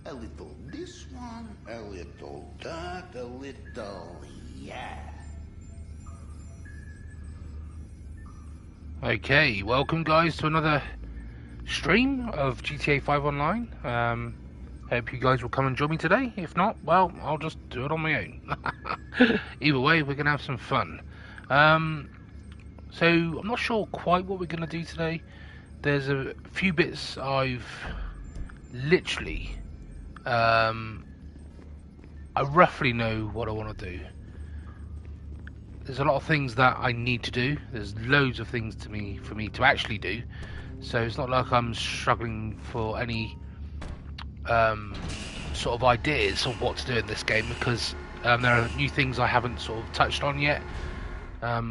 A little this one, a little that, a little yeah. Okay, welcome guys to another stream of GTA 5 Online. Hope you guys will come and join me today. If not, well, I'll just do it on my own. Either way, we're going to have some fun. So, I'm not sure quite what we're going to do today. There's a few bits I've literally... I roughly know what I want to do. There's a lot of things that I need to do. There's loads of things for me to actually do. So it's not like I'm struggling for any sort of ideas of what to do in this game, because there are new things I haven't sort of touched on yet.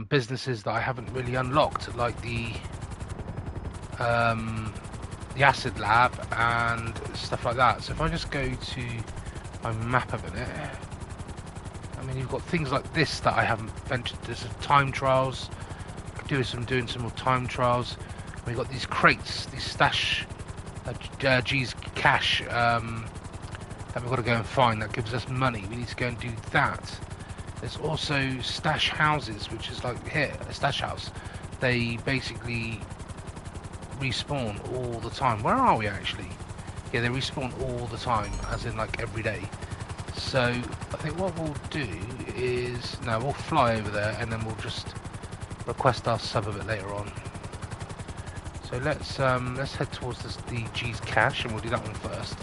Businesses that I haven't really unlocked, like the acid lab and stuff like that. So if I just go to my map a minute, I mean, you've got things like this that I haven't ventured. There's time trials. Doing some more time trials. We've got these crates, these stash G's cash that we've got to go and find. That gives us money. We need to go and do that. There's also stash houses, which is like here, a stash house. They basically respawn all the time. Where are we actually? Yeah, they respawn all the time, as in like every day. So I think what we'll do is, no, we'll fly over there and then we'll just request our sub a bit later on. So let's head towards the G's cache, and we'll do that one first.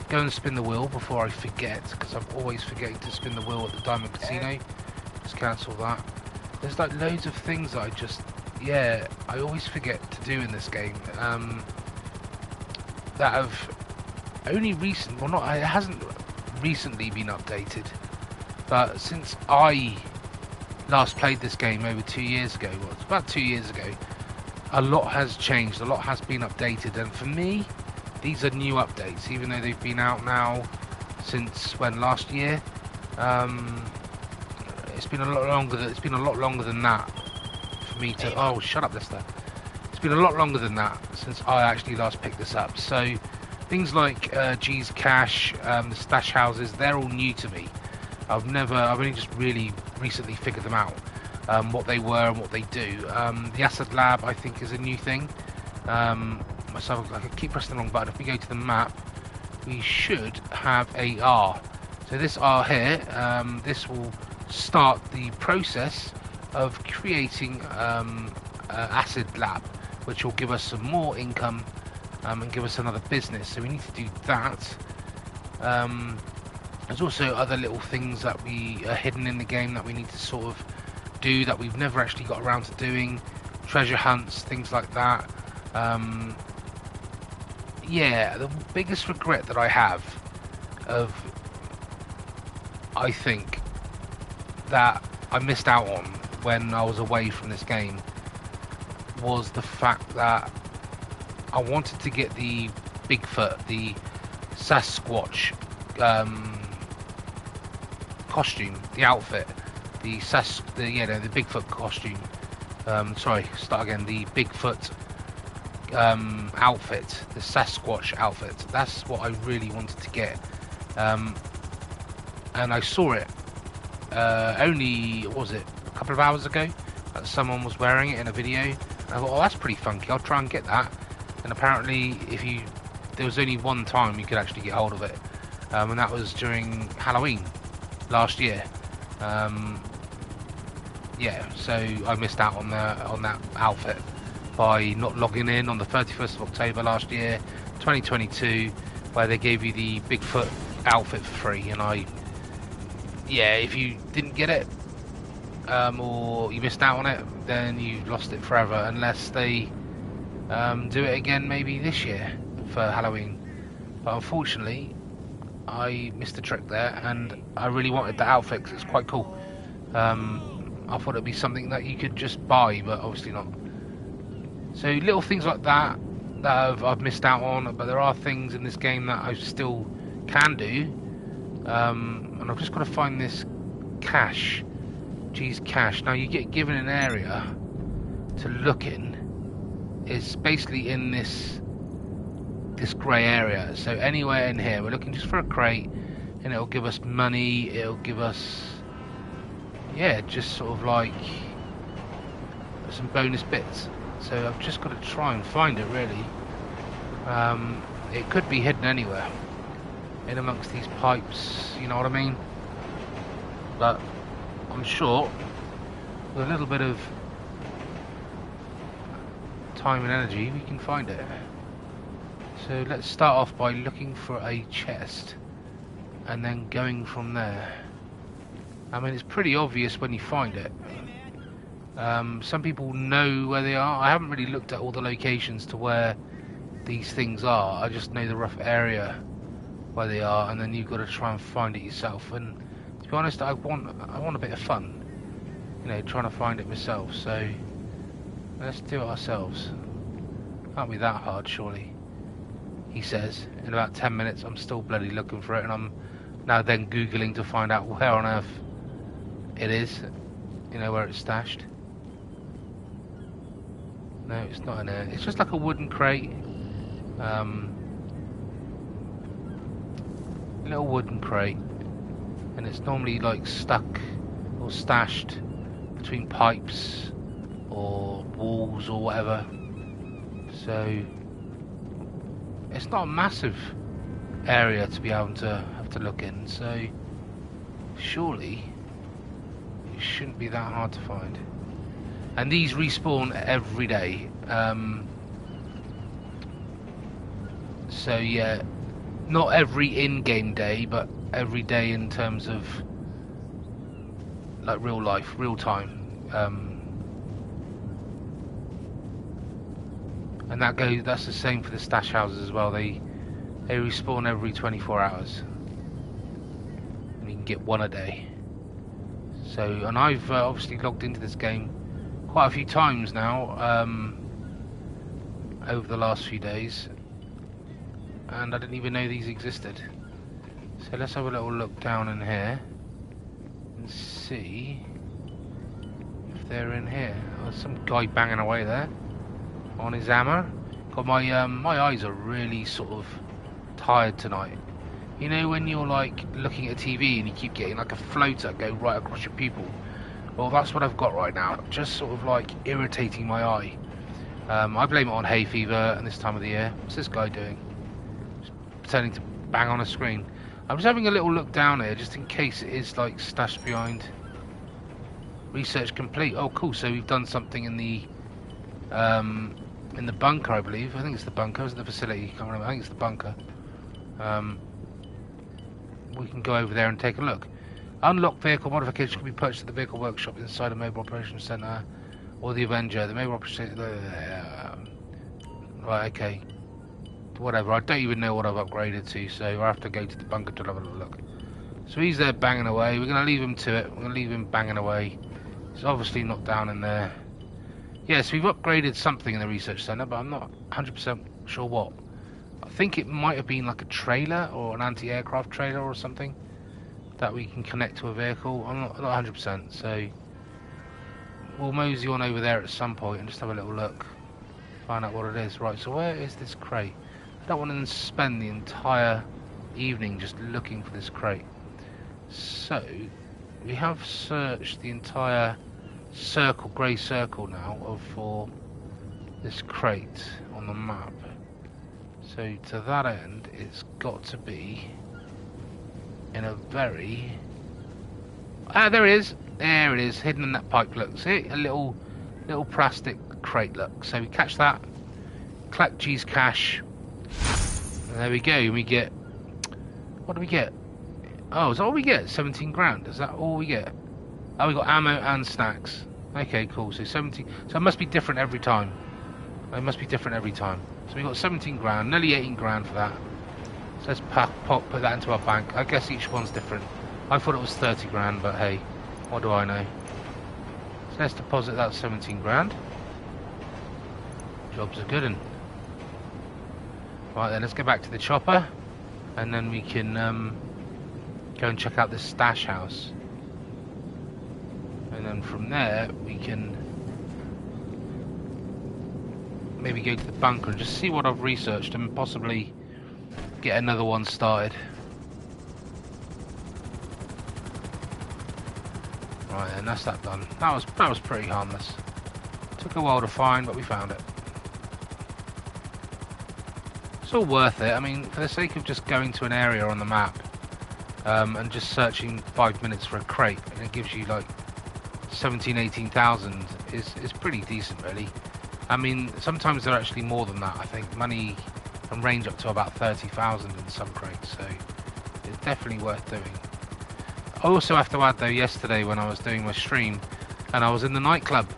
Go and spin the wheel before I forget, because I'm always forgetting to spin the wheel at the Diamond Casino. Just cancel that. There's like loads of things that I always forget to do in this game. That have only it hasn't recently been updated, but since I last played this game over 2 years ago, well, it's about 2 years ago, a lot has changed, a lot has been updated, and for me, these are new updates, even though they've been out now since last year. It's been a lot longer than that for me to... Oh, shut up, Lester. It's been a lot longer than that since I actually last picked this up. So things like G's cache, the stash houses, they're all new to me. I've only just really recently figured them out, what they were and what they do. The acid lab, I think, is a new thing. So I can keep pressing the wrong button. If we go to the map, we should have a R. So this R here, this will start the process of creating acid lab, which will give us some more income and give us another business. So we need to do that. There's also other little things that are hidden in the game that we need to sort of do that we've never actually got around to doing. Treasure hunts, things like that. Yeah, the biggest regret that I have I think, that I missed out on when I was away from this game was the fact that I wanted to get the Bigfoot, the Sasquatch costume, the outfit, the Bigfoot costume. Sorry, start again. The Bigfoot outfit, the Sasquatch outfit. That's what I really wanted to get, and I saw it only, what was it, a couple of hours ago, that someone was wearing it in a video, and I thought, oh, that's pretty funky, I'll try and get that. And apparently there was only one time you could actually get hold of it, and that was during Halloween last year. Yeah, so I missed out on that outfit by not logging in on the 31st of October last year, 2022, where they gave you the Bigfoot outfit for free. And if you didn't get it, or you missed out on it, then you lost it forever, unless they do it again maybe this year for Halloween. But unfortunately, I missed a trick there, and I really wanted the outfit because it's quite cool. I thought it'd be something that you could just buy, but obviously not. So little things like that I've missed out on, but there are things in this game that I still can do. And I've just got to find this cache, G's cache. Now you get given an area to look in. It's basically in this this grey area. So anywhere in here, we're looking just for a crate, and it'll give us money, it'll give us, yeah, just sort of like some bonus bits. So I've just got to try and find it, really. It could be hidden anywhere in amongst these pipes, you know what I mean? But I'm sure with a little bit of time and energy we can find it. So let's start off by looking for a chest and then going from there. I mean, it's pretty obvious when you find it. Some people know where they are. I haven't really looked at all the locations to where these things are. I just know the rough area where they are, and then you've got to try and find it yourself. And to be honest, I want a bit of fun, you know, trying to find it myself. So let's do it ourselves. Can't be that hard, surely. He says. In about 10 minutes, I'm still bloody looking for it, and I'm now then googling to find out where on earth it is. You know, where it's stashed. No, it's not in there. It's just like a wooden crate. Little wooden crate, and it's normally like stuck or stashed between pipes or walls or whatever. So it's not a massive area to be able to have to look in. So surely it shouldn't be that hard to find. And these respawn every day. So yeah, not every in-game day, but every day in terms of like real life, real time. And that's the same for the stash houses as well. They respawn every 24 hours. And you can get one a day. So, and I've obviously logged into this game quite a few times now, over the last few days, and I didn't even know these existed. So let's have a little look down in here and see if they're in here. Oh, there's some guy banging away there on his hammer. God, my eyes are really sort of tired tonight. You know when you're like looking at TV and you keep getting like a floater go right across your pupil? Well, that's what I've got right now, just sort of like irritating my eye. I blame it on hay fever and this time of the year. What's this guy doing? Just pretending to bang on a screen. I'm just having a little look down here, just in case it is like stashed behind. Research complete. Oh, cool. So we've done something in the bunker, I believe. I think it's the bunker. Is it the facility? I can't remember. I think it's the bunker. We can go over there and take a look. Unlocked vehicle modification can be purchased at the vehicle workshop inside a mobile operations center or the Avenger. The mobile operations right, okay. Whatever, I don't even know what I've upgraded to, so I have to go to the bunker to have a little look. So he's there banging away. We're going to leave him to it. We're going to leave him banging away. He's obviously not down in there. Yes, we've upgraded something in the research center, but I'm not 100% sure what. I think it might have been like a trailer or an anti-aircraft trailer or something that we can connect to a vehicle. I'm not 100%, so we'll mosey on over there at some point and just have a little look, find out what it is. Right, so where is this crate? I don't want to spend the entire evening just looking for this crate. So we have searched the entire circle, grey circle now, for this crate on the map. So to that end, it's got to be in a very... there it is. There it is, hidden in that pipe. Look, see, a little plastic crate. Look, so we catch that, collect G's cash, and there we go. And we get, what do we get? Oh, is that all we get? 17 grand. Is that all we get? Oh, we got ammo and snacks. Okay, cool. So 17. So it must be different every time. It must be different every time. So we got 17 grand, nearly 18 grand for that. So let's put that into our bank. I guess each one's different. I thought it was 30 grand, but hey, what do I know? So let's deposit that 17 grand. Job's a good one. Right then, let's go back to the chopper, and then we can go and check out this stash house. And then from there, we can maybe go to the bunker and just see what I've researched and possibly get another one started. Right, and that's that done. That was pretty harmless. Took a while to find, but we found it. It's all worth it. I mean, for the sake of just going to an area on the map and just searching 5 minutes for a crate, and it gives you like 18,000 is pretty decent, really. I mean, sometimes they're actually more than that. I think money can range up to about 30,000 in some crates, so it's definitely worth doing. I also have to add though, yesterday when I was doing my stream and I was in the nightclub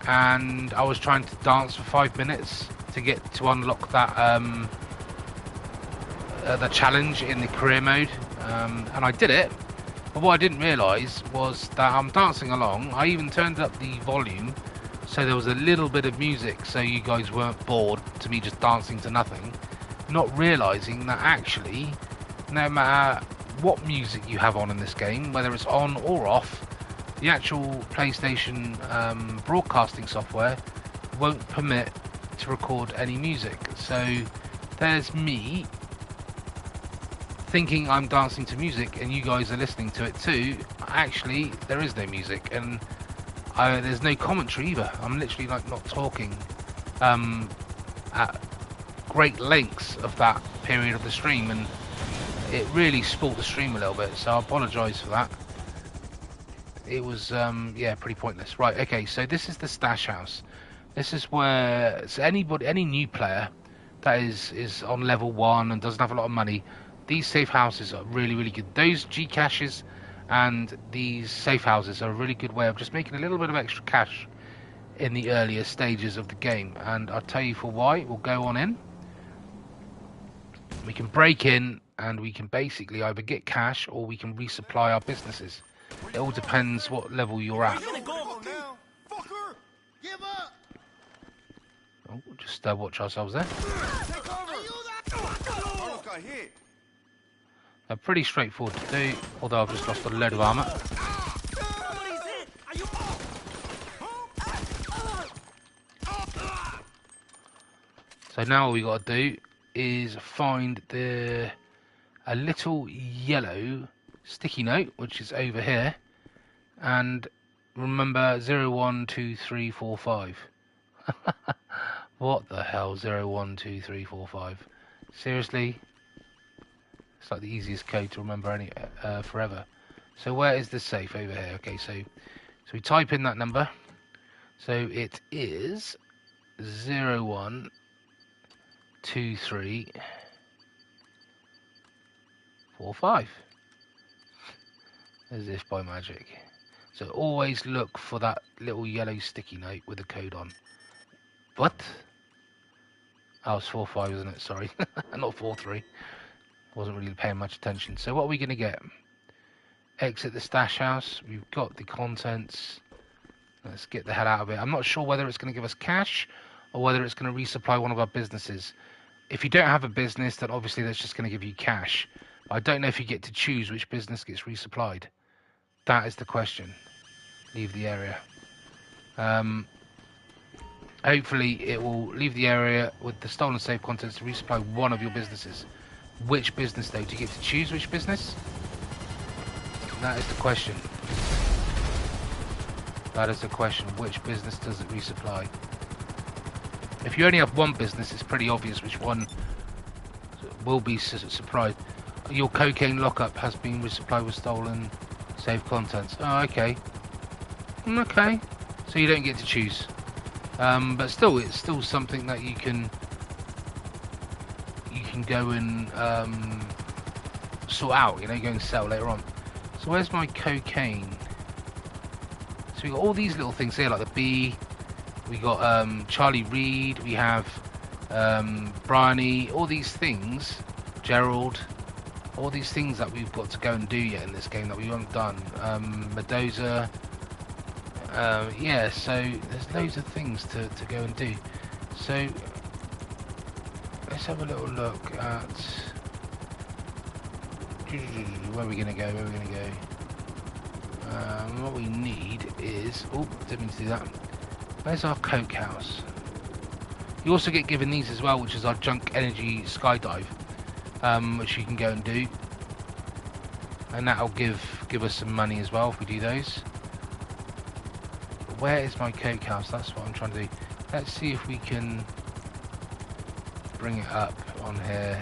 and I was trying to dance for 5 minutes to get to unlock that the challenge in the career mode, and I did it, but what I didn't realise was that I'm dancing along. I even turned up the volume so there was a little bit of music so you guys weren't bored to me just dancing to nothing, not realising that actually no matter what music you have on in this game, whether it's on or off, the actual PlayStation broadcasting software won't permit to record any music. So there's me thinking I'm dancing to music and you guys are listening to it too. Actually, there is no music, and there's no commentary either. I'm literally like not talking at great lengths of that period of the stream, and it really spoilt the stream a little bit, so I apologise for that. It was yeah, pretty pointless. Right, okay, so this is the stash house. This is where, so any new player that is on level 1 and doesn't have a lot of money, these safe houses are really, really good. Those G caches and these safe houses are a really good way of just making a little bit of extra cash in the earlier stages of the game, and I'll tell you for why. We'll go on in. We can break in and we can basically either get cash or we can resupply our businesses. It all depends what level you're at. Oh, just watch ourselves there. Pretty straightforward to do, although I've just lost a load of armour. So now all we got to do is find a little yellow sticky note, which is over here, and remember 012345. What the hell, 012345? Seriously? It's like the easiest code to remember forever. So where is the safe? Over here. Okay, so we type in that number. So it is 012345. As if by magic. So always look for that little yellow sticky note with the code on. What? Oh, it's 45, isn't it? Sorry. Not 43. Wasn't really paying much attention. So what are we going to get? Exit the stash house. We've got the contents. Let's get the hell out of it. I'm not sure whether it's going to give us cash or whether it's going to resupply one of our businesses. If you don't have a business, then obviously that's just going to give you cash. I don't know if you get to choose which business gets resupplied. That is the question. Leave the area. Hopefully it will leave the area with the stolen safe contents to resupply one of your businesses. Which business though? Do you get to choose which business? That is the question. That is the question. Which business does it resupply? If you only have one business, it's pretty obvious which one will be supplied. Your cocaine lockup has been resupplied with stolen safe contents. Oh, okay. Okay. So you don't get to choose. But still, it's still something that you can go and sort out, you know, go and sell later on. So where's my cocaine? So we got all these little things here, like the bee. We got Charlie Reed. We have Bryony. All these things, Gerald. All these things that we've got to go and do yet in this game that we haven't done. Mendoza. Yeah, so there's loads of things to go and do. So let's have a little look at where we're going to go. What we need is... Oh, didn't mean to do that. Where's our coke house? You also get given these as well, which is our junk energy skydive, which you can go and do, and that'll give us some money as well if we do those. But where is my coke house? That's what I'm trying to do. Let's see if we can bring it up on here.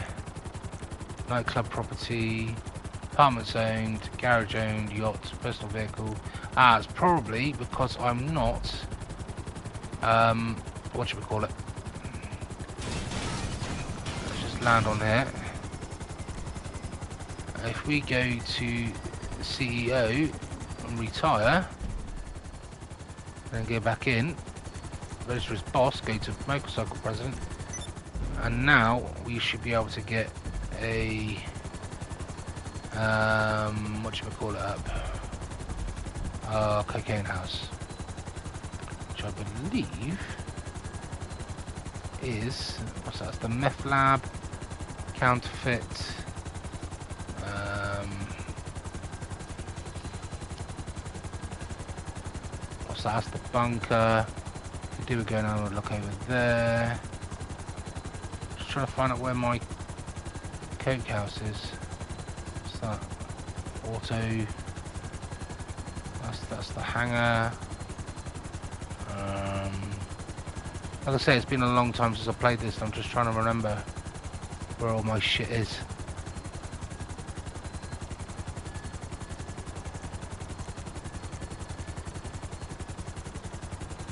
Nightclub property, apartments owned, garage owned, yacht, personal vehicle. It's probably because I'm not, what should we call it? Let's just land on here. If we go to CEO and retire, then go back in, register as boss, go to motorcycle president, and now we should be able to get a what should we call it up? Cocaine house, which I believe is what's that? It's the meth lab, counterfeit. What's that? That's the bunker. We do go now and look over there. Just trying to find out where my coke house is. What's that? Auto. That's the hangar. Like I say, it's been a long time since I played this. I'm just trying to remember where all my shit is.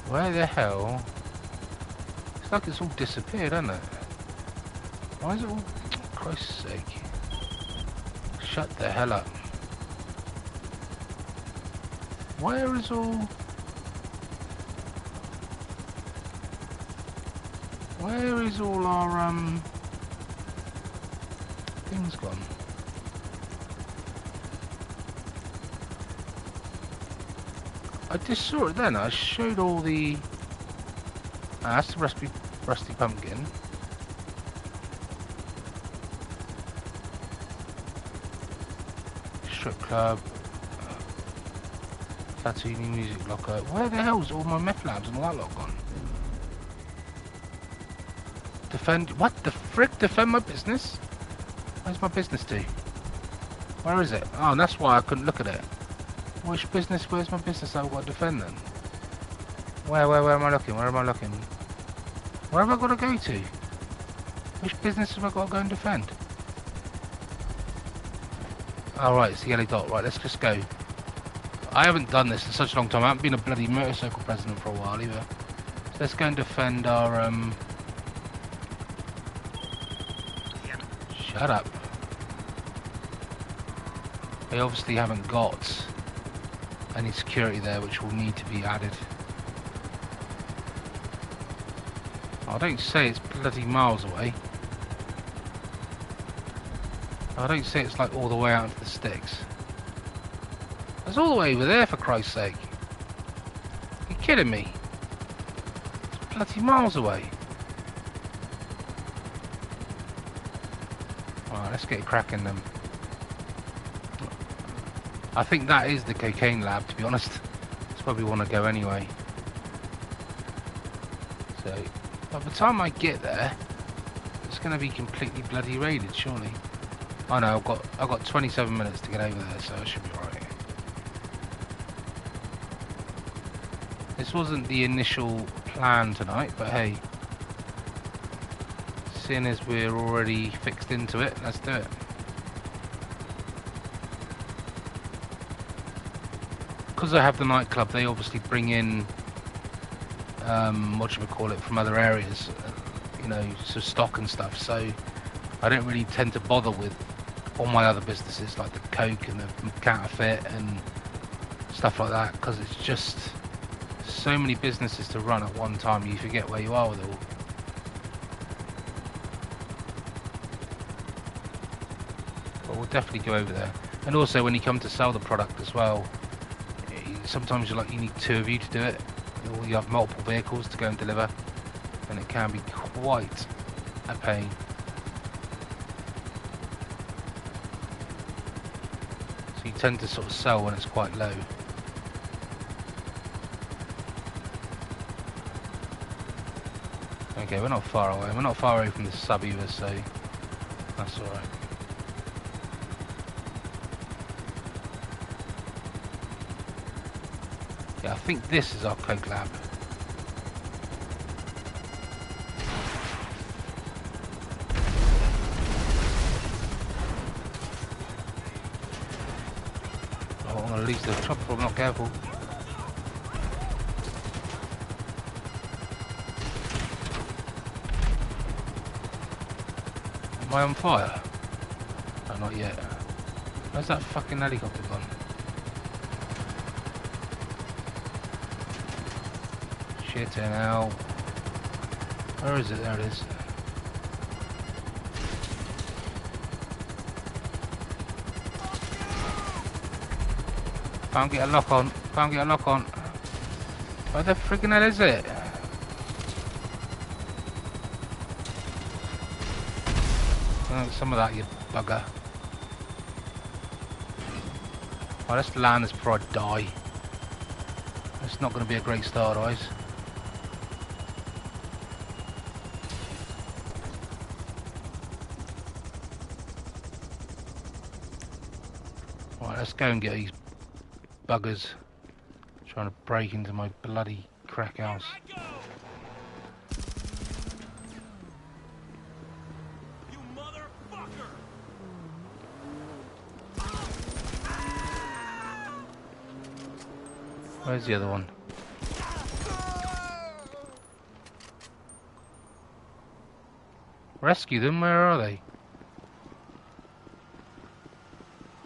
Where the hell? It's like it's all disappeared, hasn't it? Why is it all... Christ's sake. Shut the hell up. Where is all... Where is all our, things gone? I just saw it then. I showed all the... that's the rusty pumpkin. Strip club. Fatini music locker. Where the hell's all my meth labs and all that lot gone? Defend... What the frick? Defend my business? Where's my business to? Where is it? Oh, and that's why I couldn't look at it. Which business? Where's my business I've got to defend then? Where am I looking? Where am I looking? Where have I got to go to? Which business have I got to go and defend? Alright, it's the yellow dot. Right, let's just go. I haven't done this in such a long time. I haven't been a bloody motorcycle president for a while either. So let's go and defend our, Shut up. They obviously haven't got any security there, which will need to be added. I don't say it's bloody miles away. I don't say it's like all the way out into the sticks. It's all the way over there, for Christ's sake. You're kidding me? It's bloody miles away. Alright, let's get cracking then. I think that is the cocaine lab, to be honest. That's where we want to go anyway. So, by the time I get there, it's going to be completely bloody raided, surely. Oh no, I've got 27 minutes to get over there, so I should be alright. This wasn't the initial plan tonight, but hey, seeing as we're already fixed into it, let's do it. Because I have the nightclub, they obviously bring in, what should we call it, from other areas, you know, so stock and stuff, so I don't really tend to bother with all my other businesses, like the coke and the counterfeit and stuff like that, because it's just so many businesses to run at one time, you forget where you are with it all. But we'll definitely go over there. And also when you come to sell the product as well, sometimes you need two of you to do it, or you have multiple vehicles to go and deliver, and it can be quite a pain. So you tend to sort of sell when it's quite low. Okay, we're not far away. We're not far away from the sub either, so that's alright. Yeah, I think this is our coke lab. Oh, I'm going to lose the chopper if I'm not careful. Am I on fire? No, not yet. Where's that fucking helicopter gone? Shit in hell. Where is it? There it is. Can't get a lock on. Can't get a lock on. Where the freaking hell is it? Oh, some of that, you bugger. Oh, let's land this before I die. It's not going to be a great start, guys. Right, let's go and get these buggers trying to break into my bloody crack house. You motherfucker! Where's the other one? Rescue them? Where are they?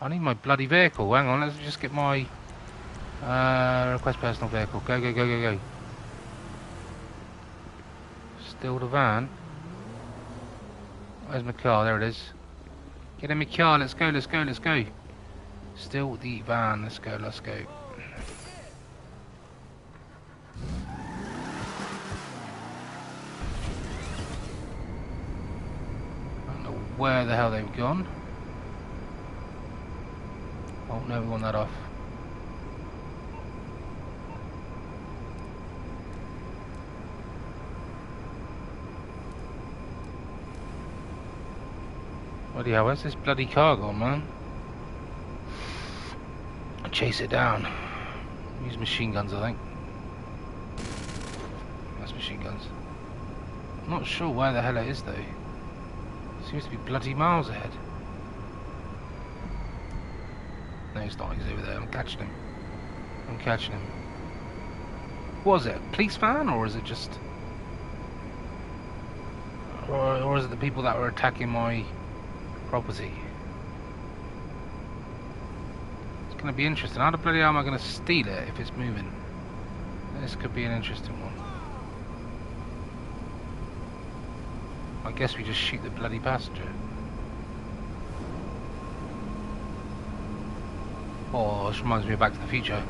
I need my bloody vehicle. Hang on, let's just get my request personal vehicle. Go, go, go, go, go. Still the van. Where's my car? There it is. Get in my car. Let's go, let's go, let's go. Still the van. Let's go, let's go. I don't know where the hell they've gone. Oh no, we want that off. Bloody hell, where's this bloody car gone, man? I'll chase it down. Use machine guns, I think. That's machine guns. I'm not sure where the hell it is, though. Seems to be bloody miles ahead. No, it's not. He's over there. I'm catching him. I'm catching him. What was it? A police van, or is it just... Or is it the people that were attacking my property? It's going to be interesting. How the bloody hell am I going to steal it if it's moving? This could be an interesting one. I guess we just shoot the bloody passenger. Oh, this reminds me of Back to the Future.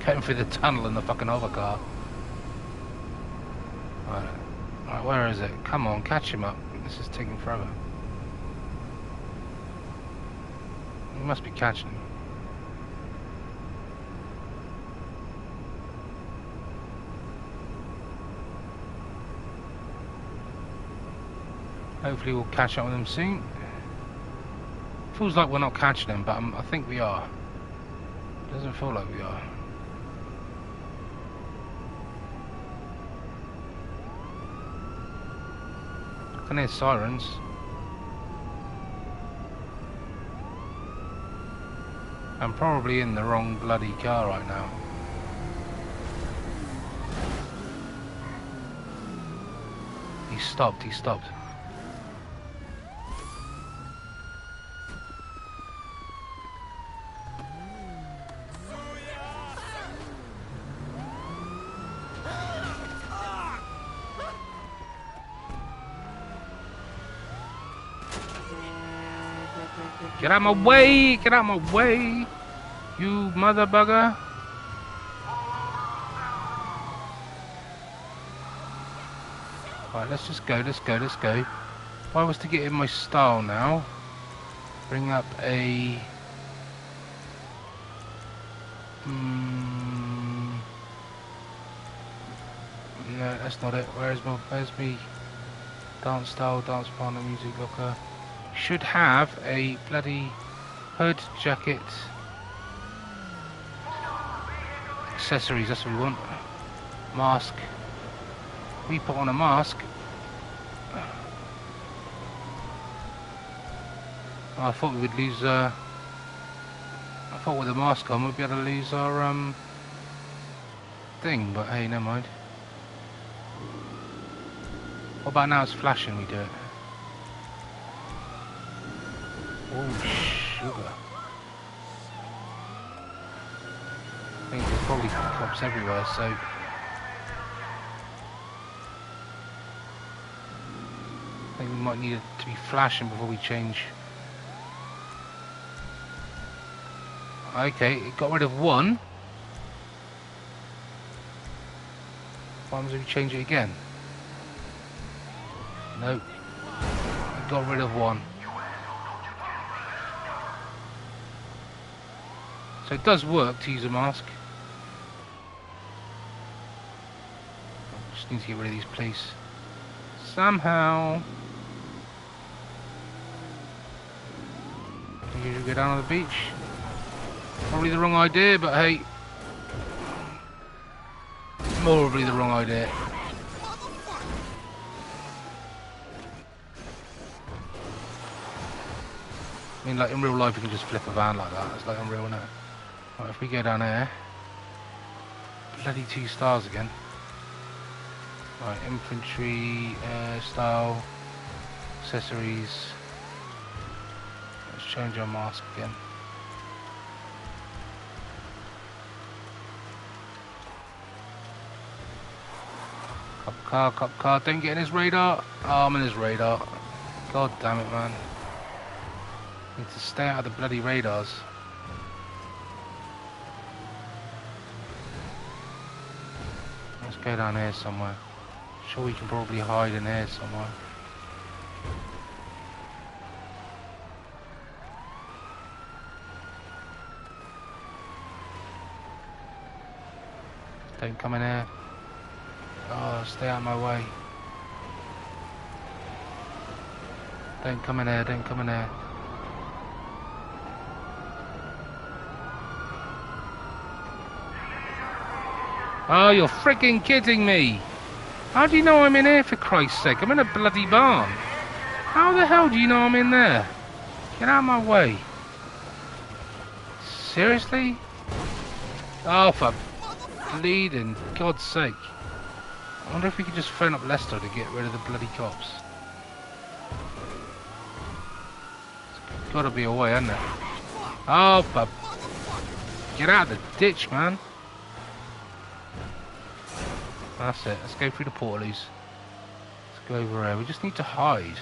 Going through the tunnel in the fucking hovercar. Right, where is it? Come on, catch him up. This is taking forever. We must be catching him. Hopefully we'll catch up with him soon. Feels like we're not catching him, but I think we are. Doesn't feel like we are. I can hear sirens. I'm probably in the wrong bloody car right now. He stopped, he stopped. Get out my way! Get out my way! You mother bugger! Right, let's just go, let's go, let's go. If I was to get in my style now, bring up a... no, that's not it. Where's me? Dance style, dance partner, music locker. Should have a bloody hood, jacket, accessories, that's what we want. Mask. We put on a mask. Oh, I thought we would lose, I thought with the mask on we'd be able to lose our, thing, but hey, never mind. What about now it's flashing, we do it? Oh, sugar. I think there's probably cops everywhere, so... I think we might need it to be flashing before we change. Okay, it got rid of one. Why must we change it again? Nope. It got rid of one. So it does work to use a mask. Just need to get rid of these police. Somehow. Think you should go down on the beach? Probably the wrong idea, but hey. Probably the wrong idea. I mean, like in real life you can just flip a van like that. It's like unreal, isn't it? Right, if we go down there. Bloody 2 stars again. Right, infantry, style, accessories. Let's change our mask again. Cop car, don't get in his radar. Oh, I'm in his radar. God damn it, man. Need to stay out of the bloody radars. Let's go down here somewhere. Sure, we can probably hide in here somewhere. Don't come in here. Oh, stay out of my way. Don't come in here, don't come in here. Oh, you're freaking kidding me! How do you know I'm in here, for Christ's sake? I'm in a bloody barn. How the hell do you know I'm in there? Get out of my way. Seriously? Oh, for bleeding God's sake. I wonder if we could just phone up Leicester to get rid of the bloody cops. There's gotta be a way, hasn't there? Oh, for... Get out of the ditch, man. That's it. Let's go through the portalies. Let's go over here. We just need to hide.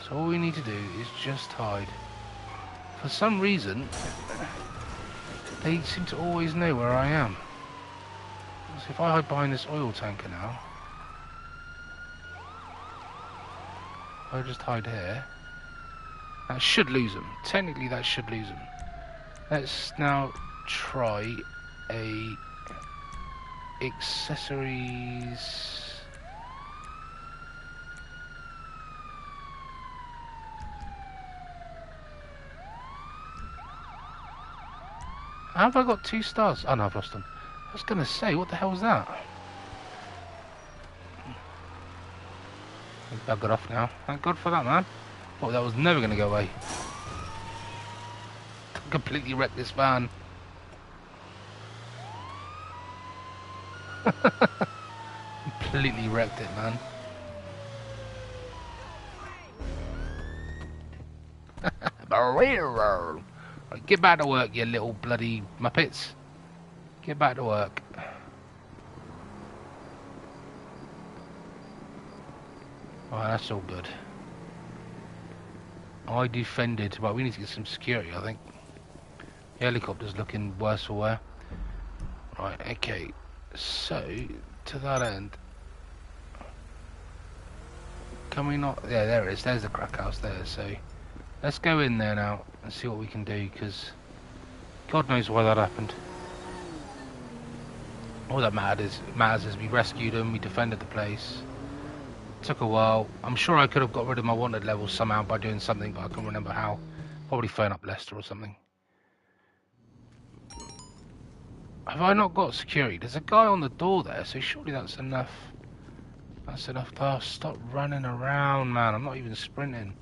So all we need to do is just hide. For some reason, they seem to always know where I am. So if I hide behind this oil tanker now, I'll just hide here. That should lose them. Technically, that should lose them. Let's now try a accessories. How have I got 2 stars? Oh no, I've lost them. I was gonna say, what the hell was that? I got off now. Thank God for that, man. Thought that was never gonna go away. Completely wrecked this van. Completely wrecked it, man. Right, get back to work, you little bloody muppets. Get back to work. Alright, that's all good. I defended, but we need to get some security, I think. The helicopter's looking worse for wear. Right, okay. So, to that end, can we not... Yeah, there it is. There's the crack house there. So, let's go in there now and see what we can do, because God knows why that happened. All that matters is we rescued them, we defended the place. Took a while. I'm sure I could have got rid of my wanted levels somehow by doing something, but I can't remember how. Probably phone up Lester or something. Have I not got security? There's a guy on the door there, so surely that's enough. That's enough. Oh, stop running around, man. I'm not even sprinting.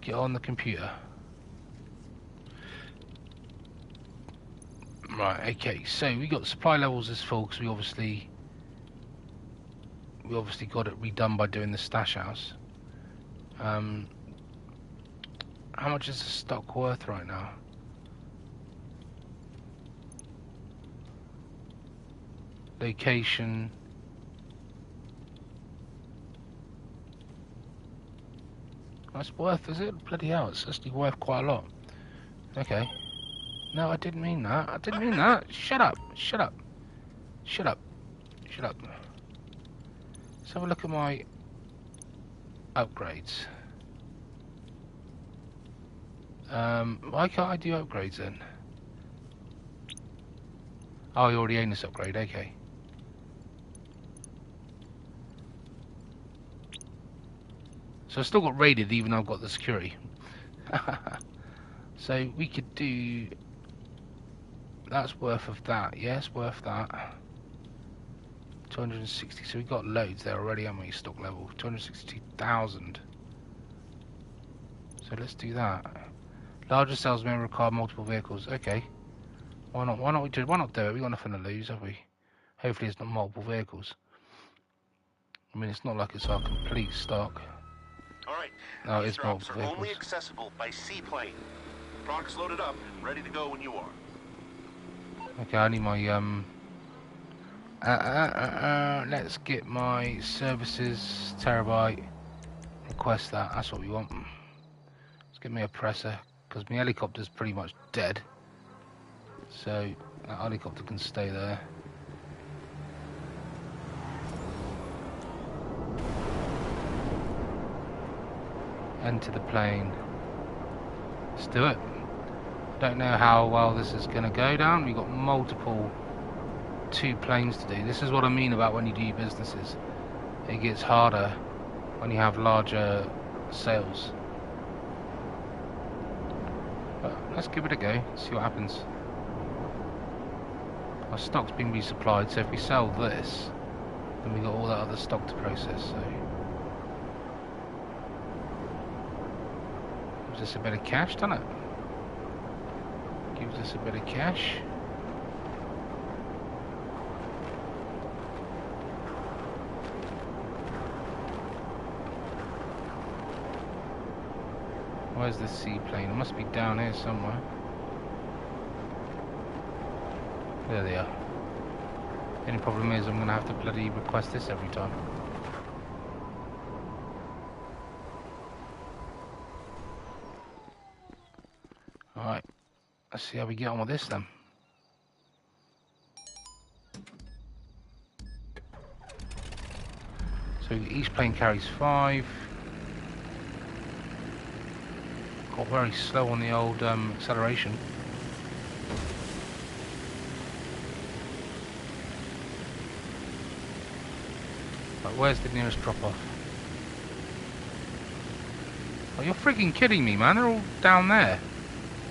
Get on the computer. Right, okay. So we got supply levels as full because we obviously got it redone by doing the stash house. How much is the stock worth right now? Location. That's worth, is it? Bloody hell, it's actually worth quite a lot. Okay. No, I didn't mean that. I didn't mean that. Shut up. Shut up. Shut up. Shut up. Let's have a look at my upgrades. Why can't I do upgrades then? Oh, you already own this upgrade, okay. So I've still got raided even though I've got the security. So we could do... That's worth of that, yes, worth that. 260, so we've got loads there already, haven't we, stock level. 262,000. So let's do that. Larger sales may require multiple vehicles. Okay. Why not? Why not do it? We've got nothing to lose, have we? Hopefully it's not multiple vehicles. I mean, it's not like it's our complete stock. All right. No, These it's drops multiple are only vehicles. accessible by seaplane. Products loaded up and ready to go when you are. Okay, I need my let's get my services terabyte. Request that. That's what we want. Let's get me a presser because my helicopter's pretty much dead. So that helicopter can stay there. Enter the plane. Let's do it. Don't know how well this is going to go down. We've got multiple 2 planes to do. This is what I mean about when you do businesses. It gets harder when you have larger sales. But let's give it a go, see what happens. Our stock's been resupplied, so if we sell this, then we got all that other stock to process, so gives us a bit of cash, doesn't it? Gives us a bit of cash. Where's the seaplane? It must be down here somewhere. There they are. The only problem is I'm going to have to bloody request this every time. Alright, let's see how we get on with this then. So each plane carries 5. Got very slow on the old acceleration. Right, where's the nearest drop-off? Oh, you're freaking kidding me, man. They're all down there.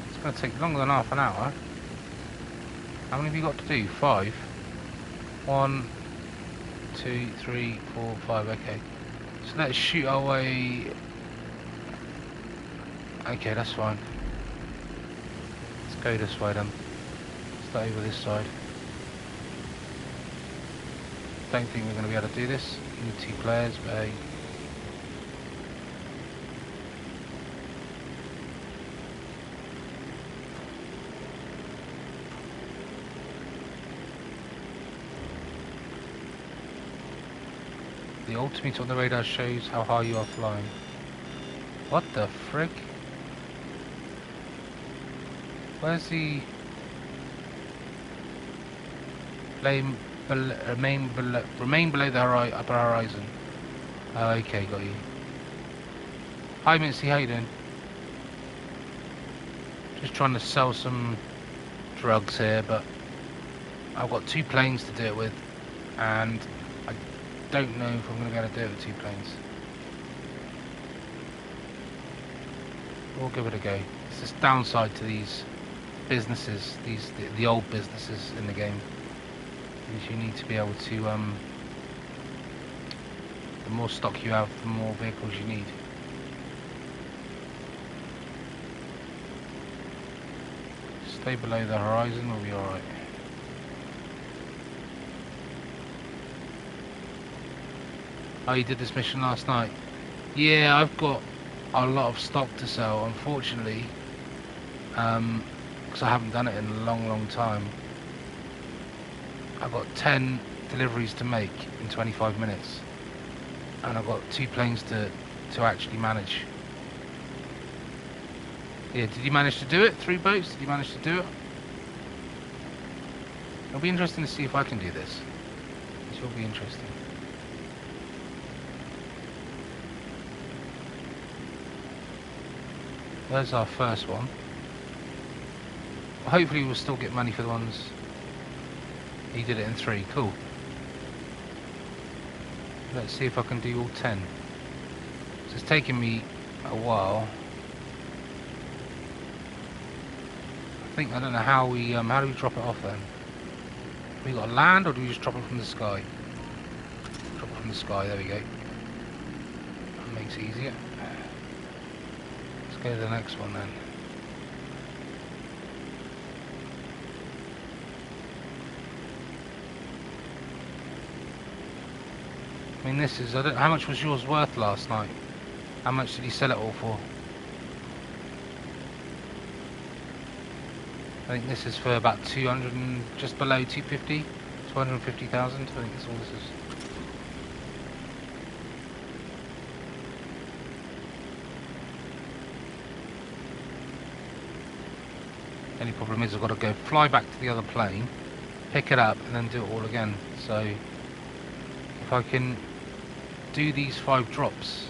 It's going to take longer than half an hour. How many have you got to do? 5? 1, 2, 3, 4, 5. Okay. So let's shoot our way. Okay, that's fine. Let's go this way then. Start over this side. Don't think we're going to be able to do this. You need 2 players, but hey. The altimeter on the radar shows how high you are flying. What the frick? Where's the... Remain below the upper horizon. Oh, okay, got you. Hi, Mitzi, how you doing? Just trying to sell some drugs here, but I've got 2 planes to do it with. and I don't know if I'm going to be able to do it with 2 planes. We'll give it a go. It's this downside to these businesses, the old businesses in the game, is you need to be able to, the more stock you have, the more vehicles you need. Stay below the horizon, we'll be alright. Oh, you did this mission last night? Yeah, I've got a lot of stock to sell, unfortunately, because I haven't done it in a long time. I've got 10 deliveries to make in 25 minutes, and I've got 2 planes to actually manage. Yeah, did you manage to do it? 3 boats? Did you manage to do it? It'll be interesting to see if I can do this. This will be interesting. There's our first one. Hopefully we'll still get money for the ones. He did it in 3, cool. Let's see if I can do all 10. So it's taking me a while. I don't know how we, how do we drop it off then? We got to land, or do we just drop it from the sky? Drop it from the sky, there we go. That makes it easier. Let's go to the next one then. I mean, this is, I don't, how much was yours worth last night? How much did you sell it all for? I think this is for about 200 and just below 250, 250,000. I think that's all this is. Only problem is I've got to go fly back to the other plane, pick it up, and then do it all again. So if I can do these 5 drops,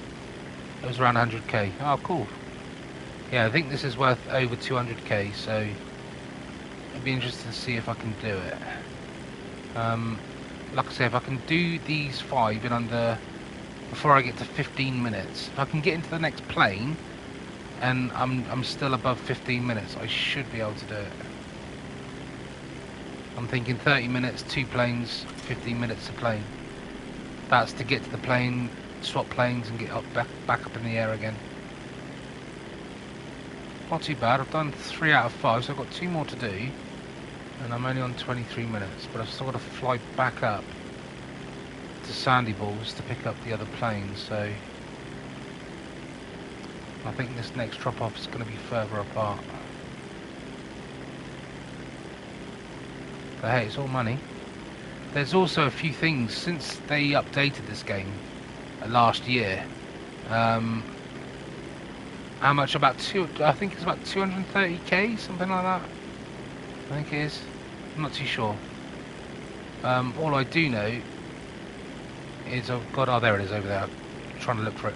it was around 100k. Oh, cool. Yeah, I think this is worth over 200k. So it'd be interesting to see if I can do it. Like I say, if I can do these 5 in under, before I get to 15 minutes, if I can get into the next plane and I'm still above 15 minutes, I should be able to do it. I'm thinking 30 minutes, 2 planes, 15 minutes a plane. That's to get to the plane, swap planes and get up back up in the air again. Not too bad. I've done 3 out of 5, so I've got 2 more to do. And I'm only on 23 minutes, but I've still got to fly back up to Sandy Balls to pick up the other planes, so I think this next drop-off is going to be further apart. But hey, it's all money. There's also a few things since they updated this game last year. How much? About I think it's about 230k, something like that. I think it is. I'm not too sure. All I do know is I've got. Oh, there it is over there. I'm trying to look for it.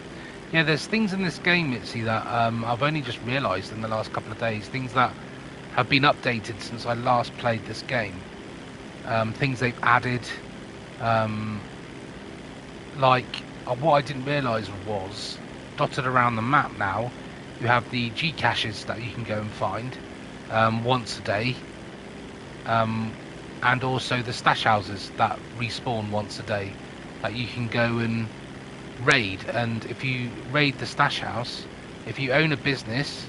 Yeah, there's things in this game, Mitzi, that I've only just realised in the last couple of days. Things that have been updated since I last played this game. Things they've added. Like what I didn't realise was dotted around the map now. You have the G caches that you can go and find once a day. And also the stash houses that respawn once a day that you can go and raid. And if you raid the stash house, if you own a business,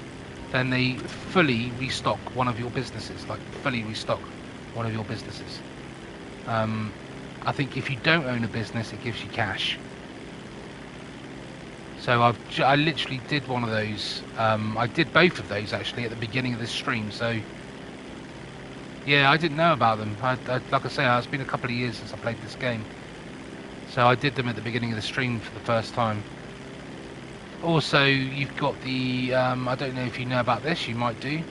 then they fully restock one of your businesses, like fully restock one of your businesses. I think if you don't own a business, it gives you cash. So I literally did one of those. I did both of those actually at the beginning of this stream. So yeah, I didn't know about them. Like I say, it's been a couple of years since I played this game. So I did them at the beginning of the stream for the first time. Also, you've got the, I don't know if you know about this, you might do,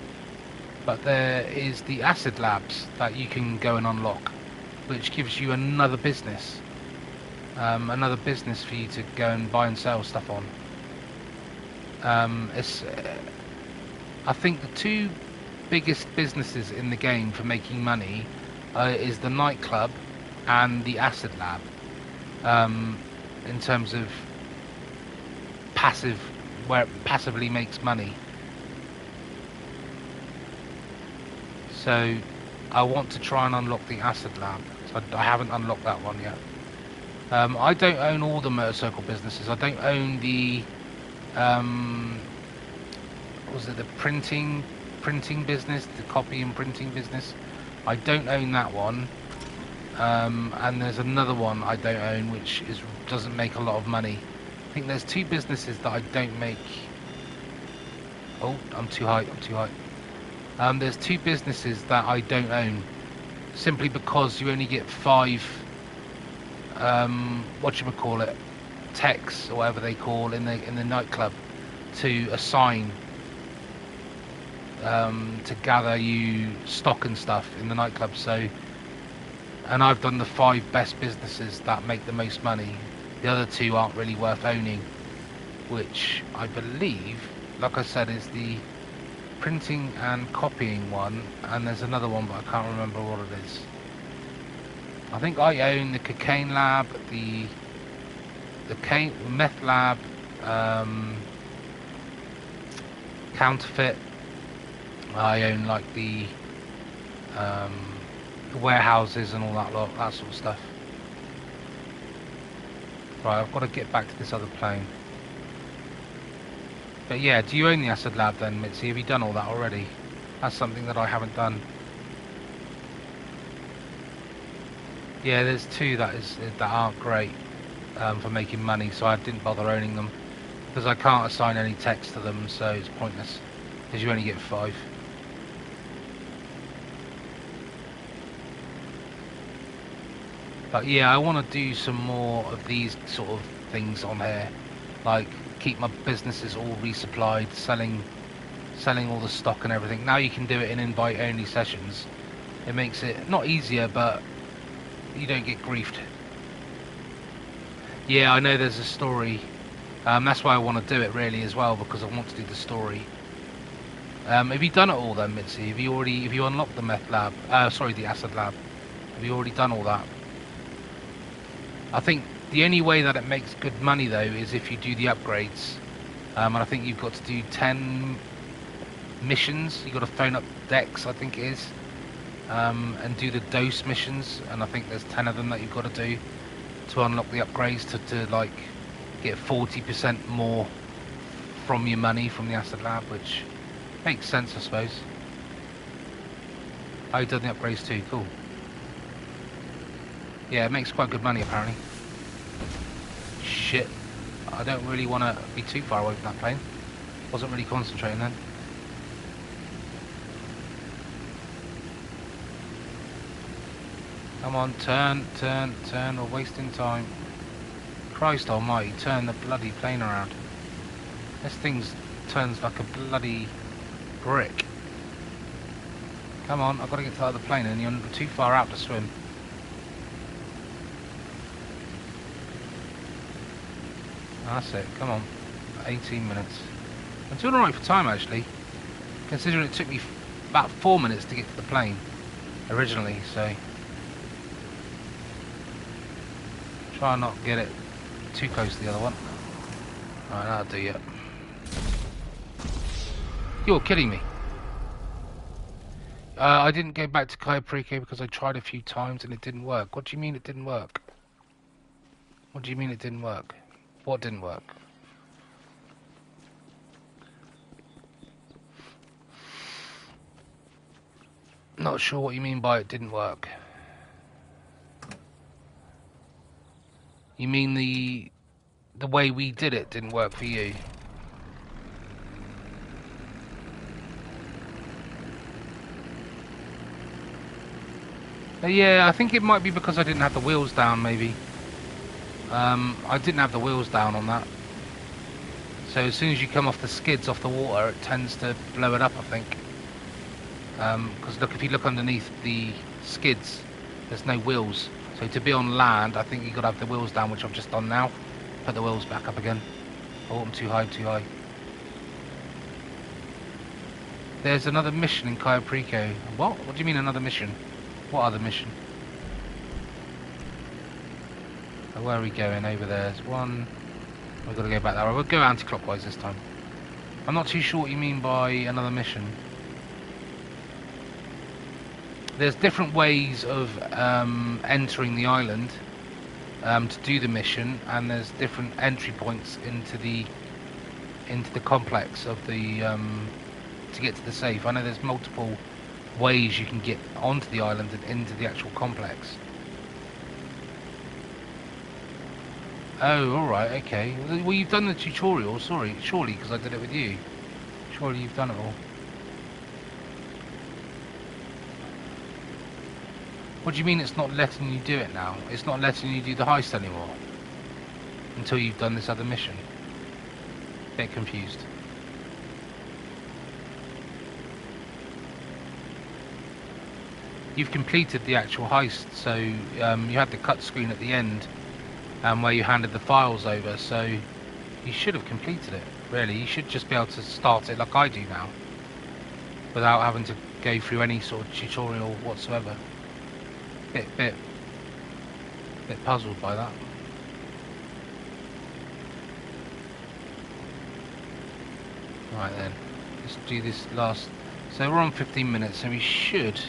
but there is the acid labs that you can go and unlock, which gives you another business. Another business for you to go and buy and sell stuff on. I think the 2 biggest businesses in the game for making money is the nightclub and the acid lab, in terms of passive, where it passively makes money. So I want to try and unlock the acid lab. So I haven't unlocked that one yet. I don't own all the motorcycle businesses. I don't own the what was it, the printing business, the copy and printing business. I don't own that one. And there's another one I don't own, which doesn't make a lot of money. I think there's two businesses that I don't make. Oh, I'm too high. There's two businesses that I don't own, simply because you only get 5 whatchamacallit, techs or whatever they call in the nightclub to assign to gather you stock and stuff in the nightclub. So, and I've done the 5 best businesses that make the most money. The other 2 aren't really worth owning, which I believe, like I said, is the printing and copying one, and there's another one, but I can't remember what it is. I think I own the cocaine lab, the meth lab, counterfeit. I own like the warehouses and all that lot, that sort of stuff. Right, I've got to get back to this other plane. But yeah, do you own the acid lab then, Mitzi? Have you done all that already? That's something that I haven't done. Yeah, there's 2 that aren't great for making money, so I didn't bother owning them because I can't assign any text to them, so it's pointless because you only get 5. But yeah, I want to do some more of these sort of things on here, like keep my businesses all resupplied, selling all the stock and everything. Now you can do it in invite only sessions. It makes it not easier, but you don't get griefed. Yeah, I know there's a story. That's why I want to do it really as well, because I want to do the story. Have you done it all then, Mitzi? Have you unlocked the meth lab? Sorry, the acid lab. Have you already done all that? I think the only way that it makes good money though is if you do the upgrades. And I think you've got to do 10 missions. You've got to phone up Dex, I think it is, and do the dose missions. And I think there's 10 of them that you've got to do to unlock the upgrades to like get 40% more from your money from the acid lab, which makes sense, I suppose. Oh, you've done the upgrades too, cool. Yeah, it makes quite good money apparently. Shit. I don't really want to be too far away from that plane. Wasn't really concentrating then. Come on, turn. We're wasting time. Christ almighty, turn the bloody plane around. This thing turns like a bloody brick. Come on, I've got to get to the other plane and you're too far out to swim. That's it, come on. 18 minutes. I'm doing alright for time actually, considering it took me about 4 minutes to get to the plane originally, so try and not get it too close to the other one. Alright, that'll do you. You're kidding me. I didn't go back to Kyopriko because I tried a few times and it didn't work. What do you mean it didn't work? What do you mean it didn't work? What didn't work? Not sure what you mean by it didn't work. You mean the way we did it didn't work for you? Yeah, I think it might be because I didn't have the wheels down, maybe. I didn't have the wheels down on that. So as soon as you come off the skids, off the water, it tends to blow it up, I think. Because look, if you look underneath the skids, there's no wheels. So to be on land, I think you've got to have the wheels down, which I've just done now. Put the wheels back up again. Oh, I'm too high, too high. There's another mission in Kyopriko. What? What do you mean another mission? What other mission? So where are we going? Over there. There's one. We've got to go back there. We'll go anti-clockwise this time. I'm not too sure what you mean by another mission. There's different ways of entering the island to do the mission, and there's different entry points into the complex of the to get to the safe. I know there's multiple ways you can get onto the island and into the actual complex. Oh, alright, okay. Well, you've done the tutorial, surely, because I did it with you. Surely you've done it all. What do you mean it's not letting you do it now? It's not letting you do the heist anymore? Until you've done this other mission? Bit confused. You've completed the actual heist, so you had the cut screen at the end where you handed the files over, so you should have completed it, really. You should just be able to start it like I do now, without having to go through any sort of tutorial whatsoever. Bit puzzled by that. Right then, let's do this last. So we're on 15 minutes, so we should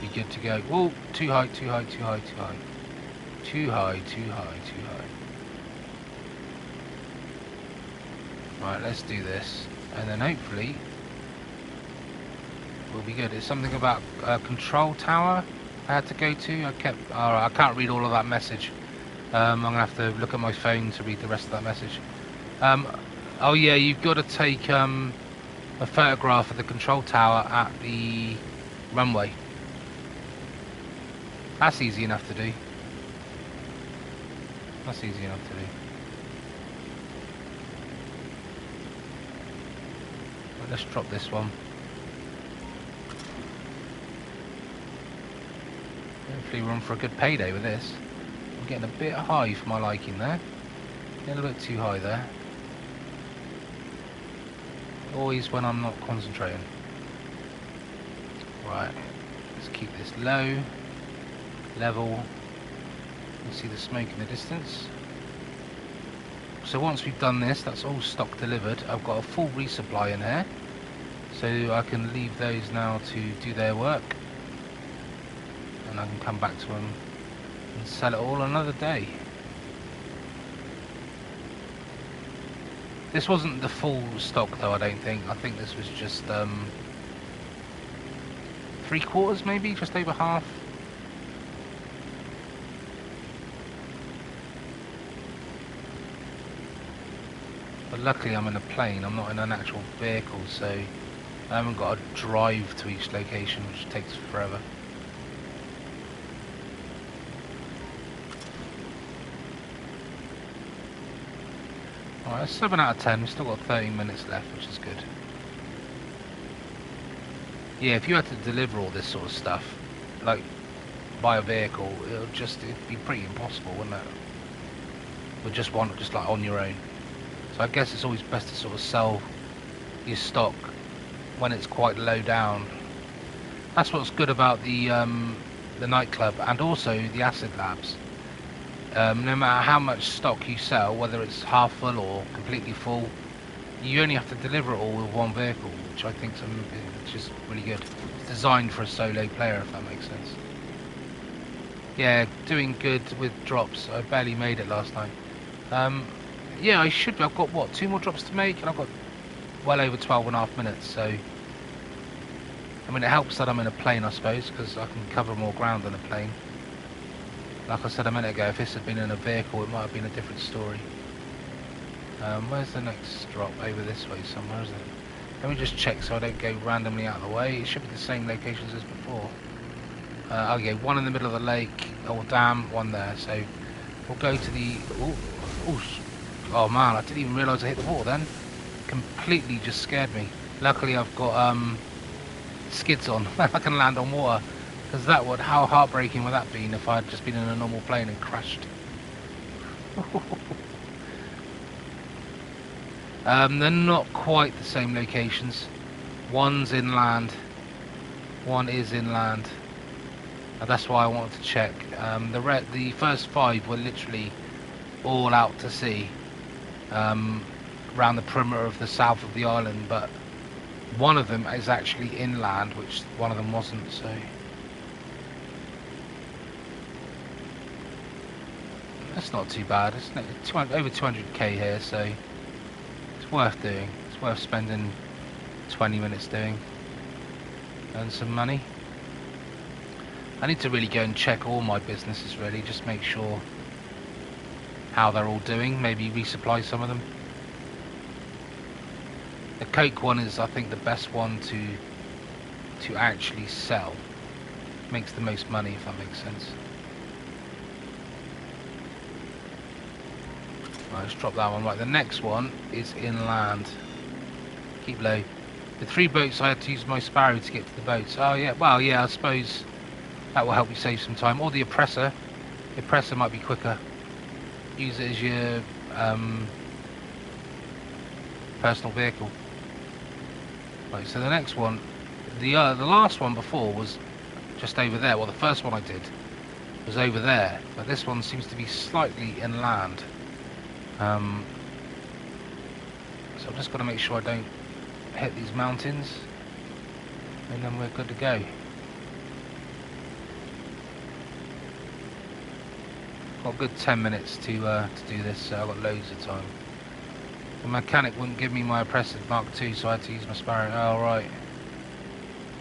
be good to go. Whoa, too high, too high, too high, too high. Too high, too high, too high. Right, let's do this, and then hopefully we'll be good. It's something about a control tower I had to go to. I can't read all of that message. I'm gonna have to look at my phone to read the rest of that message. Oh yeah, you've got to take a photograph of the control tower at the runway. That's easy enough to do. That's easy enough to do. Right, let's drop this one. Hopefully we're on for a good payday with this. I'm getting a bit high for my liking there. Getting a little bit too high there. Always when I'm not concentrating. Right, let's keep this low, level. You see the smoke in the distance. So once we've done this, that's all stock delivered. I've got a full resupply in here, so I can leave those now to do their work, and I can come back to them and sell it all another day. This wasn't the full stock though, I don't think. I think this was just 3/4 maybe, just over half. But luckily I'm in a plane, I'm not in an actual vehicle, so I haven't got to drive to each location, which takes forever. Alright, 7 out of 10, we've still got 13 minutes left, which is good. Yeah, if you had to deliver all this sort of stuff, like by a vehicle, it'd be pretty impossible, wouldn't it? With just like on your own. So I guess it's always best to sort of sell your stock when it's quite low down. That's what's good about the nightclub and also the acid labs. No matter how much stock you sell, whether it's half full or completely full, you only have to deliver it all with one vehicle, which I think is really good. It's designed for a solo player, if that makes sense. Yeah, doing good with drops. I barely made it last night. Yeah, I should be. I've got, what, 2 more drops to make, and I've got well over 12.5 minutes, so... I mean, it helps that I'm in a plane, I suppose, because I can cover more ground on a plane. Like I said a minute ago, if this had been in a vehicle, it might have been a different story. Where's the next drop? Over this way somewhere, isn't it? Let me just check so I don't go randomly out of the way. It should be the same locations as before. Okay, one in the middle of the lake, or dam, one there, so... We'll go to the... Oh man, I didn't even realise I hit the water then. Completely just scared me. Luckily I've got skids on. I can land on water. Because that would, how heartbreaking would that be if I had just been in a normal plane and crashed? They're not quite the same locations. One's inland. One is inland. And that's why I wanted to check. The first 5 were literally all out to sea, around the perimeter of the south of the island, but one of them is actually inland, which one of them wasn't, so... That's not too bad. It's over 200k here, so it's worth doing. It's worth spending 20 minutes doing. Earn some money. I need to really go and check all my businesses, really, just make sure how they're all doing, maybe resupply some of them. The Coke one is, I think, the best one to actually sell. Makes the most money, if that makes sense. Right, let's drop that one. Right, the next one is inland. Keep low. The 3 boats, I had to use my Sparrow to get to the boats. Oh yeah, well yeah, I suppose that will help you save some time. Or the oppressor. The oppressor might be quicker. Use it as your personal vehicle. Right, so the next one, the last one before was just over there. Well, the first one I did was over there, but this one seems to be slightly inland. So I'm just got to make sure I don't hit these mountains, and then we're good to go. Got a good 10 minutes to do this, so I've got loads of time. The mechanic wouldn't give me my oppressor Mark II, so I had to use my Sparrow. Oh, right.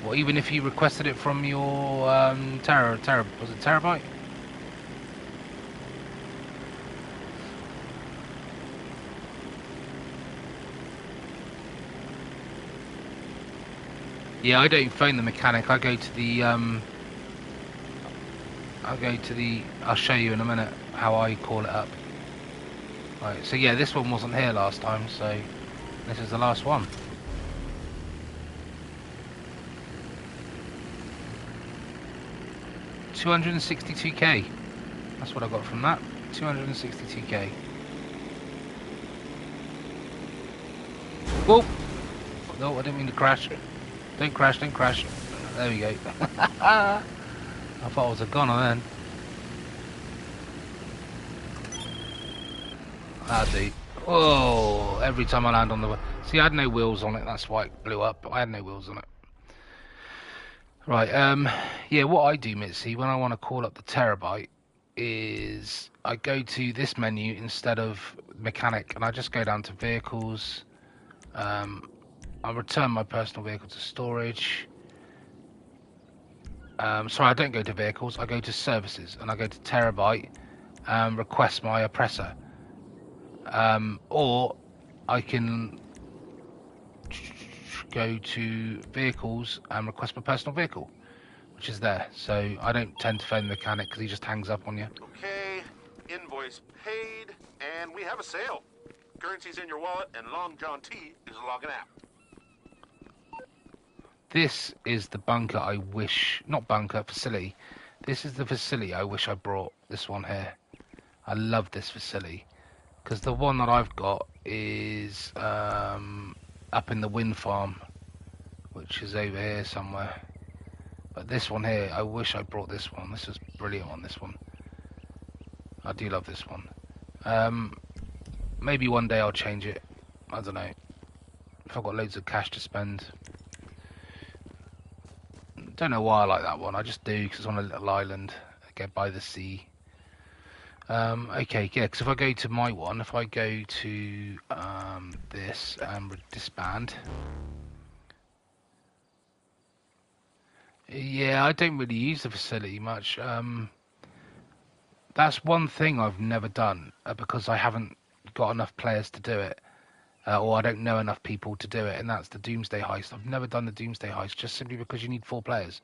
Well, even if you requested it from your was it Terabyte? Yeah, I don't phone the mechanic. I go to the I'll show you in a minute how I call it up. Right, so yeah, this one wasn't here last time, so this is the last one. $262k. That's what I got from that. 262k. Whoa! No, I didn't mean to crash. Don't crash, don't crash. There we go. I thought I was a goner then. That'll do. Oh, every time I land on the... See, I had no wheels on it, that's why it blew up. I had no wheels on it. Right, yeah, what I do, Mitzi, when I want to call up the Terabyte, is I go to this menu instead of mechanic, and I just go down to vehicles. I return my personal vehicle to storage. Sorry, I don't go to vehicles, I go to services, and I go to Terabyte and request my oppressor. Or I can go to vehicles and request my personal vehicle, which is there. So I don't tend to phone the mechanic because he just hangs up on you. Okay, invoice paid, and we have a sale. Currency's in your wallet, and Long John T is logging out. This is the bunker I wish... Not bunker, facility. This is the facility I wish I brought. This one here. I love this facility. Because the one that I've got is up in the wind farm, which is over here somewhere. But this one here, I wish I brought this one. This is brilliant on this one. I do love this one. Maybe one day I'll change it. I don't know. If I've got loads of cash to spend. Don't know why I like that one. I just do because it's on a little island, again by the sea. Okay, yeah, because if I go to my one, if I go to this and disband, yeah, I don't really use the facility much. That's one thing I've never done because I haven't got enough players to do it, or I don't know enough people to do it, and that's the Doomsday Heist. I've never done the Doomsday Heist just simply because you need 4 players.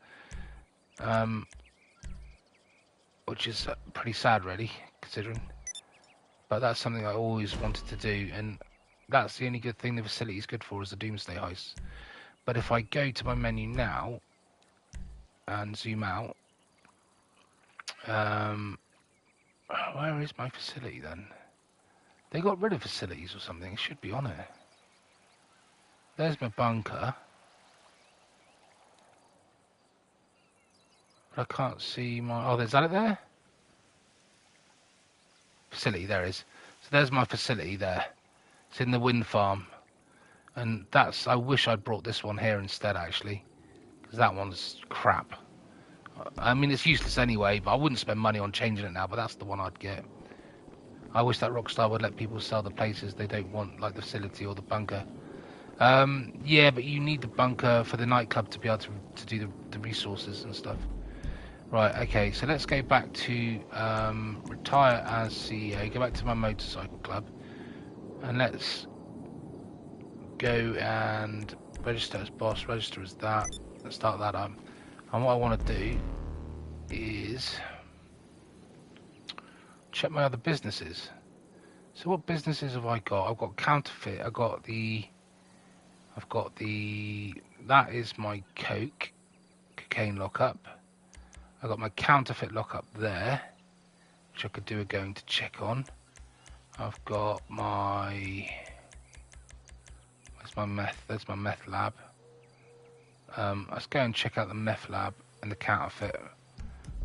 Which is pretty sad, really, considering. But that's something I always wanted to do, and that's the only good thing the facility is good for, is the Doomsday Heist. But if I go to my menu now and zoom out, where is my facility then? They got rid of facilities or something. It should be on it. There's my bunker. But I can't see my... Oh, is that it there? Facility, there it is. So there's my facility there. It's in the wind farm. And that's... I wish I'd brought this one here instead, actually. Because that one's crap. I mean, it's useless anyway, but I wouldn't spend money on changing it now, but that's the one I'd get. I wish that Rockstar would let people sell the places they don't want, like the facility or the bunker. Yeah, but you need the bunker for the nightclub to be able to do the resources and stuff. Right, okay, so let's go back to retire as CEO, go back to my motorcycle club, and let's go and register as boss, register as that, let's start that up. And what I want to do is check my other businesses. So what businesses have I got? I've got counterfeit, I've got the, that is my cocaine lockup. I've got my counterfeit lockup there, which I could do a going to check on. I've got my, where's my meth? There's my meth lab. Let's go and check out the meth lab and the counterfeit.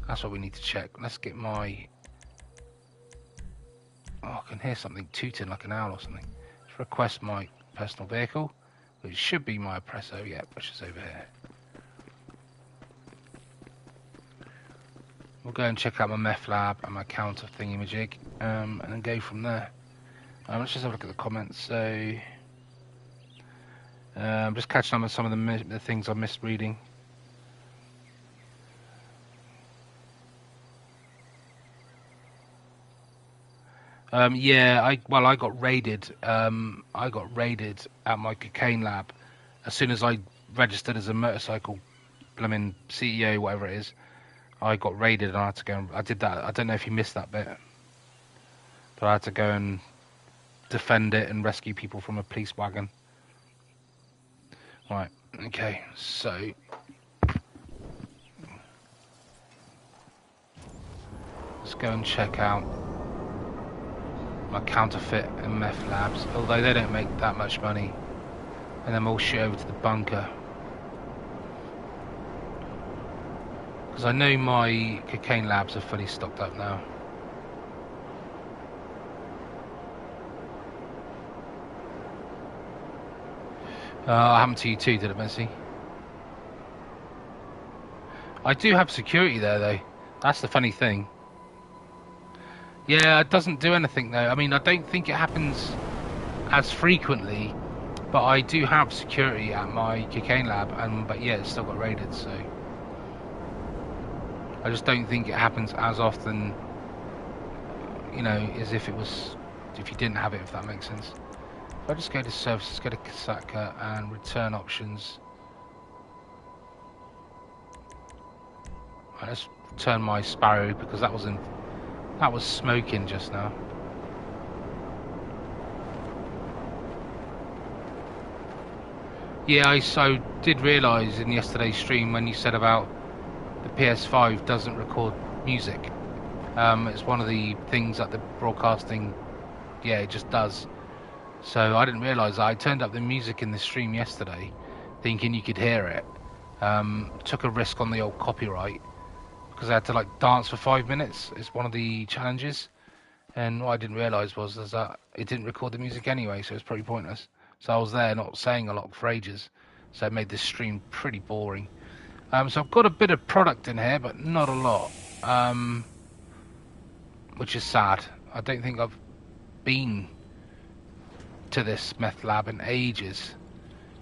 That's what we need to check. Let's get my, oh, I can hear something tooting like an owl or something. Let's request my personal vehicle, which should be my Oppresso, yeah, which is over here. We'll go and check out my meth lab and my counter thingamajig, and then go from there. Let's just have a look at the comments. So, I'm just catching up on some of the things I missed reading. Yeah, I got raided. I got raided at my cocaine lab as soon as I registered as a motorcycle, blooming CEO, whatever it is. I got raided and I had to go and I did that. I don't know if you missed that bit, but I had to go and defend it and rescue people from a police wagon. Right, okay, so let's go and check out my counterfeit and meth labs, although they don't make that much money, and then we'll shoot over to the bunker. Because I know my cocaine labs are fully stocked up now. It happened to you too, did it, Messi? I do have security there, though. That's the funny thing. Yeah, it doesn't do anything, though. I mean, I don't think it happens as frequently, but I do have security at my cocaine lab, but yeah, it's still got raided, so... I just don't think it happens as often, you know, as if it was, if you didn't have it, if that makes sense. If I just go to services, go to Kasaka and return options. Right, let's return my Sparrow because that was smoking just now. Yeah, I did realise in yesterday's stream when you said about the PS5 doesn't record music. It's one of the things that the broadcasting, yeah, it just does. So I didn't realise that. I turned up the music in the stream yesterday, thinking you could hear it. Took a risk on the old copyright because I had to like dance for 5 minutes. It's one of the challenges, and what I didn't realise was that it didn't record the music anyway, so it's pretty pointless. So I was there not saying a lot for ages, so it made this stream pretty boring. So I've got a bit of product in here, but not a lot, which is sad. I don't think I've been to this meth lab in ages,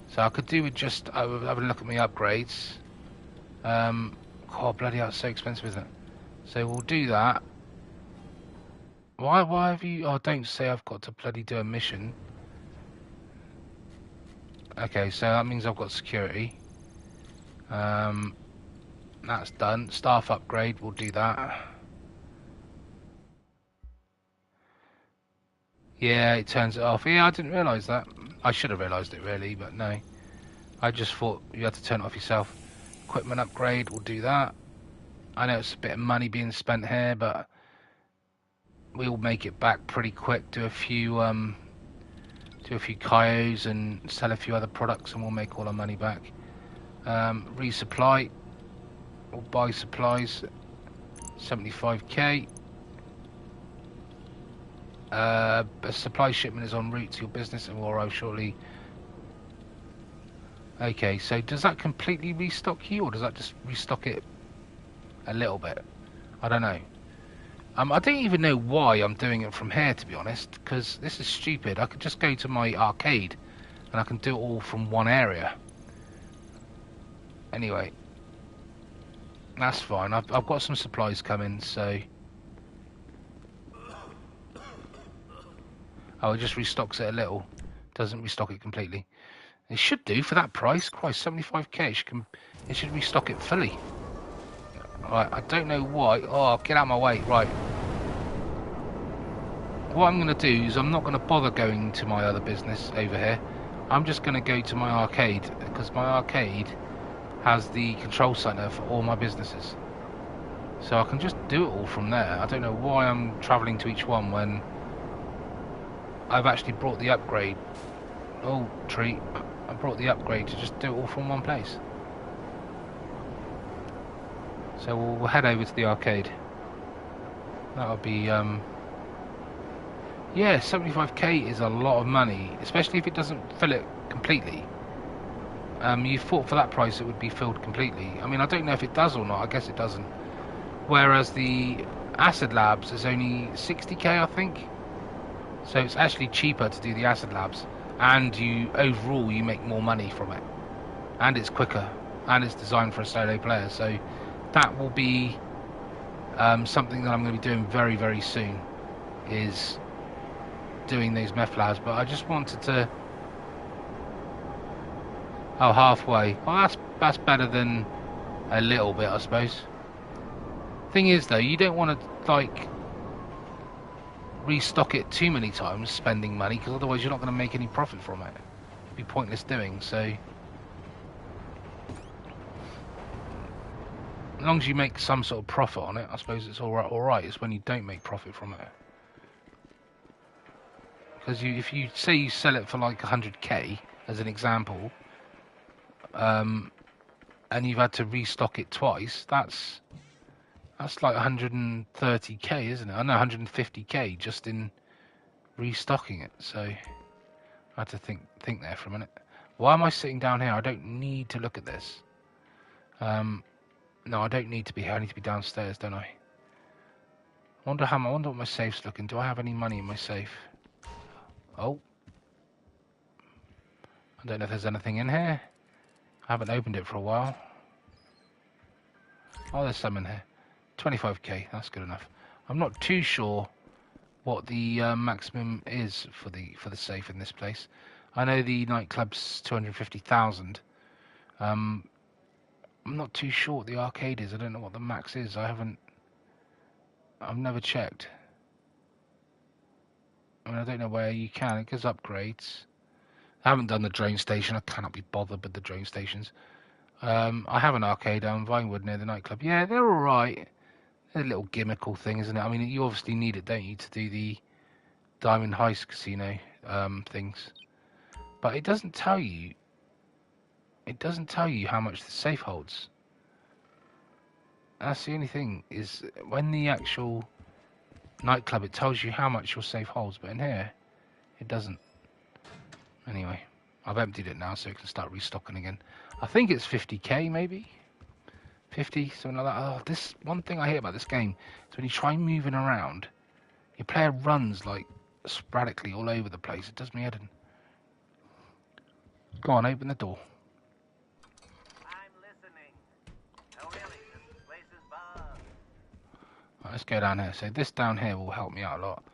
so I could do with just have a look at my upgrades. Oh bloody hell, it's so expensive, isn't it? So we'll do that. Why have you... Oh, don't say I've got to bloody do a mission. Okay, so that means I've got security. That's done. Staff upgrade, we'll do that. Yeah, it turns it off. Yeah, I didn't realise that. I should have realised it really, but no. I just thought you had to turn it off yourself. Equipment upgrade, we'll do that. I know it's a bit of money being spent here, but we'll make it back pretty quick. Do a few Kaios and sell a few other products and we'll make all our money back. Resupply, Or buy supplies. 75k. A supply shipment is en route to your business and will arrive shortly. Okay, so does that completely restock you, or does that just restock it a little bit? I don't know. I don't even know why I'm doing it from here, to be honest, because this is stupid. I could just go to my arcade and I can do it all from one area. Anyway, that's fine. I've got some supplies coming, so... Oh, it just restocks it a little. Doesn't restock it completely. It should do for that price. Christ, 75k. It should restock it fully. Right, I don't know why. Oh, get out of my way. Right. What I'm going to do is I'm not going to bother going to my other business over here. I'm just going to go to my arcade, because my arcade has the control center for all my businesses. So I can just do it all from there. I don't know why I'm travelling to each one when I've actually brought the upgrade. Oh, treat. I brought the upgrade to just do it all from one place. So we'll head over to the arcade. That'll be, yeah, 75k is a lot of money, especially if it doesn't fill it completely. You thought for that price it would be filled completely. I mean, I don't know if it does or not. I guess it doesn't. Whereas the Acid Labs is only 60k, I think. So it's actually cheaper to do the Acid Labs. And overall you make more money from it. And it's quicker. And it's designed for a solo player. So that will be something that I'm going to be doing very, very soon. Is doing these meth labs. But I just wanted to... Oh, halfway. Well, that's better than a little bit, I suppose. Thing is, though, you don't want to, like, restock it too many times, spending money, because otherwise you're not going to make any profit from it. It'd be pointless doing, so... As long as you make some sort of profit on it, I suppose it's alright. It's when you don't make profit from it. Because if you say you sell it for like 100k, as an example, and you've had to restock it twice, that's like 130k, isn't it? I know, 150k just in restocking it. So I had to think there for a minute. Why am I sitting down here? I don't need to look at this. No, I don't need to be here. I need to be downstairs, don't I? I wonder what my safe's looking. Do I have any money in my safe? Oh. I don't know if there's anything in here. I haven't opened it for a while. Oh, there's some in here. 25k, that's good enough. I'm not too sure what the maximum is for the safe in this place. I know the nightclub's 250,000. I'm not too sure what the arcade is. I don't know what the max is. I've never checked. I mean, I don't know where you can. It goes upgrades. I haven't done the drone station. I cannot be bothered with the drone stations. I have an arcade down Vinewood near the nightclub. Yeah, they're alright. They're a little gimmickal thing, isn't it? I mean, you obviously need it, don't you, to do the Diamond Heist Casino things. But it doesn't tell you. It doesn't tell you how much the safe holds. That's the only thing, is when the actual nightclub, it tells you how much your safe holds, but in here, it doesn't. Anyway, I've emptied it now so it can start restocking again. I think it's 50k, maybe? 50, something like that. Oh, this one thing I hate about this game is when you try moving around, your player runs, like, sporadically all over the place. It does me head in. Go on, open the door. Right, let's go down here. So this down here will help me out a lot.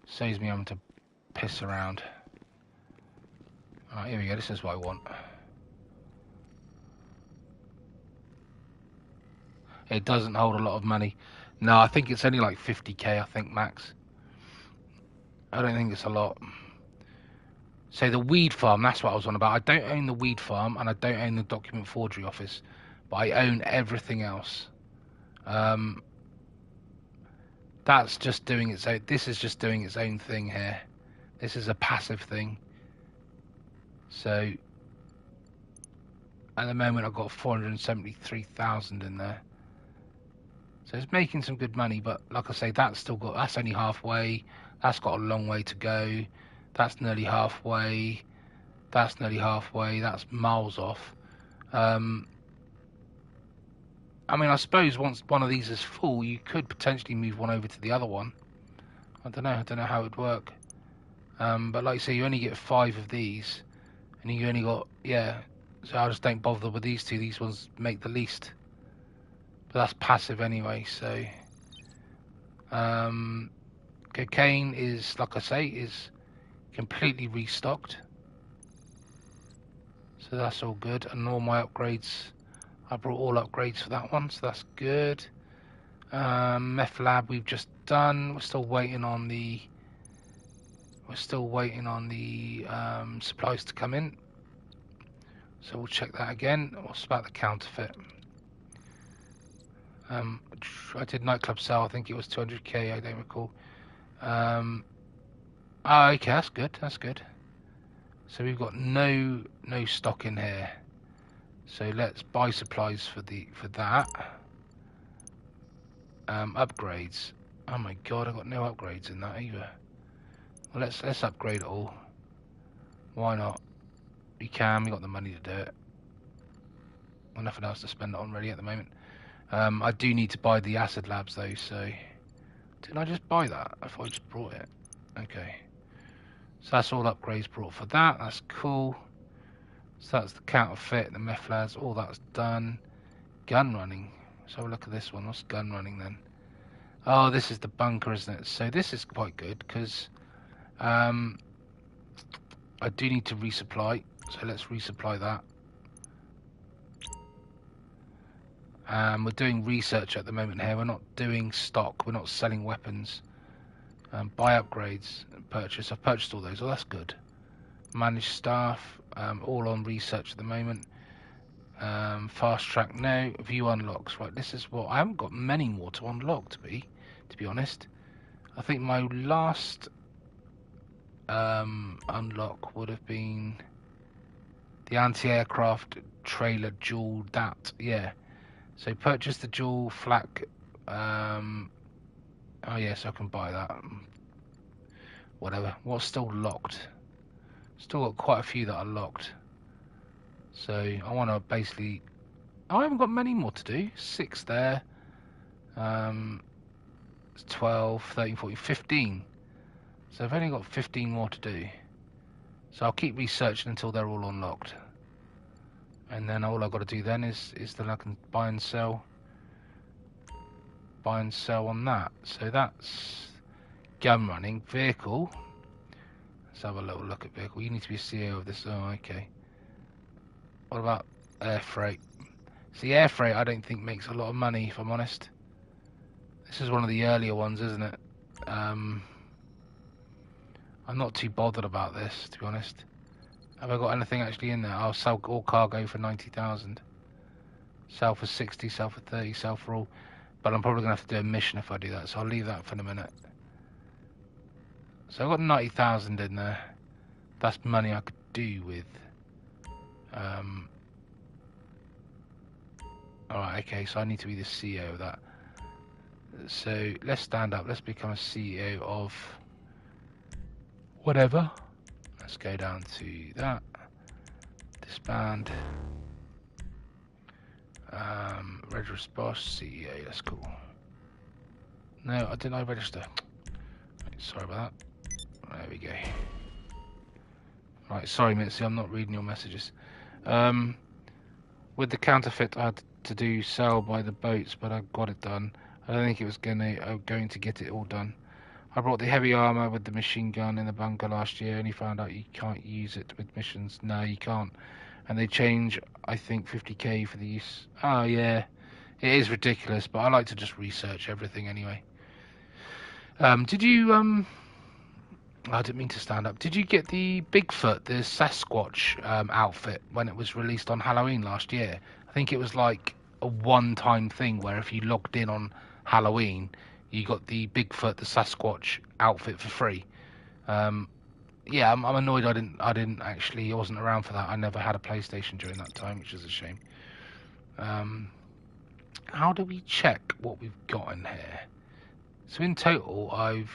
Saves me having to piss around. Alright, here we go. This is what I want. It doesn't hold a lot of money. No, I think it's only like 50k, I think, max. I don't think it's a lot. So the weed farm, that's what I was on about. I don't own the weed farm, and I don't own the document forgery office. But I own everything else. That's just doing its own... This is just doing its own thing here. This is a passive thing. So... At the moment, I've got 473,000 in there. So it's making some good money, but like I say, that's only halfway. That's got a long way to go. That's nearly halfway. That's nearly halfway. That's miles off. I mean, I suppose once one of these is full, you could potentially move one over to the other one. I don't know. I don't know how it would work. But like I say, you only get 5 of these, and you only got, yeah. So I just don't bother with these two. These ones make the least. But that's passive anyway. So cocaine is, like I say, is completely restocked. So that's all good. And all my upgrades, I brought all upgrades for that one, so that's good. Meth lab we've just done. We're still waiting on the supplies to come in. So we'll check that again. What's about the counterfeit? I did nightclub sale. I think it was 200k. I don't recall. Okay, that's good. That's good. So we've got no stock in here. So let's buy supplies for that. Upgrades. Oh my god, I've got no upgrades in that either. Well, let's upgrade it all. Why not? We can. We got the money to do it. Got nothing else to spend it on really at the moment. I do need to buy the acid labs though. So didn't I just buy that? I thought I just brought it. Okay. So that's all upgrades brought for that. That's cool. So that's the counterfeit, the meth labs, all that's done. Gun running. So have a look at this one. What's gun running then? Oh, this is the bunker, isn't it? So this is quite good because I do need to resupply. So let's resupply that. We're doing research at the moment here. We're not doing stock. We're not selling weapons. Buy upgrades and purchase. I've purchased all those. Oh, that's good. Manage staff. All on research at the moment. Fast track, no. View unlocks. Right, this is what I haven't got many more to unlock. To be honest, I think my last unlock would have been the anti-aircraft trailer dual. That, yeah. So purchase the dual flak. Oh yes, I can buy that. Whatever. What's still locked? Still got quite a few that are locked. So I want to basically. Oh, I haven't got many more to do. 6 there. 12, 13, 14, 15. So I've only got 15 more to do. So I'll keep researching until they're all unlocked. And then all I've got to do then is then I can buy and sell on that. So that's gun running. Vehicle. Let's have a little look at vehicle. You need to be a CEO of this. Oh, okay. What about air freight? See, air freight I don't think makes a lot of money, if I'm honest. This is one of the earlier ones, isn't it? I'm not too bothered about this, to be honest. Have I got anything actually in there? I'll sell all cargo for 90,000. Sell for 60, sell for 30, sell for all. But I'm probably going to have to do a mission if I do that, so I'll leave that for a minute. So I've got 90,000 in there. That's money I could do with. Alright, okay, so I need to be the CEO of that. So let's stand up. Let's become a CEO of whatever. Let's go down to that. Disband. Register boss, CEO. That's cool. No, I didn't. I register. Right, sorry about that. There we go. Right, sorry, Mitzi. I'm not reading your messages. With the counterfeit, I had to do sell by the boats, but I got it done. I don't think it was going to get it all done. I brought the heavy armor with the machine gun in the bunker last year, and he found out you can't use it with missions. No, you can't. And they change, I think, 50k for the use. Oh yeah, it is ridiculous. But I like to just research everything anyway. Did you I didn't mean to stand up. Did you get the Bigfoot, the Sasquatch outfit when it was released on Halloween last year? I think it was like a one-time thing where if you logged in on Halloween, you got the Bigfoot, the Sasquatch outfit for free. Yeah, I'm annoyed I didn't actually. I wasn't around for that. I never had a PlayStation during that time, which is a shame. How do we check what we've got in here? So in total, I've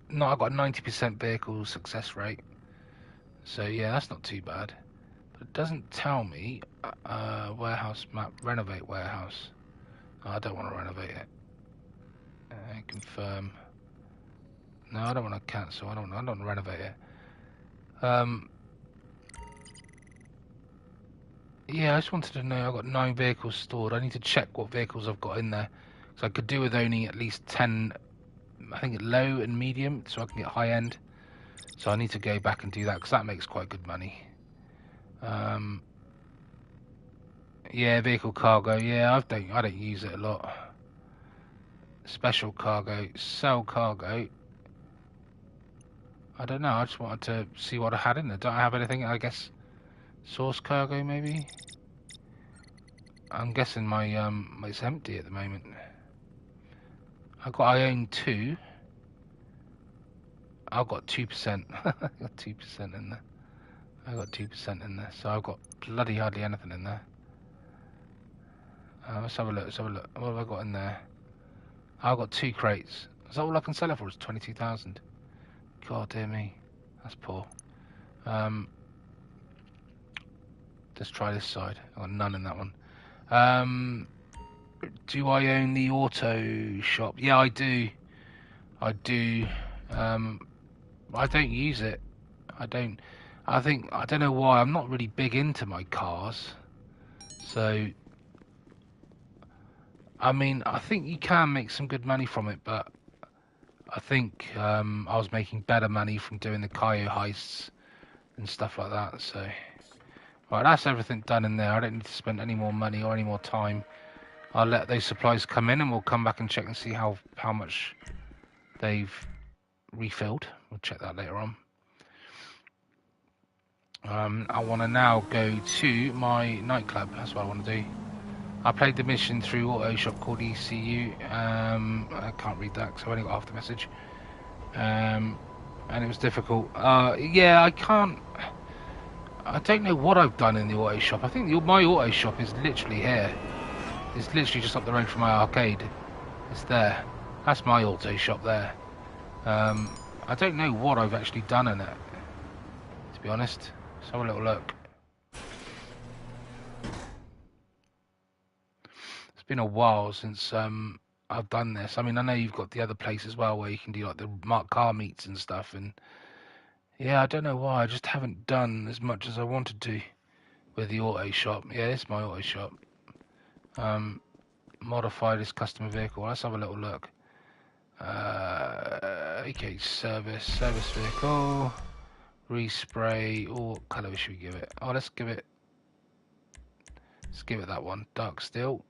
got a 90% vehicle success rate. So yeah, that's not too bad. But it doesn't tell me warehouse map, renovate warehouse. Oh, I don't want to renovate it. Confirm. No, I don't want to cancel. I don't want to renovate it. Yeah, I just wanted to know. I've got 9 vehicles stored. I need to check what vehicles I've got in there. So I could do with owning at least 10. I think low and medium, so I can get high end. So I need to go back and do that because that makes quite good money. Yeah, vehicle cargo. Yeah, I don't use it a lot. Special cargo, sell cargo. I don't know. I just wanted to see what I had in there. Don't I have anything? I guess source cargo maybe. I'm guessing my it's empty at the moment. I own 2. I've got 2%. I got 2% in there. I got 2% in there, so I've got bloody hardly anything in there. Let's have a look. What have I got in there? I've got 2 crates. Is that all I can sell it for? It's 22,000. God dear me, that's poor. Let's try this side. I've got none in that one. Do I own the auto shop? Yeah, I do. I do. I don't use it. I don't know why. I'm not really big into my cars. So, I mean, I think you can make some good money from it, but I think I was making better money from doing the Cayo heists and stuff like that. So, right, that's everything done in there. I don't need to spend any more money or any more time. I'll let those supplies come in, and we'll come back and check and see how much they've refilled. We'll check that later on. I want to now go to my nightclub. That's what I want to do. I played the mission through auto shop called ECU. I can't read that because I've only got half the message. And it was difficult. Yeah, I can't. I don't know what I've done in the auto shop. I think my auto shop is literally here. It's literally just up the road from my arcade. It's there. That's my auto shop there. I don't know what I've actually done in it, to be honest. Let's have a little look. It's been a while since I've done this. I mean, I know you've got the other place as well where you can do like the marked car meets and stuff. And yeah, I don't know why. I just haven't done as much as I wanted to with the auto shop. Yeah, it's my auto shop. Modify this customer vehicle. Let's have a little look. Okay, service vehicle, respray. What colour should we give it? Oh, let's give it that one. Dark steel.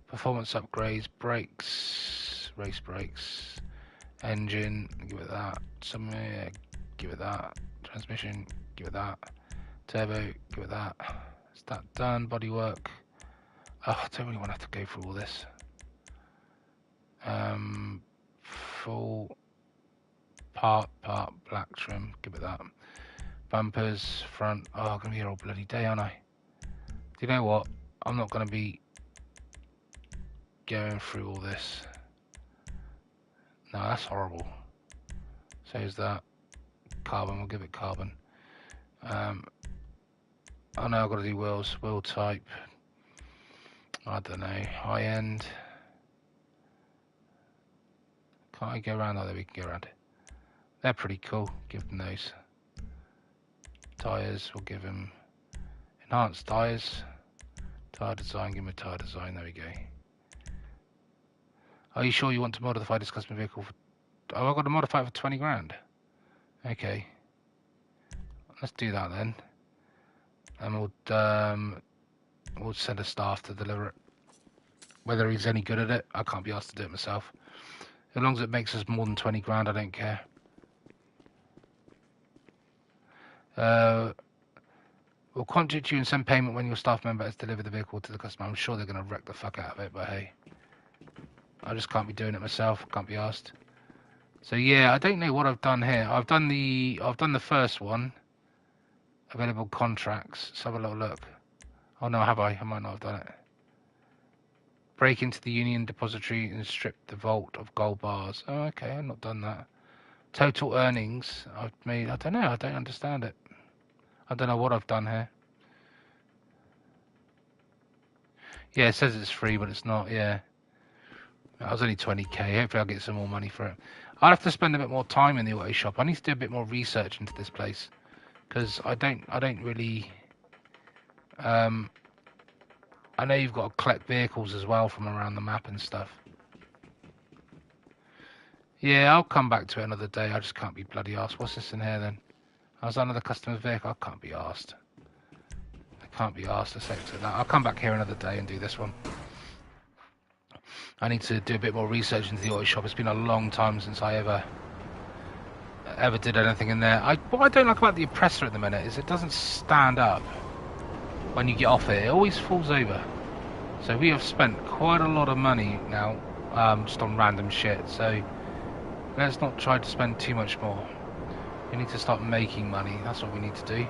Performance upgrades, brakes, race brakes, engine. Give it that. Somewhere, give it that. Transmission. Give it that. Turbo. Give it that. Is that done? Bodywork. Oh, I don't really want to have to go through all this. Full part black trim, give it that. Bumpers, front. Oh, I'm gonna be here all bloody day, aren't I? Do you know what? I'm not gonna be going through all this. No, that's horrible. So is that carbon? We'll give it carbon. Oh no, I've got to do wheels. Wheel type. I don't know. High end. Can't I go around? Oh, there we can go around. They're pretty cool. Give them those. Tyres, we'll give them enhanced tyres. Tyre design, give them a tyre design. There we go. Are you sure you want to modify this customer vehicle? Oh, I've got to modify it for 20 grand. Okay. Let's do that then. And we'll send a staff to deliver it. Whether he's any good at it, I can't be asked to do it myself. As long as it makes us more than 20 grand, I don't care. We'll contact you and send payment when your staff member has delivered the vehicle to the customer. I'm sure they're going to wreck the fuck out of it, but hey. I just can't be doing it myself. Can't be asked. So yeah, I don't know what I've done here. I've done the first one. Available contracts. Let's have a little look. Oh no, have I? I might not have done it. Break into the Union Depository and strip the vault of gold bars. Oh, okay, I've not done that. Total earnings I've made. I don't know. I don't understand it. I don't know what I've done here. Yeah, it says it's free, but it's not. Yeah, I was only 20k. Hopefully, I'll get some more money for it. I'll have to spend a bit more time in the auto shop. I need to do a bit more research into this place because I don't really. I know you've got to collect vehicles as well from around the map and stuff. Yeah, I'll come back to it another day. I just can't be bloody arsed. What's this in here then? I was under the customer's vehicle. I can't be arsed. I can't be arsed to sector that. I'll come back here another day and do this one. I need to do a bit more research into the auto shop. It's been a long time since I ever did anything in there. What I don't like about the oppressor at the minute is it doesn't stand up when you get off it. It always falls over. So we have spent quite a lot of money now just on random shit. So let's not try to spend too much more. We need to start making money. That's what we need to do.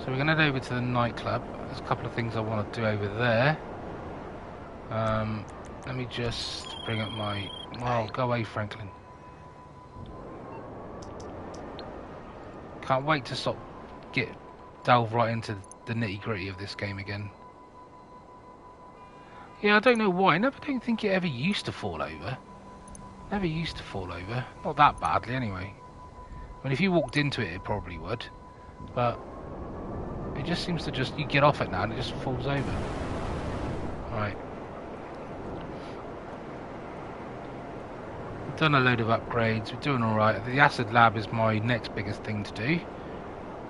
So we're going to head over to the nightclub. There's a couple of things I want to do over there. Let me just bring up my... Well, go away, Franklin. Can't wait to delve right into the nitty-gritty of this game again. Yeah, I don't know why. I don't think it ever used to fall over. Never used to fall over. Not that badly, anyway. I mean, if you walked into it, it probably would. But it just seems to you get off it now and it just falls over. Right. We've done a load of upgrades. We're doing alright. The acid lab is my next biggest thing to do.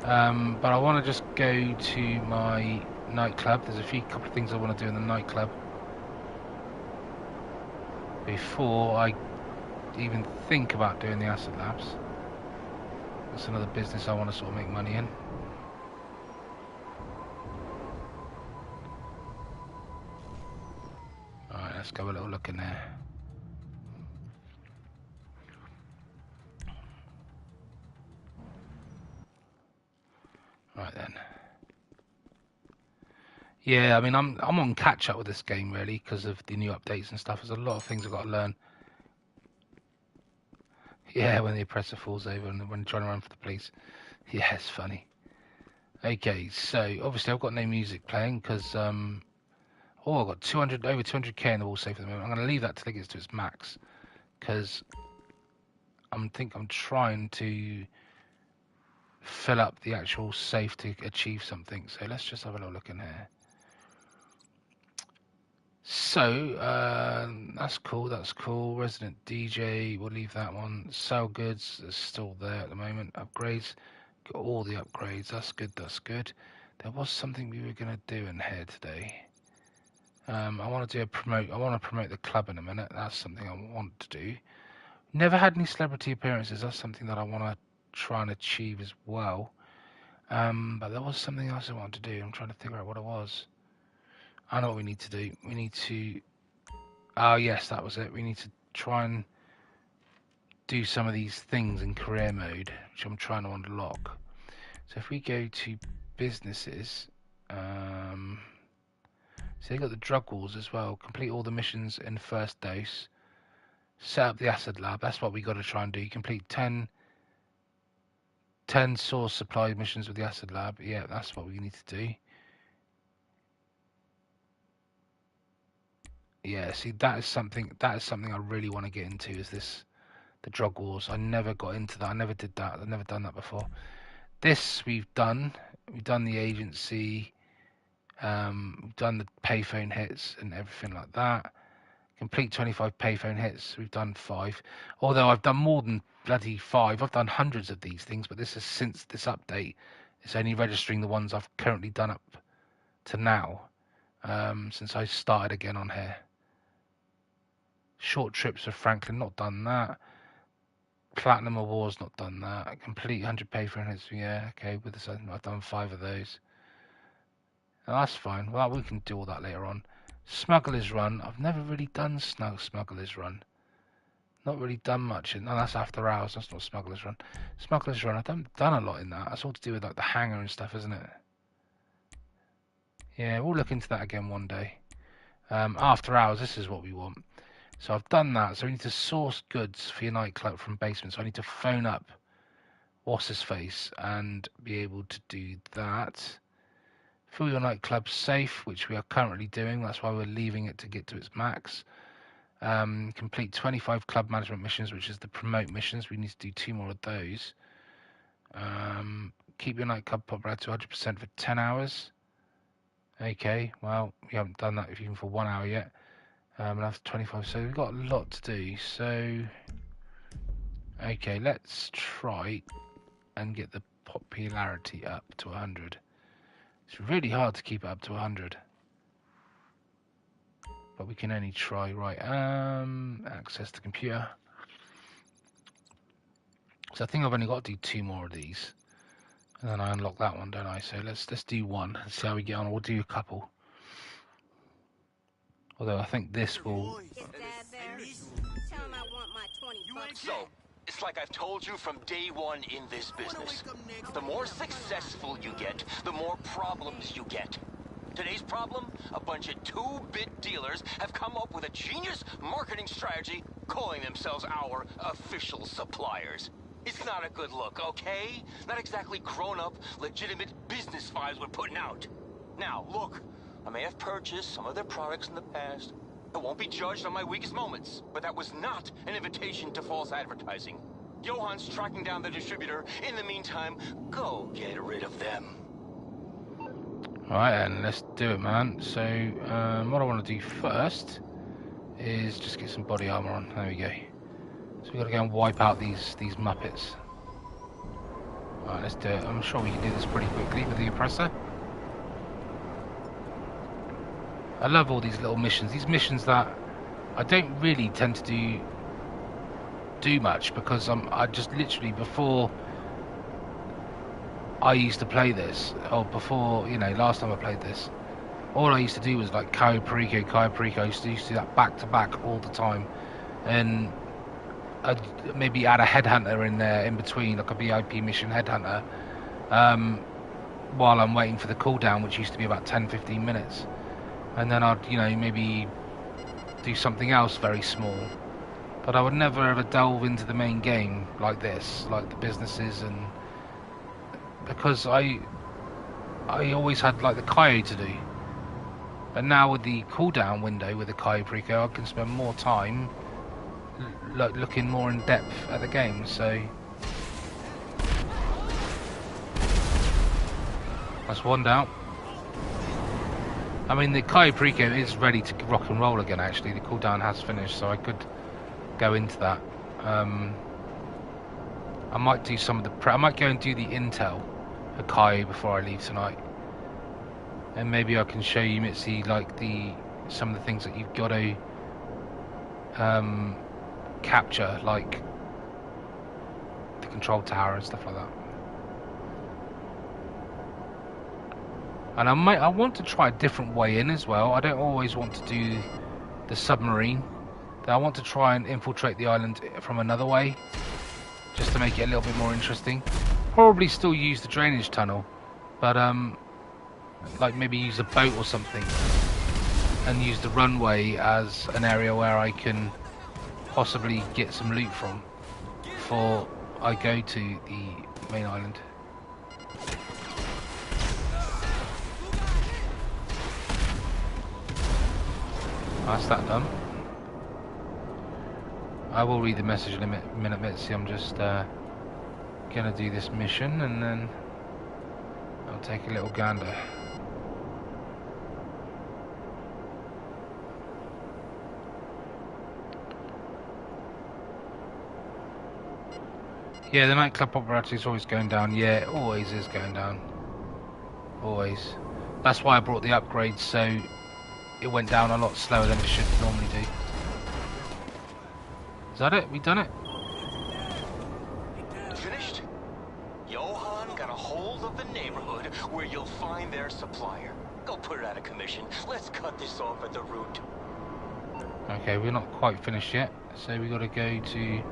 But I want to just go to my nightclub. There's a couple of things I want to do in the nightclub before I even think about doing the acid labs. That's another business I want to sort of make money in. Alright, let's go have a little look in there. Right then. Yeah, I mean, I'm on catch up with this game really because of the new updates and stuff. There's a lot of things I've got to learn. Yeah, when the oppressor falls over and when trying to run for the police. Yeah, it's funny. Okay, so obviously I've got no music playing because I've got over 200k in the wall safe at the moment. I'm going to leave that till it gets to its max because I'm trying to fill up the actual safe to achieve something. So let's just have a little look in here. So that's cool. Resident DJ, we'll leave that one. Sell goods is still there at the moment. Upgrades, got all the upgrades. That's good. There was something we were going to do in here today. I want to promote the club in a minute. That's something I want to do. Never had any celebrity appearances. That's something that I want to try and achieve as well. But there was something else I wanted to do. I'm trying to figure out what it was. I know what we need to do. We need to... Oh, yes, that was it. We need to try and do some of these things in career mode, which I'm trying to unlock. So if we go to businesses... so they've got the drug wars as well. Complete all the missions in first dose. Set up the acid lab. That's what we got to try and do. Complete 10 source supply missions with the acid lab. Yeah, that's what we need to do. Yeah, see, that is something I really want to get into. Is the drug wars? I never got into that. I never did that. I've never done that before. This we've done. We've done the agency. We've done the payphone hits and everything like that. Complete 25 payphone hits. We've done 5. Although I've done more than bloody 5. I've done hundreds of these things, but this is since this update. It's only registering the ones I've currently done up to now. Since I started again on here. Short trips with Franklin, not done that. Platinum Awards, not done that. Complete 100 payphone hits, yeah, okay. With this, I've done 5 of those. Now, that's fine. Well, we can do all that later on. Smuggler's Run. I've never really done Smuggler's Run. Not really done much. No, that's After Hours. That's not Smuggler's Run. Smuggler's Run. I haven't done a lot in that. That's all to do with like the hangar and stuff, isn't it? Yeah, we'll look into that again one day. After hours, this is what we want. So I've done that. So we need to source goods for your nightclub from basement. So I need to phone up what's his face and be able to do that. Fill your nightclub safe, which we are currently doing. That's why we're leaving it to get to its max. Complete 25 club management missions, which is the promote missions. We need to do 2 more of those. Keep your nightclub popularity to 100% for 10 hours. Okay, well, we haven't done that even for 1 hour yet. And that's 25, so we've got a lot to do. So, okay, let's try and get the popularity up to 100. It's really hard to keep it up to 100. But we can only try. Right, access the computer. So I think I've only got to do 2 more of these. And then I unlock that one, don't I? So let's do one and see how we get on. We'll do a couple. Although I think this will... So, it's like I've told you from day one in this business. The more successful you get, the more problems you get. Today's problem? A bunch of 2-bit dealers have come up with a genius marketing strategy calling themselves our official suppliers. It's not a good look, okay? Not exactly grown-up, legitimate business vibes we're putting out. Now, look, I may have purchased some of their products in the past. I won't be judged on my weakest moments, but that was not an invitation to false advertising. Johan's tracking down the distributor. In the meantime, go get rid of them. Alright then, let's do it, man. So, what I want to do first is just get some body armor on. There we go. So we've got to go and wipe out these Muppets. Alright, let's do it. I'm sure we can do this pretty quickly with the oppressor. I love all these little missions. These missions that I don't really tend to do much because I just literally before I used to play this, or before, you know, last time I played this, all I used to do was like Cayo Perico. I used to do that back to back all the time, and I'd maybe add a headhunter in there in between, like a VIP mission headhunter, while I'm waiting for the cooldown, which used to be about 10-15 minutes. And then I'd, you know, maybe do something else very small. But I would never ever delve into the main game like this, like the businesses, and because I always had like the Cayo to do. But now with the cooldown window with the Cayo Perico, I can spend more time looking more in depth at the game. So that's one down. I mean, the Cayo Perico is ready to rock and roll again, actually. The cooldown has finished, so I could go into that. I might do some of the... I might go and do the intel for Cayo before I leave tonight. And maybe I can show you, Mitzi, like some of the things that you've got to capture, like the control tower and stuff like that. And I want to try a different way in as well. I don't always want to do the submarine. I want to try and infiltrate the island from another way, just to make it a little bit more interesting. Probably still use the drainage tunnel, but like maybe use a boat or something, and use the runway as an area where I can possibly get some loot from before I go to the main island. That's that done. I will read the message in a minute, Mitzi. I'm just gonna do this mission and then I'll take a little gander. Yeah, the nightclub popularity is always going down. Yeah, it always is going down. Always. That's why I brought the upgrades, so it went down a lot slower than it should normally do. Is that it? We done it? Finished? Johan got a hold of the neighborhood where you'll find their supplier. Go put it out of commission. Let's cut this off at the root. Okay, we're not quite finished yet, so we got to go to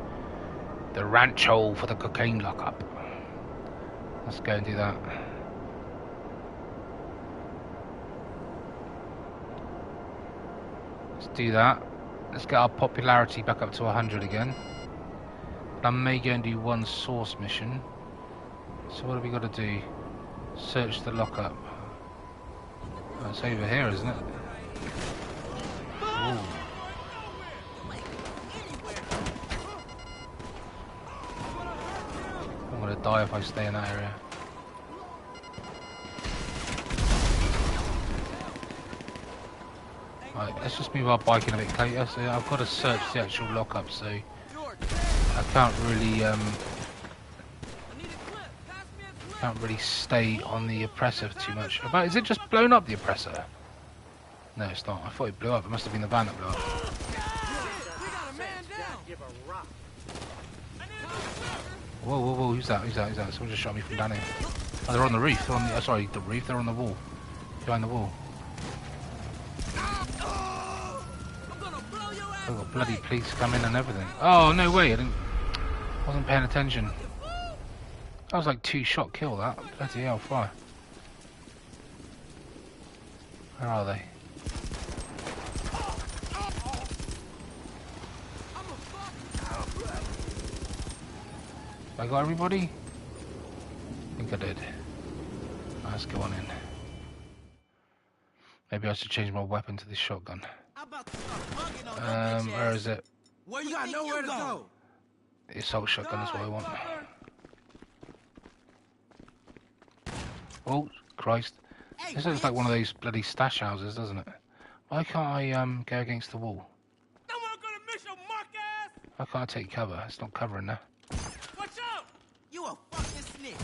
the rancho for the cocaine lockup. Let's go and do that. do that. Let's get our popularity back up to 100 again. I may go and do one source mission. So what have we got to do? Search the lockup. Oh, it's over here, isn't it? Ooh. I'm gonna die if I stay in that area. Right, let's just move our bike in a bit closer. So I've got to search the actual lockup, so I can't really stay on the oppressor too much. Is it just blown up, the oppressor? No, it's not. I thought it blew up. It must have been the van that blew up. Whoa, whoa, whoa! Who's that? Who's that? Who's that? Someone just shot me from down here. Oh, they're on the roof. They're on the sorry, the roof. They're on the wall, behind the wall. I've got bloody police coming and everything. Oh no way! Wasn't paying attention. That was like 2-shot kill. That bloody hell, fire. Where are they? I got everybody? I think I did. Let's go on in. Maybe I should change my weapon to this shotgun. Where is it? Where you got nowhere to go? The assault shotgun is what I want. Oh, Christ. This looks like one of those bloody stash houses, doesn't it? Why can't I go against the wall? Why can't I take cover? It's not covering there. Watch out! You a fucking snitch.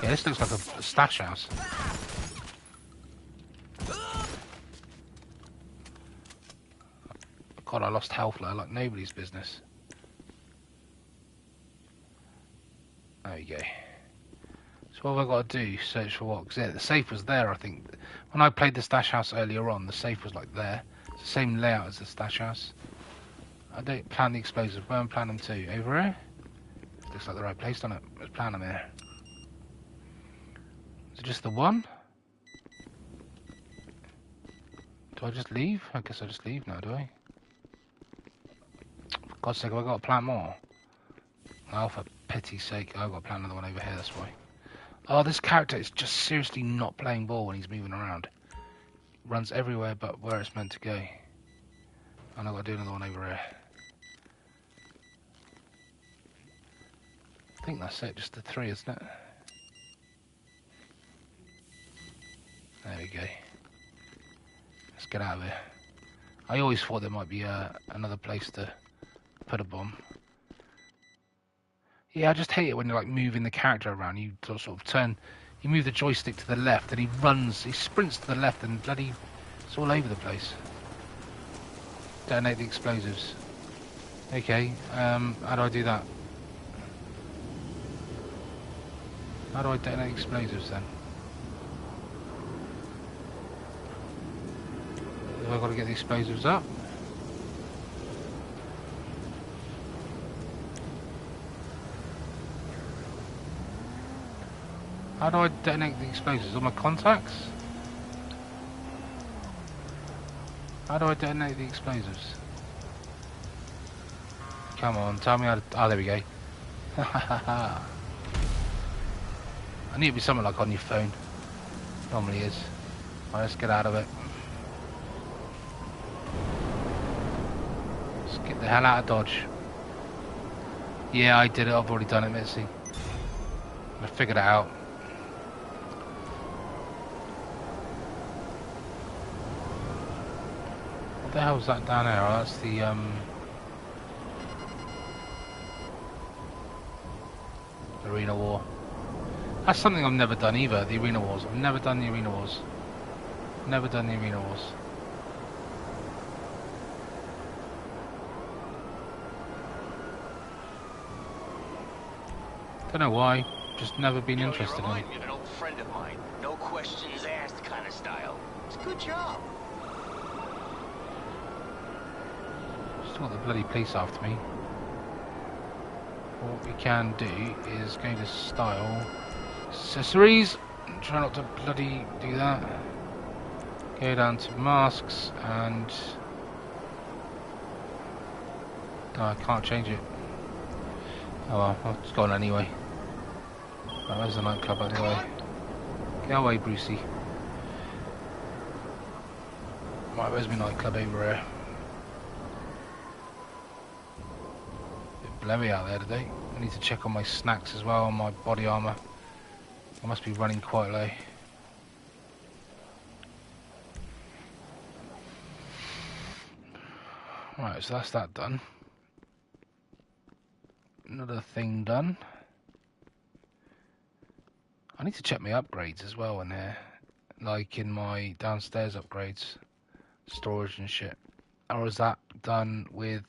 Yeah, this looks like a stash house. God, I lost health like nobody's business. There we go. So what have I got to do? Search for what? Because the safe was there, I think. When I played the stash house earlier on, the safe was like there. It's the same layout as the stash house. I don't plan the explosives. Where am I planning them to? Over here? Looks like the right place, doesn't it? Let's plan them here. Is it just the one? Do I just leave? I guess I just leave now, do I? For God's sake, have I got to plant more? Oh, for pity's sake, I've got to plant another one over here, that's why. Oh, this character is just seriously not playing ball when he's moving around. Runs everywhere but where it's meant to go. And I've got to do another one over here. I think that's it, just the 3, isn't it? There we go. Let's get out of here. I always thought there might be another place to put a bomb. Yeah, I just hate it when you're like moving the character around. You sort of turn, you move the joystick to the left and he sprints to the left and bloody, it's all over the place. Detonate the explosives. Okay, how do I do that? How do I detonate explosives then? Have I got to get the explosives up? How do I detonate the explosives? On my contacts? How do I detonate the explosives? Come on, tell me how to... Oh, there we go. I knew it'd be something like on your phone. Normally is. Right, let's get out of it. Let's get the hell out of Dodge. Yeah, I did it. I've already done it, Mitzi. I figured it out. What the hell's that down there? Oh, that's the Arena War. That's something I've never done either, the Arena Wars. I've never done the Arena Wars. Never done the Arena Wars. Don't know why, just never been interested in it. An old friend of mine, no questions asked kind of style. It's a good job. Still got the bloody police after me. What we can do is go to style, accessories, Try not to bloody do that. Go down to masks and... No, I can't change it. Oh well, it's gone anyway. Right, where's the nightclub anyway? Get away, Brucey. Right, where's my nightclub over here? Bit blowy out there today. I need to check on my snacks as well, on my body armour. I must be running quite low. Right, so that's that done. Another thing done. I need to check my upgrades as well in there. Like in my downstairs upgrades. Storage and shit. Or is that done with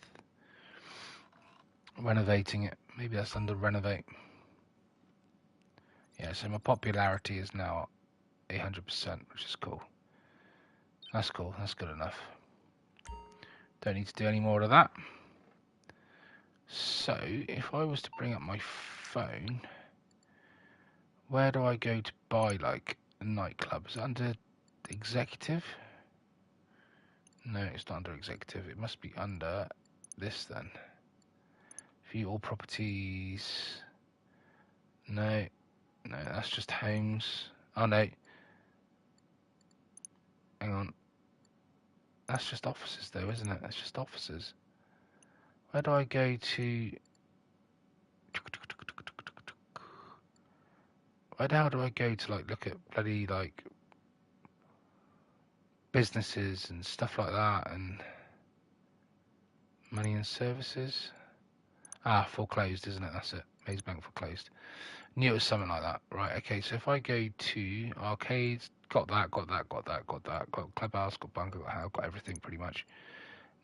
renovating it? Maybe that's under renovate. Yeah, so my popularity is now 800%, which is cool. That's cool, that's good enough. Don't need to do any more of that. So, if I was to bring up my phone, where do I go to buy, like, a nightclub? Is it under executive? No, it's not under executive. It must be under this then. View all properties. No, no, that's just homes. Oh no. Hang on. That's just offices though, isn't it? That's just offices. Where do I go to? Where the hell do I go to like look at bloody like businesses and stuff like that and money and services? Ah, foreclosed, isn't it? That's it. Maze Bank foreclosed. Knew it was something like that. Right, okay, so if I go to arcades, got that, got clubhouse, got bunker, got everything pretty much.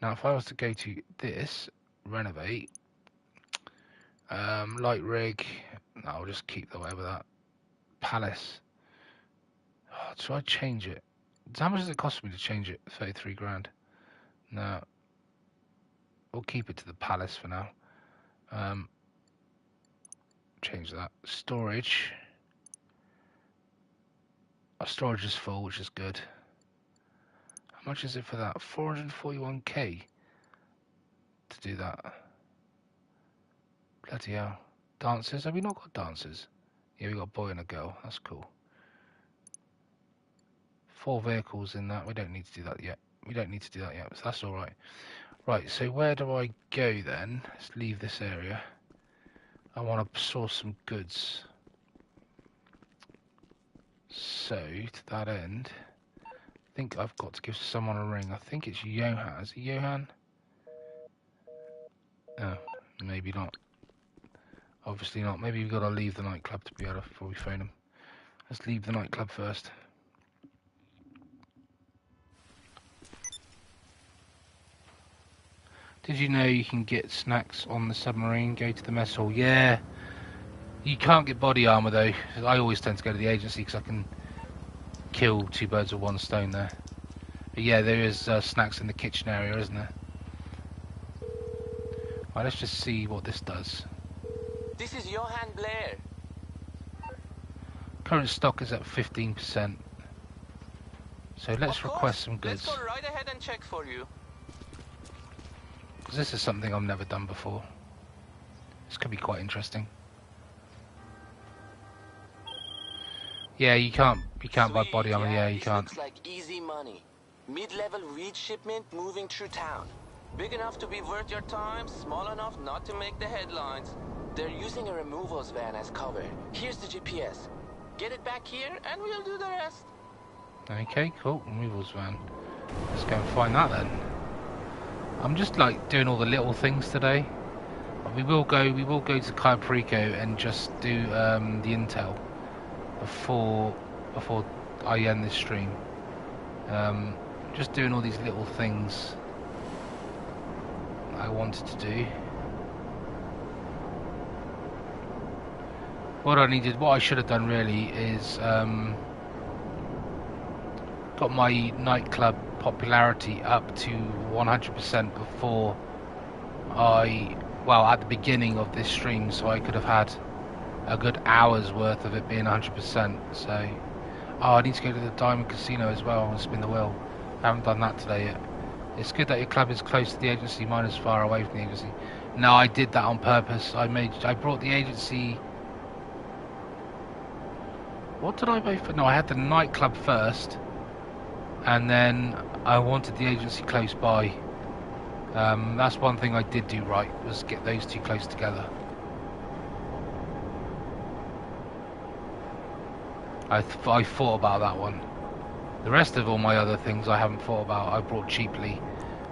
Now if I was to go to this, renovate, light rig, no, I'll just keep the whatever that. Palace. Oh, should I change it? How much does it cost me to change it? 33 grand. No. We'll keep it to the palace for now. Change that. Storage. Our storage is full, which is good. How much is it for that? 441k to do that. Bloody hell. Dancers? Have we not got dancers? Yeah, we got a boy and a girl. That's cool. 4 vehicles in that. We don't need to do that yet. So that's alright. Right, so where do I go then? Let's leave this area. I want to source some goods. So, to that end, I think I've got to give someone a ring. I think it's Johan. Is it Johan? Oh, maybe not. Obviously not. Maybe we've got to leave the nightclub to be able to, before we phone him. Let's leave the nightclub first. Did you know you can get snacks on the submarine? Go to the mess hall. Yeah. You can't get body armor though. I always tend to go to the agency because I can kill 2 birds with 1 stone there. But yeah, there is snacks in the kitchen area, isn't there? Right, let's just see what this does. This is Johan Blair. Current stock is at 15%. So let's request some goods. Let's go right ahead and check for you. Because this is something I've never done before. This could be quite interesting. Yeah, you can't buy body armor. Yeah, you can't. Looks like easy money. Mid-level reed shipment moving through town. Big enough to be worth your time, small enough not to make the headlines. They're using a removals van as cover. Here's the GPS. Get it back here and we'll do the rest. Okay, cool. Removals van. Let's go and find that then. I'm just like doing all the little things today. We will go to Caprico and just do the intel before I end this stream. Just doing all these little things I wanted to do. What I should have done really is got my nightclub popularity up to 100% before at the beginning of this stream, so I could have had a good hour's worth of it being 100%. So, oh, I need to go to the Diamond Casino as well and spin the wheel. I haven't done that today yet. It's good that your club is close to the agency. Mine is far away from the agency. No, I did that on purpose. I brought the agency. What did I vote for? No, I had the nightclub first, and then I wanted the agency close by. That's one thing I did do right, was get those two close together. I thought about that one. The rest of all my other things I haven't thought about. I brought cheaply.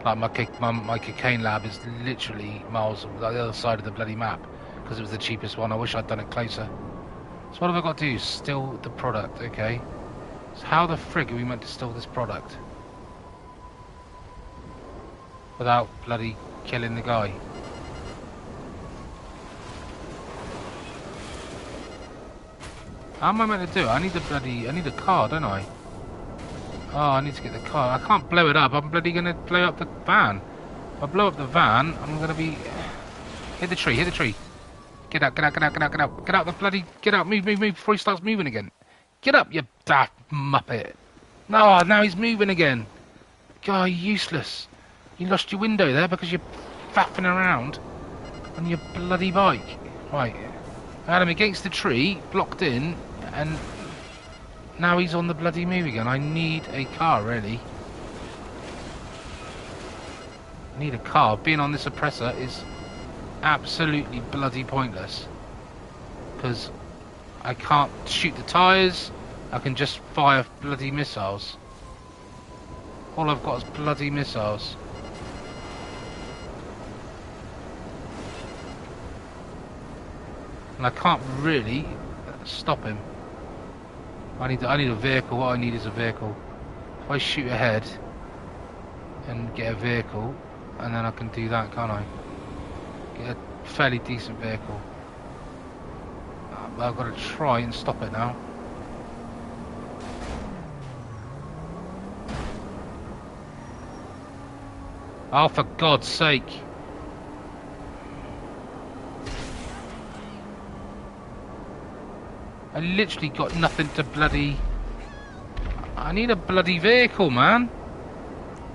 Like my cocaine lab is literally miles on the other side of the bloody map because it was the cheapest one. I wish I'd done it closer. So what have I got to do? Steal the product, okay. So how the frig are we meant to steal this product? Without bloody killing the guy. How am I meant to do it? I need a car, don't I? Oh, I need to get the car. I can't blow it up. I'm bloody gonna blow up the van. If I blow up the van, I'm gonna be... Hit the tree, hit the tree. Get out, get out, get out, get out, get out. Get out the bloody... Get out, move, move, move before he starts moving again. Get up, you daft muppet. No, now he's moving again. God, useless. You lost your window there because you're faffing around on your bloody bike. Right. I had him against the tree, blocked in, and now he's on the bloody move again. I need a car, really. I need a car. Being on this oppressor is absolutely bloody pointless. Because I can't shoot the tyres, I can just fire bloody missiles. All I've got is bloody missiles. And I can't really stop him. I need a vehicle. What I need is a vehicle. If I shoot ahead and get a vehicle, and then I can do that, can't I? Get a fairly decent vehicle. But I've got to try and stop it now. Oh, for God's sake. I literally got nothing to bloody... I need a bloody vehicle, man.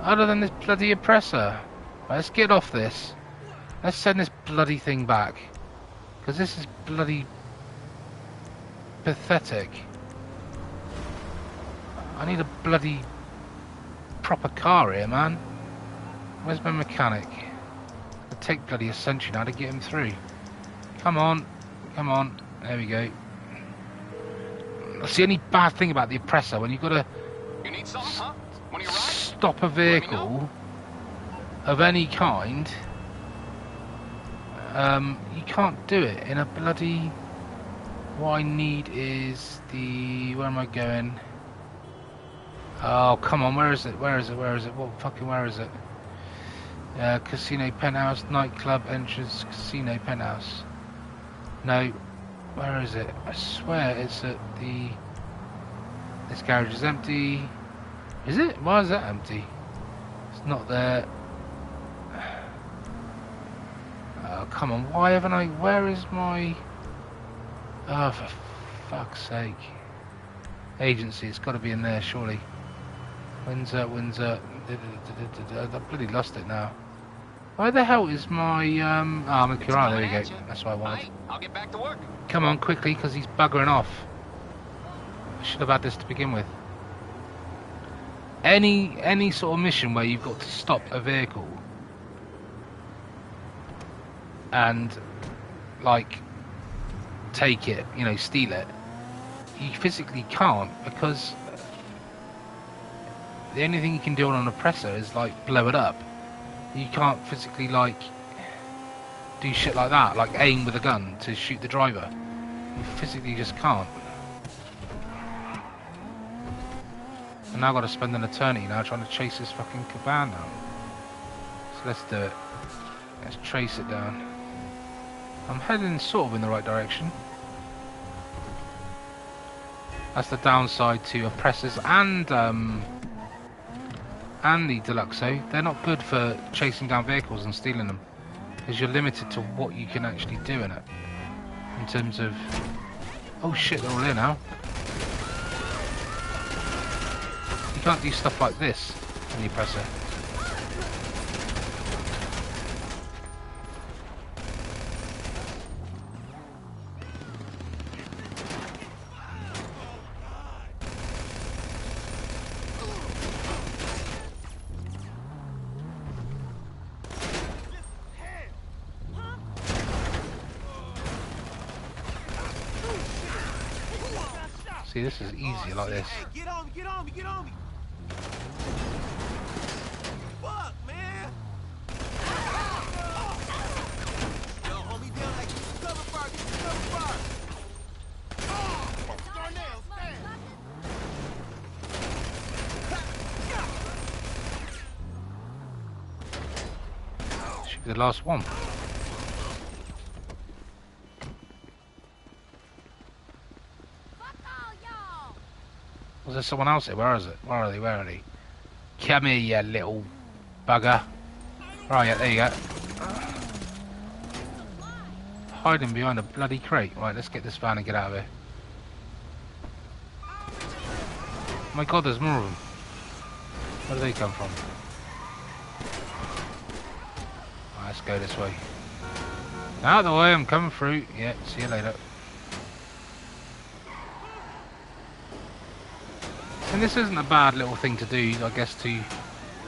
Other than this bloody oppressor. Right, let's get off this. Let's send this bloody thing back. Because this is bloody... pathetic. I need a bloody... proper car here, man. Where's my mechanic? It'll take bloody a century now to get him through. Come on. Come on. There we go. That's the only bad thing about the oppressor, when you've got to stop a vehicle of any kind, you can't do it in a bloody... What I need is the... Where am I going? Oh, come on, where is it? Where is it? Where is it? What fucking, where is it? Casino penthouse, nightclub entrance, casino penthouse. No. Where is it? I swear it's at the... This garage is empty. Is it? Why is that empty? It's not there. Oh, come on. Why haven't I... Where is my... Oh, for fuck's sake. Agency. It's got to be in there, surely. Windsor, Windsor. I've bloody lost it now. Where the hell is my... I'm in Curragh. There we go. That's what I wanted. I'll get back to work. Come on, quickly, because he's buggering off. I should have had this to begin with. Any sort of mission where you've got to stop a vehicle and, like, take it, you know, steal it, you physically can't, because the only thing you can do on an oppressor is, like, blow it up. You can't physically, like, do shit like that, like aim with a gun to shoot the driver. You physically just can't. And now I've got to spend an eternity now trying to chase this fucking caban down. So let's do it. Let's trace it down. I'm heading sort of in the right direction. That's the downside to oppressors and the Deluxo. They're not good for chasing down vehicles and stealing them, because you're limited to what you can actually do in it. in terms of... Oh shit, they're all here now. You can't do stuff like this when you press it. See, this is easy like this. Hey, get on me, get on me, get on me. Fuck, man. Yo, hold me down like you cover fire, get some cover fire. Darnell, stand. Should be the last one. Was there someone else here? Where is it? Where are they? Where are they? Come here, you little bugger. Right, yeah, there you go. Hiding behind a bloody crate. Right, let's get this van and get out of here. Oh my god, there's more of them. Where do they come from? Right, let's go this way. Out of the way, I'm coming through. Yeah, see you later. And this isn't a bad little thing to do, I guess, to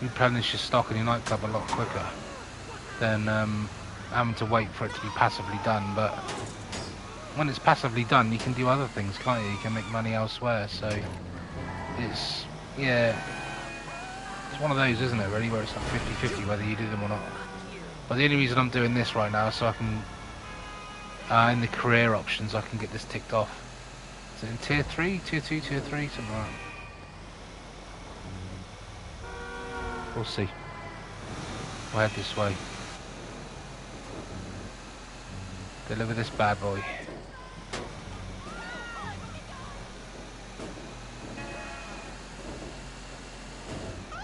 replenish your stock in your nightclub a lot quicker than having to wait for it to be passively done. But when it's passively done, you can do other things, can't you? You can make money elsewhere. So it's, yeah, it's one of those, isn't it, really, where it's like 50-50 whether you do them or not. But the only reason I'm doing this right now is so I can, in the career options, I can get this ticked off. Is it in tier 3, tier 2, tier 3, something like that? We'll see. We'll head this way. Deliver this bad boy.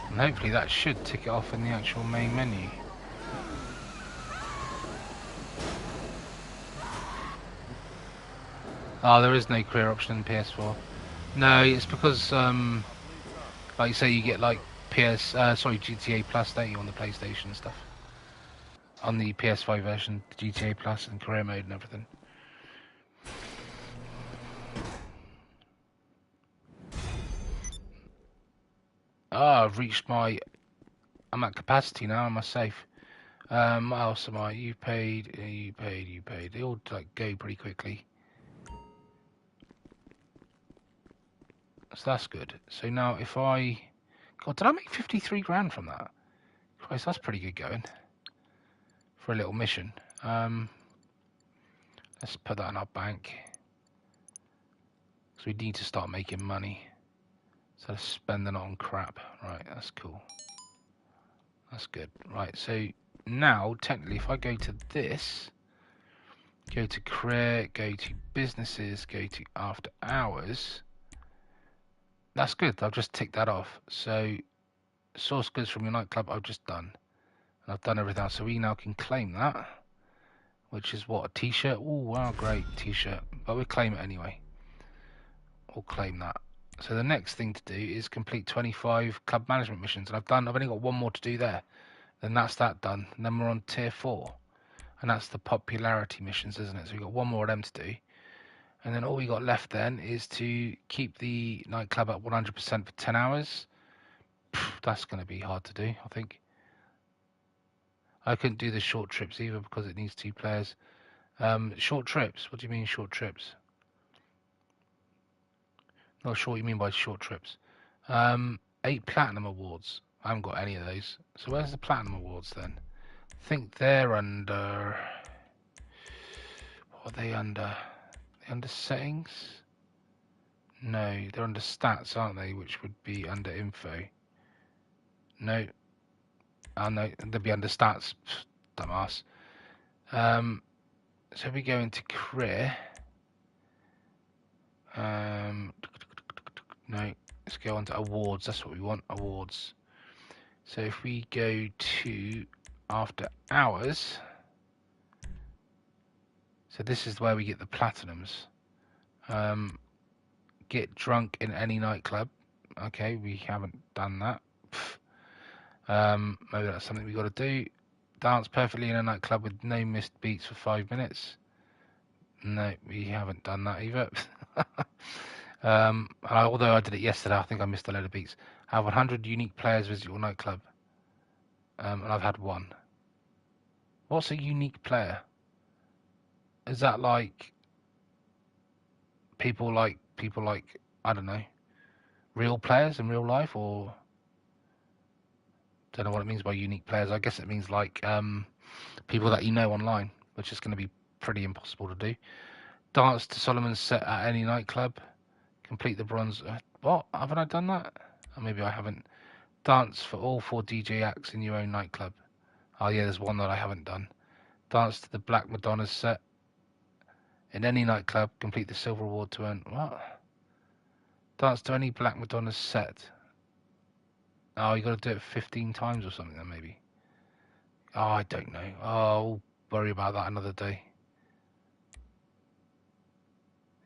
And hopefully that should tick it off in the actual main menu. Oh, there is no career option in PS4. No, it's because, like you say, you get like GTA Plus, don't you, on the PlayStation and stuff. On the PS5 version, GTA Plus and career mode and everything. Ah, I've reached my... I'm at capacity now, am I safe? What else am I? You paid. They all like go pretty quickly. So that's good. So now if I... God, did I make 53 grand from that? Christ, that's pretty good going. For a little mission. Let's put that in our bank. So we need to start making money. So spending it on crap. Right, that's cool. That's good. Right, so now, technically, if I go to this, go to career, go to businesses, go to after hours... That's good. I've just ticked that off. So, source goods from your nightclub, I've just done. And I've done everything else. So we now can claim that. Which is what? A t-shirt? Oh, wow, great. T-shirt. But we'll claim it anyway. We'll claim that. So the next thing to do is complete 25 club management missions. And I've only got one more to do there. Then that's that done. And then we're on tier 4. And that's the popularity missions, isn't it? So we've got one more of them to do. And then all we got left then is to keep the nightclub at 100% for 10 hours. That's going to be hard to do, I think. I couldn't do the short trips either because it needs 2 players. Short trips? What do you mean short trips? Not sure what you mean by short trips. 8 platinum awards. I haven't got any of those. So where's the platinum awards then? I think they're under... What are they under? Under settings? No, they're under stats, aren't they? Which would be under info. No. Oh no, they'll be under stats. Dumbass. So if we go into career. No, let's go on to awards. That's what we want, awards. So if we go to after hours. So this is where we get the platinums. Get drunk in any nightclub. Okay, we haven't done that. Maybe that's something we got to do. Dance perfectly in a nightclub with no missed beats for 5 minutes. No, we haven't done that either. Although I did it yesterday, I think I missed a load of beats. Have 100 unique players visit your nightclub. And I've had one. What's a unique player? Is that like people like I don't know, real players in real life, or don't know what it means by unique players. I guess it means like people that you know online, which is going to be pretty impossible to do. Dance to Solomon's set at any nightclub. Complete the bronze. What? Haven't I done that? Or maybe I haven't. Dance for all 4 DJ acts in your own nightclub. Oh yeah, there's one that I haven't done. Dance to the Black Madonna's set in any nightclub. Complete the silver award to earn. What? Dance to any Black Madonna's set. Oh, you got to do it 15 times or something then maybe. Oh, I don't know. Oh, we'll worry about that another day.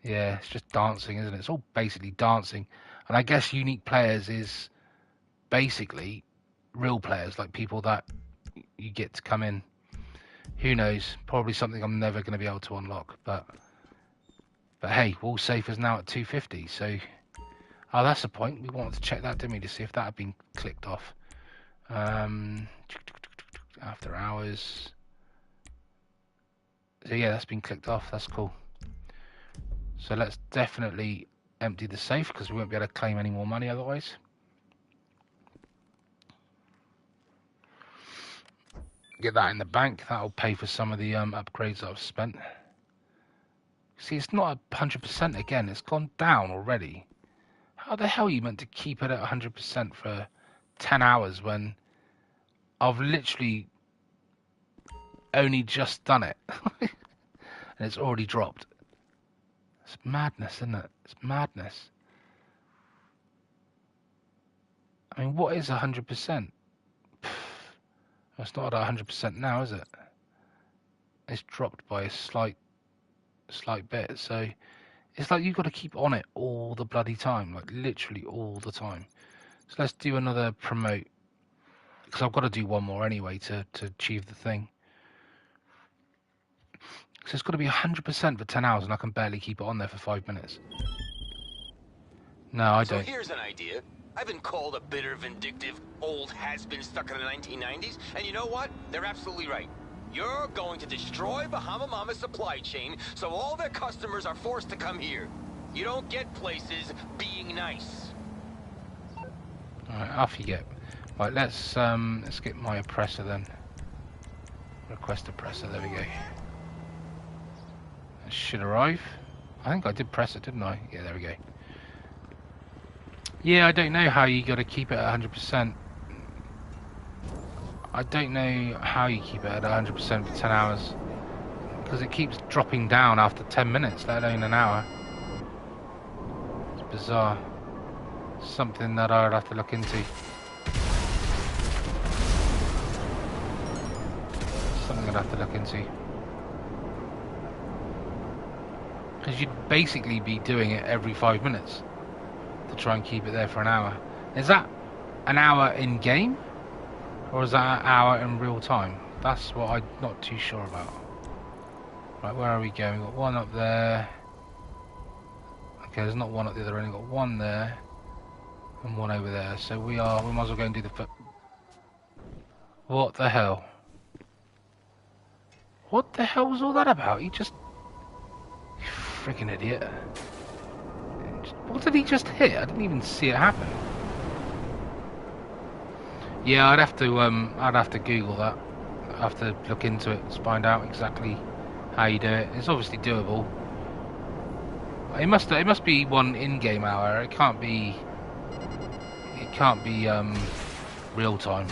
Yeah, it's just dancing, isn't it? It's all basically dancing. And I guess unique players is basically real players, like people that you get to come in. Who knows? Probably something I'm never going to be able to unlock. But hey, wall safe is now at 250, so... Oh, that's the point. We wanted to check that, didn't we, to see if that had been clicked off. After hours. So yeah, that's been clicked off. That's cool. So let's definitely empty the safe because we won't be able to claim any more money otherwise. Get that in the bank. That'll pay for some of the upgrades that I've spent. See, it's not 100% again. It's gone down already. How the hell are you meant to keep it at 100% for 10 hours when I've literally only just done it and it's already dropped? It's madness, isn't it? It's madness. I mean, what is 100%? It's not at 100% now, is it? It's dropped by a slight bit, so it's like you've got to keep on it all the bloody time, like literally all the time. So let's do another promote, because I've got to do one more anyway to achieve the thing. So it's got to be 100% for 10 hours, and I can barely keep it on there for 5 minutes. No, I don't. So here's an idea. I've been called a bitter, vindictive, old has-been stuck in the 1990s, and you know what? They're absolutely right. You're going to destroy Bahama Mama's supply chain, so all their customers are forced to come here. You don't get places being nice. Alright, off you get. Right, let's get my oppressor then. Request oppressor, there we go. It should arrive. I think I did press it, didn't I? Yeah, there we go. Yeah, I don't know how you got to keep it at 100%. I don't know how you keep it at 100% for 10 hours. Because it keeps dropping down after 10 minutes, let alone an hour. It's bizarre. Something that I'd have to look into. Something I'd have to look into. Because you'd basically be doing it every 5 minutes to try and keep it there for an hour. Is that an hour in game? Or is that an hour in real time? That's what I'm not too sure about. Right, where are we going? We've got one up there. Okay, there's not one at the other end. We've got one there. And one over there. So we might as well go and do the foot. What the hell? What the hell was all that about? You freaking idiot. What did he just hit? I didn't even see it happen. Yeah, I'd have to Google that. I'd have to look into it to find out exactly how you do it. It's obviously doable. It must be one in-game hour. It can't be real time.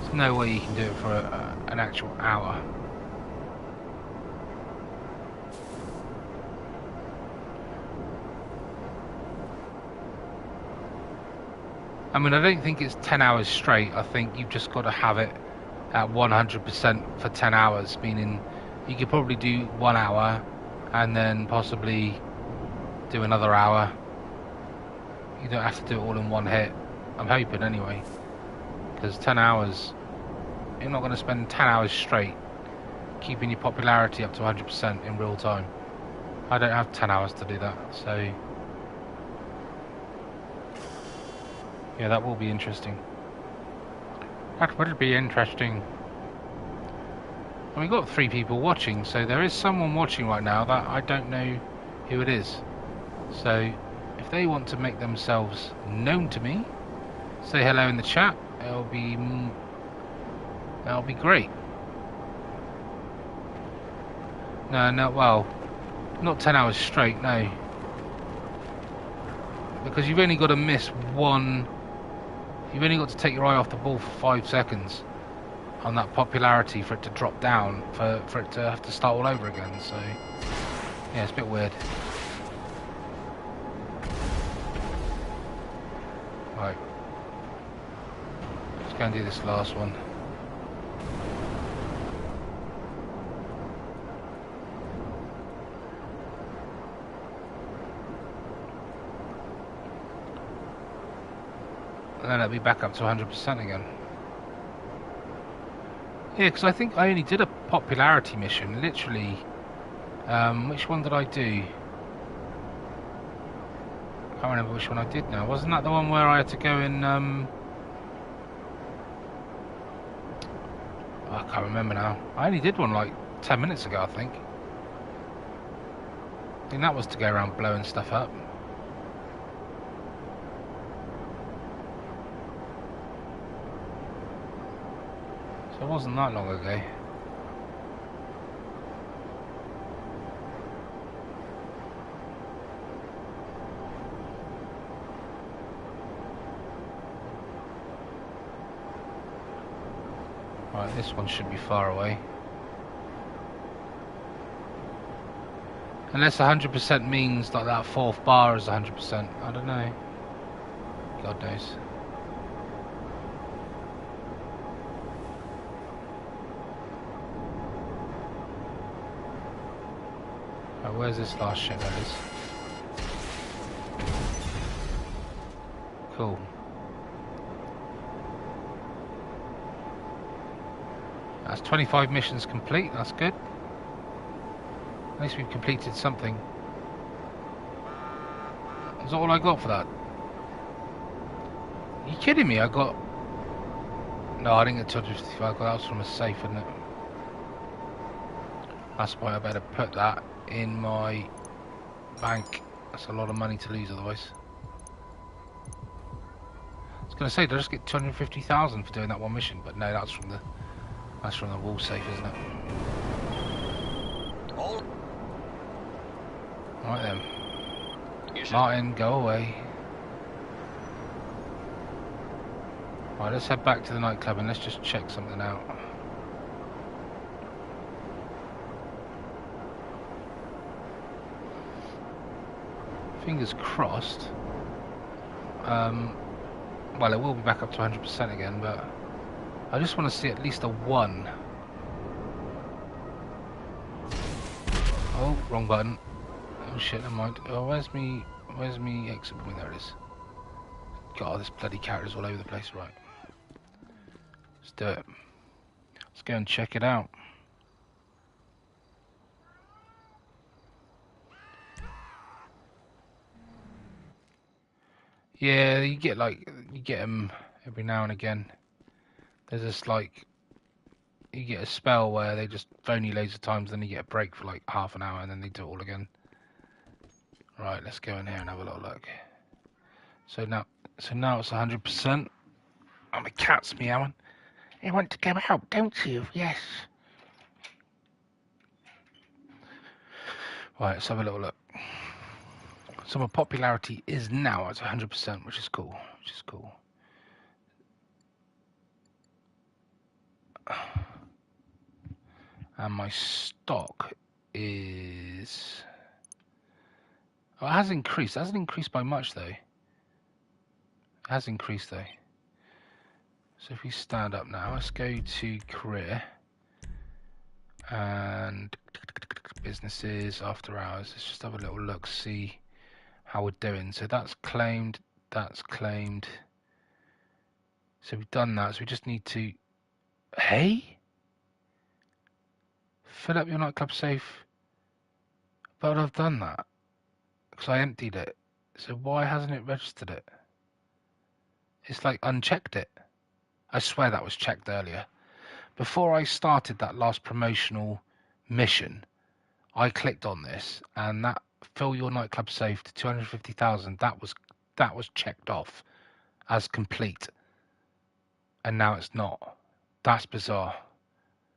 There's no way you can do it for an actual hour. I mean, I don't think it's 10 hours straight. I think you've just got to have it at 100% for 10 hours, meaning you could probably do 1 hour and then possibly do another hour. You don't have to do it all in one hit. I'm hoping anyway, because 10 hours, you're not going to spend 10 hours straight keeping your popularity up to 100% in real time. I don't have 10 hours to do that, so yeah, that will be interesting. That will be interesting. And we've got 3 people watching, so there is someone watching right now that I don't know who it is. So if they want to make themselves known to me, say hello in the chat, that'll be great. No, well, not 10 hours straight, no. Because you've only got to miss one. You've only got to take your eye off the ball for 5 seconds on that popularity for it to drop down, for it to have to start all over again. So, yeah, it's a bit weird. Right. Let's go and do this last one. And then it'll be back up to 100% again. Yeah, because I think I only did a popularity mission, literally. Which one did I do? I can't remember which one I did now. Wasn't that the one where I had to go in... I can't remember now. I only did one like 10 minutes ago, I think. I think that was to go around blowing stuff up. It wasn't that long ago. Right, this one should be far away. Unless 100% means like that 4th bar is 100%. I don't know. God knows. Where's this last ship that is? Cool. That's 25 missions complete, that's good. At least we've completed something. Is that all I got for that? Are you kidding me? I got... No, I didn't get 255, I got that was from a safe, isn't it? That's why I better put that in my bank. That's a lot of money to lose otherwise. I was going to say, did I just get 250,000 for doing that one mission? But no, that's from the wall safe, isn't it? Right then. Martin, go away. Right, let's head back to the nightclub and let's just check something out. Fingers crossed. Well, it will be back up to 100% again, but I just want to see at least a 1. Oh, wrong button. Oh shit, never mind. Oh, where's me exit point? There it is. God, this bloody character's all over the place. Right. Let's do it. Let's go and check it out. Yeah, you get them every now and again. There's this like, you get a spell where they just phone you loads of times, then you get a break for like half an hour, and then they do it all again. Right, let's go in here and have a little look. So now it's 100%. Oh, my cat's meowing. You want to go out, don't you? Yes. Right, let's have a little look. So my popularity is now at 100%, which is cool. And my stock is... Oh, it has increased. It hasn't increased by much, though. It has increased, though. So if we stand up now, let's go to career. And businesses after hours. Let's just have a little look, see how we're doing. So that's claimed, that's claimed. So we've done that. So we just need to, hey, fill up your nightclub safe. But I've done that because I emptied it. So why hasn't it registered it? It's like unchecked it. I swear that was checked earlier. Before I started that last promotional mission, I clicked on this and that fill your nightclub safe to 250,000. That was checked off as complete. And now it's not. That's bizarre.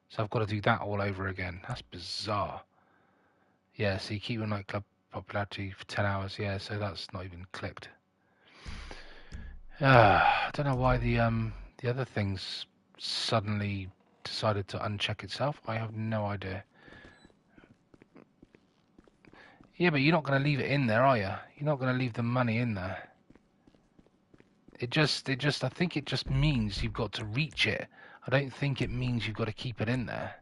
So I've got to do that all over again. That's bizarre. Yeah, so you keep your nightclub popularity for 10 hours. Yeah, so that's not even clicked. I don't know why the other things suddenly decided to uncheck itself. I have no idea. Yeah, but you're not going to leave it in there, are you? You're not going to leave the money in there. I think it just means you've got to reach it. I don't think it means you've got to keep it in there.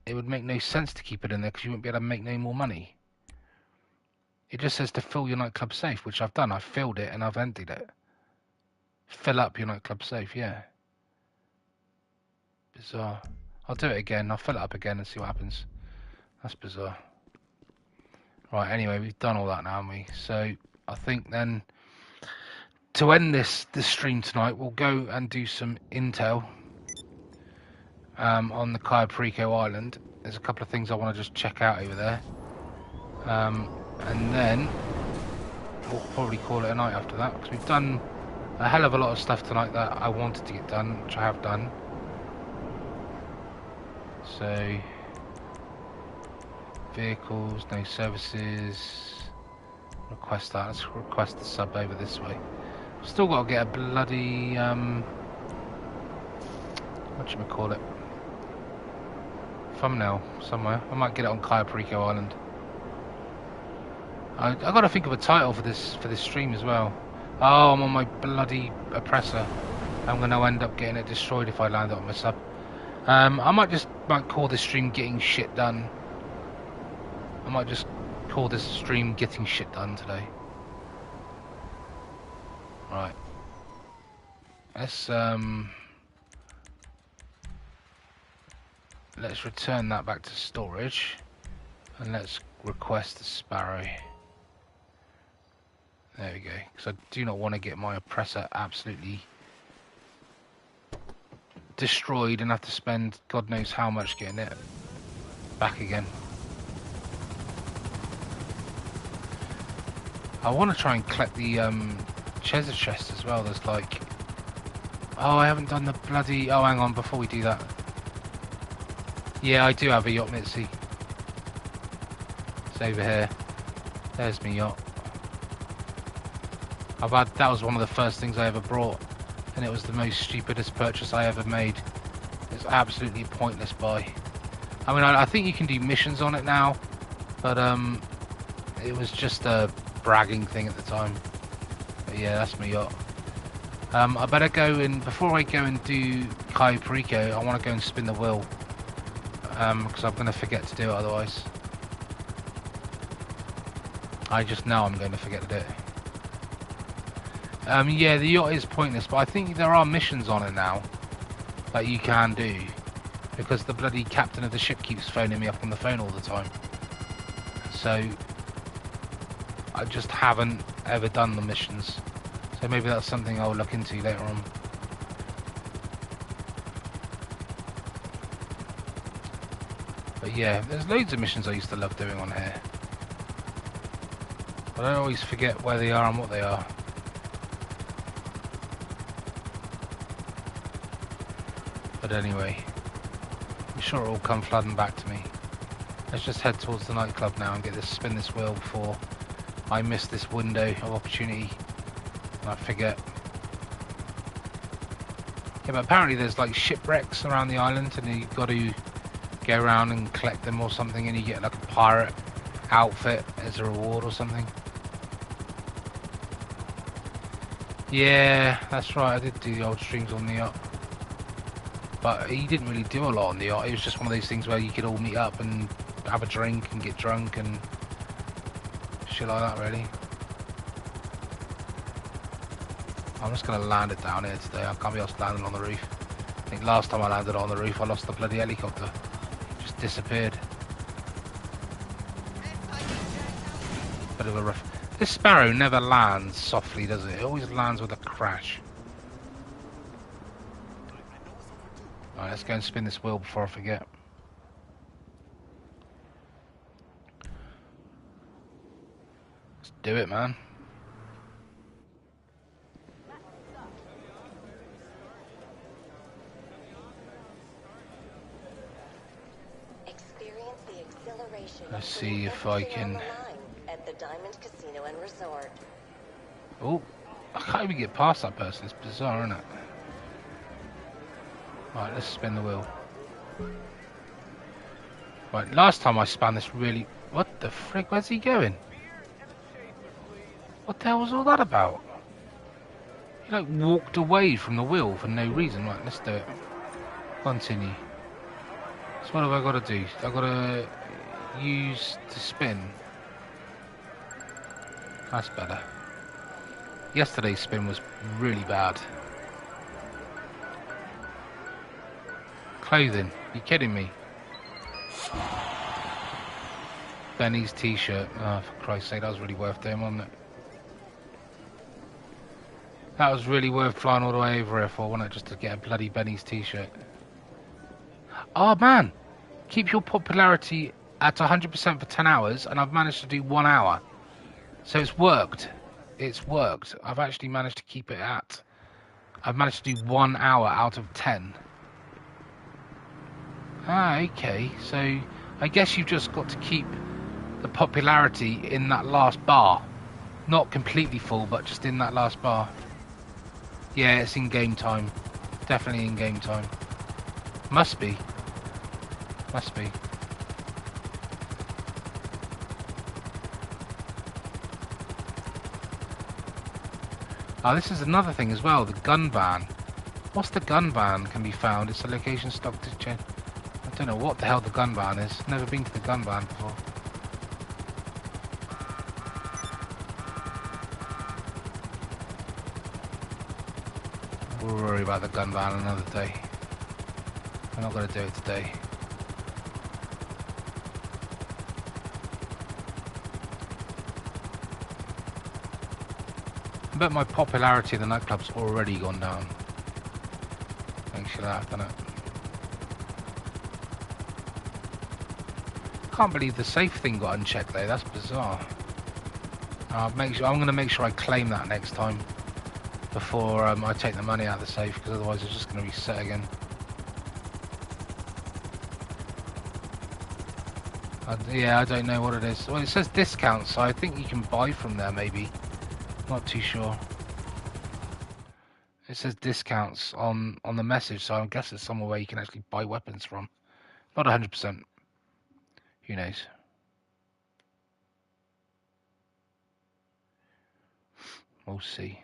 It would make no sense to keep it in there because you wouldn't be able to make no more money. It just says to fill your nightclub safe, which I've done. I've filled it and I've emptied it. Fill up your nightclub safe, yeah. Bizarre. I'll do it again. I'll fill it up again and see what happens. That's bizarre. Right, anyway, we've done all that now, haven't we? So I think then to end this stream tonight, we'll go and do some intel on the Cayo Perico Island. There's a couple of things I want to just check out over there. And then we'll probably call it a night after that, because we've done a hell of a lot of stuff tonight that I wanted to get done, which I have done. So, vehicles, no services, request that, let's request the sub over this way. Still got to get a bloody, whatchamacallit, thumbnail somewhere. I might get it on Cayo Perico Island. I got to think of a title for this stream as well. Oh, I'm on my bloody oppressor. I'm going to end up getting it destroyed if I land it on my sub. I might call this stream Getting Shit Done. I might just call this stream Getting Shit Done today. Right. Let's return that back to storage. And let's request the Sparrow. There we go, because I do not want to get my oppressor absolutely destroyed and have to spend God knows how much getting it back again. I want to try and collect the treasure chest as well. There's like... Oh, I haven't done the bloody... Oh, hang on, before we do that. Yeah, I do have a yacht, Mitzi. It's over here. There's my yacht. That was one of the first things I ever brought, and it was the most stupidest purchase I ever made. It's absolutely a pointless buy. I mean, I think you can do missions on it now, but it was just a bragging thing at the time. But yeah, that's my yacht. I better go and before I go and do Cayo Perico, I want to go and spin the wheel, because I'm going to forget to do it otherwise. I just know I'm going to forget to do it. Yeah, the yacht is pointless, but I think there are missions on it now that you can do, because the bloody captain of the ship keeps phoning me up on the phone all the time. So I just haven't ever done the missions. So maybe that's something I'll look into later on. But yeah, there's loads of missions I used to love doing on here. But I always forget where they are and what they are. But anyway, I'm sure it'll come flooding back to me. Let's just head towards the nightclub now and spin this wheel before I miss this window of opportunity and I forget. Yeah, but apparently there's like shipwrecks around the island and you've got to go around and collect them or something, and you get like a pirate outfit as a reward or something. Yeah, that's right, I did do the old streams on the yacht. But he didn't really do a lot on the yacht. It was just one of those things where you could all meet up and have a drink and get drunk and shit like that, really. I'm just going to land it down here today. I can't be asked landing on the roof. I think last time I landed on the roof, I lost the bloody helicopter. Just disappeared. Bit of a rough... This Sparrow never lands softly, does it? It always lands with a crash. Alright, let's go and spin this wheel before I forget. Let's do it, man. Experience the exhilaration. Let's see if I can... At the Diamond Casino and Resort. Oh, I can't even get past that person. It's bizarre, isn't it? Right, let's spin the wheel. Right, last time I spun this really... What the frick? Where's he going? What the hell was all that about? He like walked away from the wheel for no reason. Right, let's do it. Continue. So what have I got to do? I've got to use to spin. That's better. Yesterday's spin was really bad. Clothing. You kidding me? Benny's t-shirt. Oh, for Christ's sake, that was really worth doing, wasn't it? That was really worth flying all the way over here for, wasn't it? Just to get a bloody Benny's t-shirt. Oh, man! Keep your popularity at 100% for 10 hours, and I've managed to do 1 hour. So it's worked. It's worked. I've actually managed to keep it at... I've managed to do 1 hour out of 10. Ah, okay. So I guess you've just got to keep the popularity in that last bar. Not completely full, but just in that last bar. Yeah, it's in game time. Definitely in game time. Must be. Must be. Oh, this is another thing as well, the gun ban. What's the gun ban can be found? It's a location stock to change. I don't know what the hell the gun ban is. Never been to the gun ban before. We'll worry about the gun ban another day. We're not going to do it today. I bet my popularity in the nightclub's already gone down. Thanks for that, doesn't it? Can't believe the safe thing got unchecked though. That's bizarre. I'm going to make sure I claim that next time before I take the money out of the safe, because otherwise it's just going to reset again. Yeah, I don't know what it is. Well, it says discounts, so I think you can buy from there maybe. Not too sure. It says discounts on the message, so I guess it's somewhere where you can actually buy weapons from. Not 100%. Who knows? We'll see.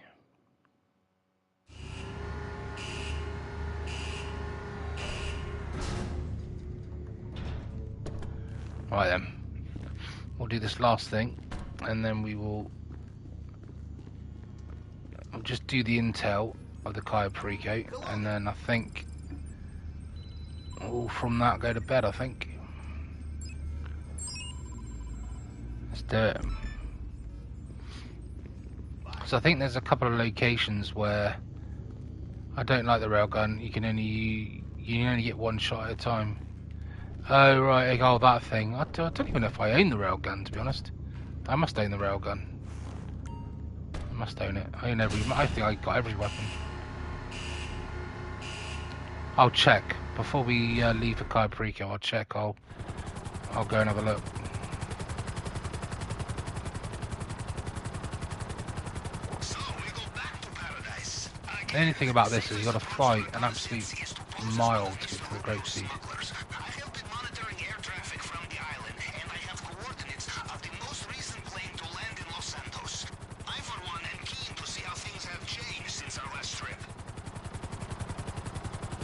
Right then. We'll do this last thing, and then we will... I'll just do the intel of the Cayo Perico, and then I think we'll from that go to bed, I think. Let's do it. So I think there's a couple of locations where I don't like the railgun. You can only get one shot at a time. Oh right, oh that thing. I don't even know if I own the railgun, to be honest. I must own the railgun. I must own it. I think I got every weapon. I'll check before we leave for Cayo Perico. I'll check. I'll go and have a look. So we go back to paradise. The only thing about this is you got to fight an absolute mile to get to the Great Sea. I have been monitoring air traffic from the island, and I have coordinates of the most recent plane to land in Los Santos. I, for one, am keen to see how things have changed since our last trip.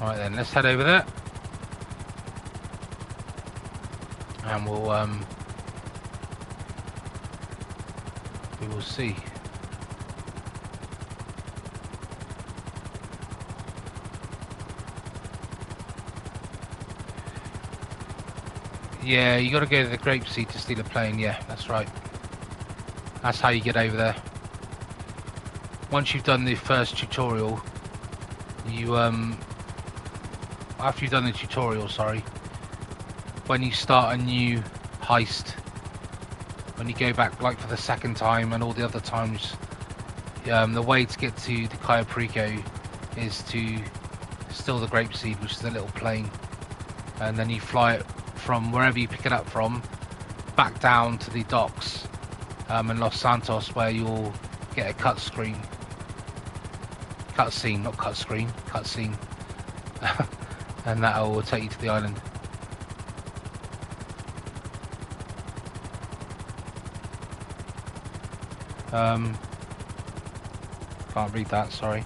Alright then, let's head over there. And we will see. Yeah, you got to go to the grapeseed to steal a plane. Yeah, that's right. That's how you get over there. Once you've done the first tutorial, you after you've done the tutorial, sorry, when you start a new heist, when you go back like for the second time and all the other times, the way to get to the Cayo Perico is to steal the grapeseed, which is a little plane, and then you fly it from wherever you pick it up from back down to the docks in Los Santos, where you'll get a cutscene, not cut screen, cutscene, and that will take you to the island. Can't read that, sorry.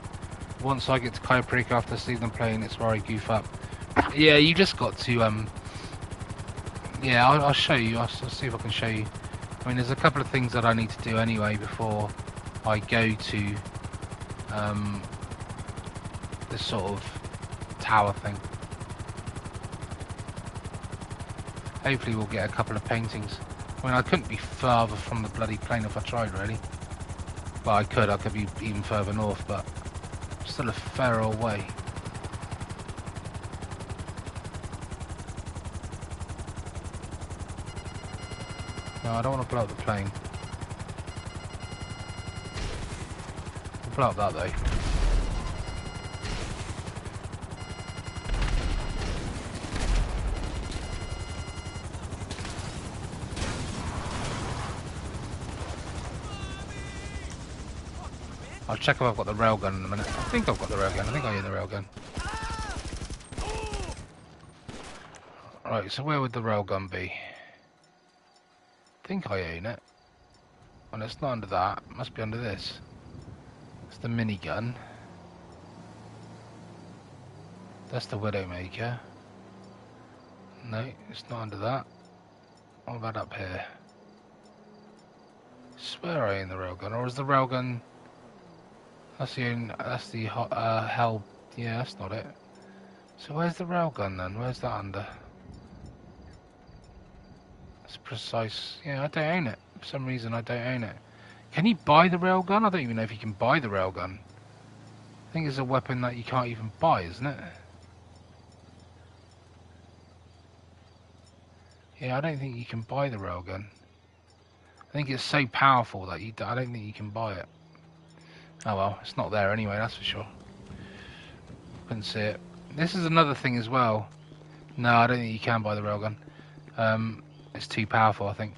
Once I get to Cayo Perico after stealing the plane, it's where I goof up. Yeah, you just got to yeah, I'll show you. I'll see if I can show you. I mean, there's a couple of things that I need to do anyway before I go to this sort of tower thing. Hopefully we'll get a couple of paintings. I mean, I couldn't be further from the bloody plane if I tried, really. Well, I could be even further north, but still a fair old way. No, I don't want to blow up the plane. I'll blow up that though. I'll check if I've got the railgun in a minute. I think I've got the railgun. I think I hear the railgun. Right, so where would the railgun be? I think I own it. Well, it's not under that. It must be under this. It's the minigun. That's the Widowmaker. No, it's not under that. What about up here? I swear I own the railgun, or is the railgun? That's the hell. Yeah, that's not it. So where's the railgun then? Where's that under? It's precise. Yeah, I don't own it. For some reason, I don't own it. Can you buy the railgun? I don't even know if you can buy the railgun. I think it's a weapon that you can't even buy, isn't it? Yeah, I don't think you can buy the railgun. I think it's so powerful that I don't think you can buy it. Oh well, it's not there anyway, that's for sure. Couldn't see it. This is another thing as well. No, I don't think you can buy the railgun. It's too powerful, I think.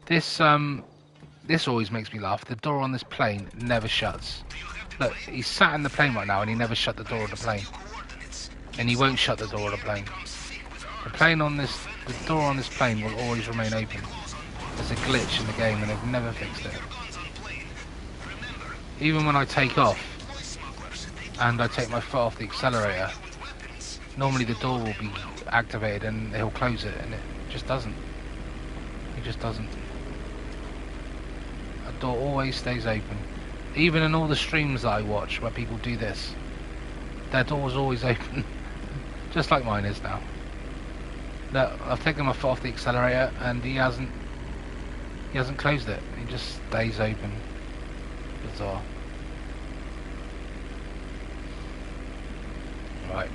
This always makes me laugh. The door on this plane never shuts. Look, he's sat in the plane right now and he never shut the door of the plane. And he won't shut the door of the plane. The door on this plane will always remain open. There's a glitch in the game and they've never fixed it. Even when I take off and I take my foot off the accelerator, normally the door will be activated and he'll close it, and it just doesn't. It just doesn't. The door always stays open. Even in all the streams that I watch where people do this, their door's always open. Just like mine is now. Look, I've taken my foot off the accelerator and he hasn't closed it. It just stays open. Bizarre. Right.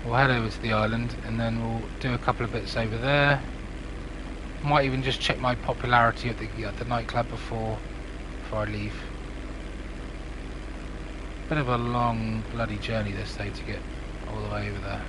We'll head over to the island and then we'll do a couple of bits over there. Might even just check my popularity at the nightclub before I leave. Bit of a long bloody journey this day to get all the way over there.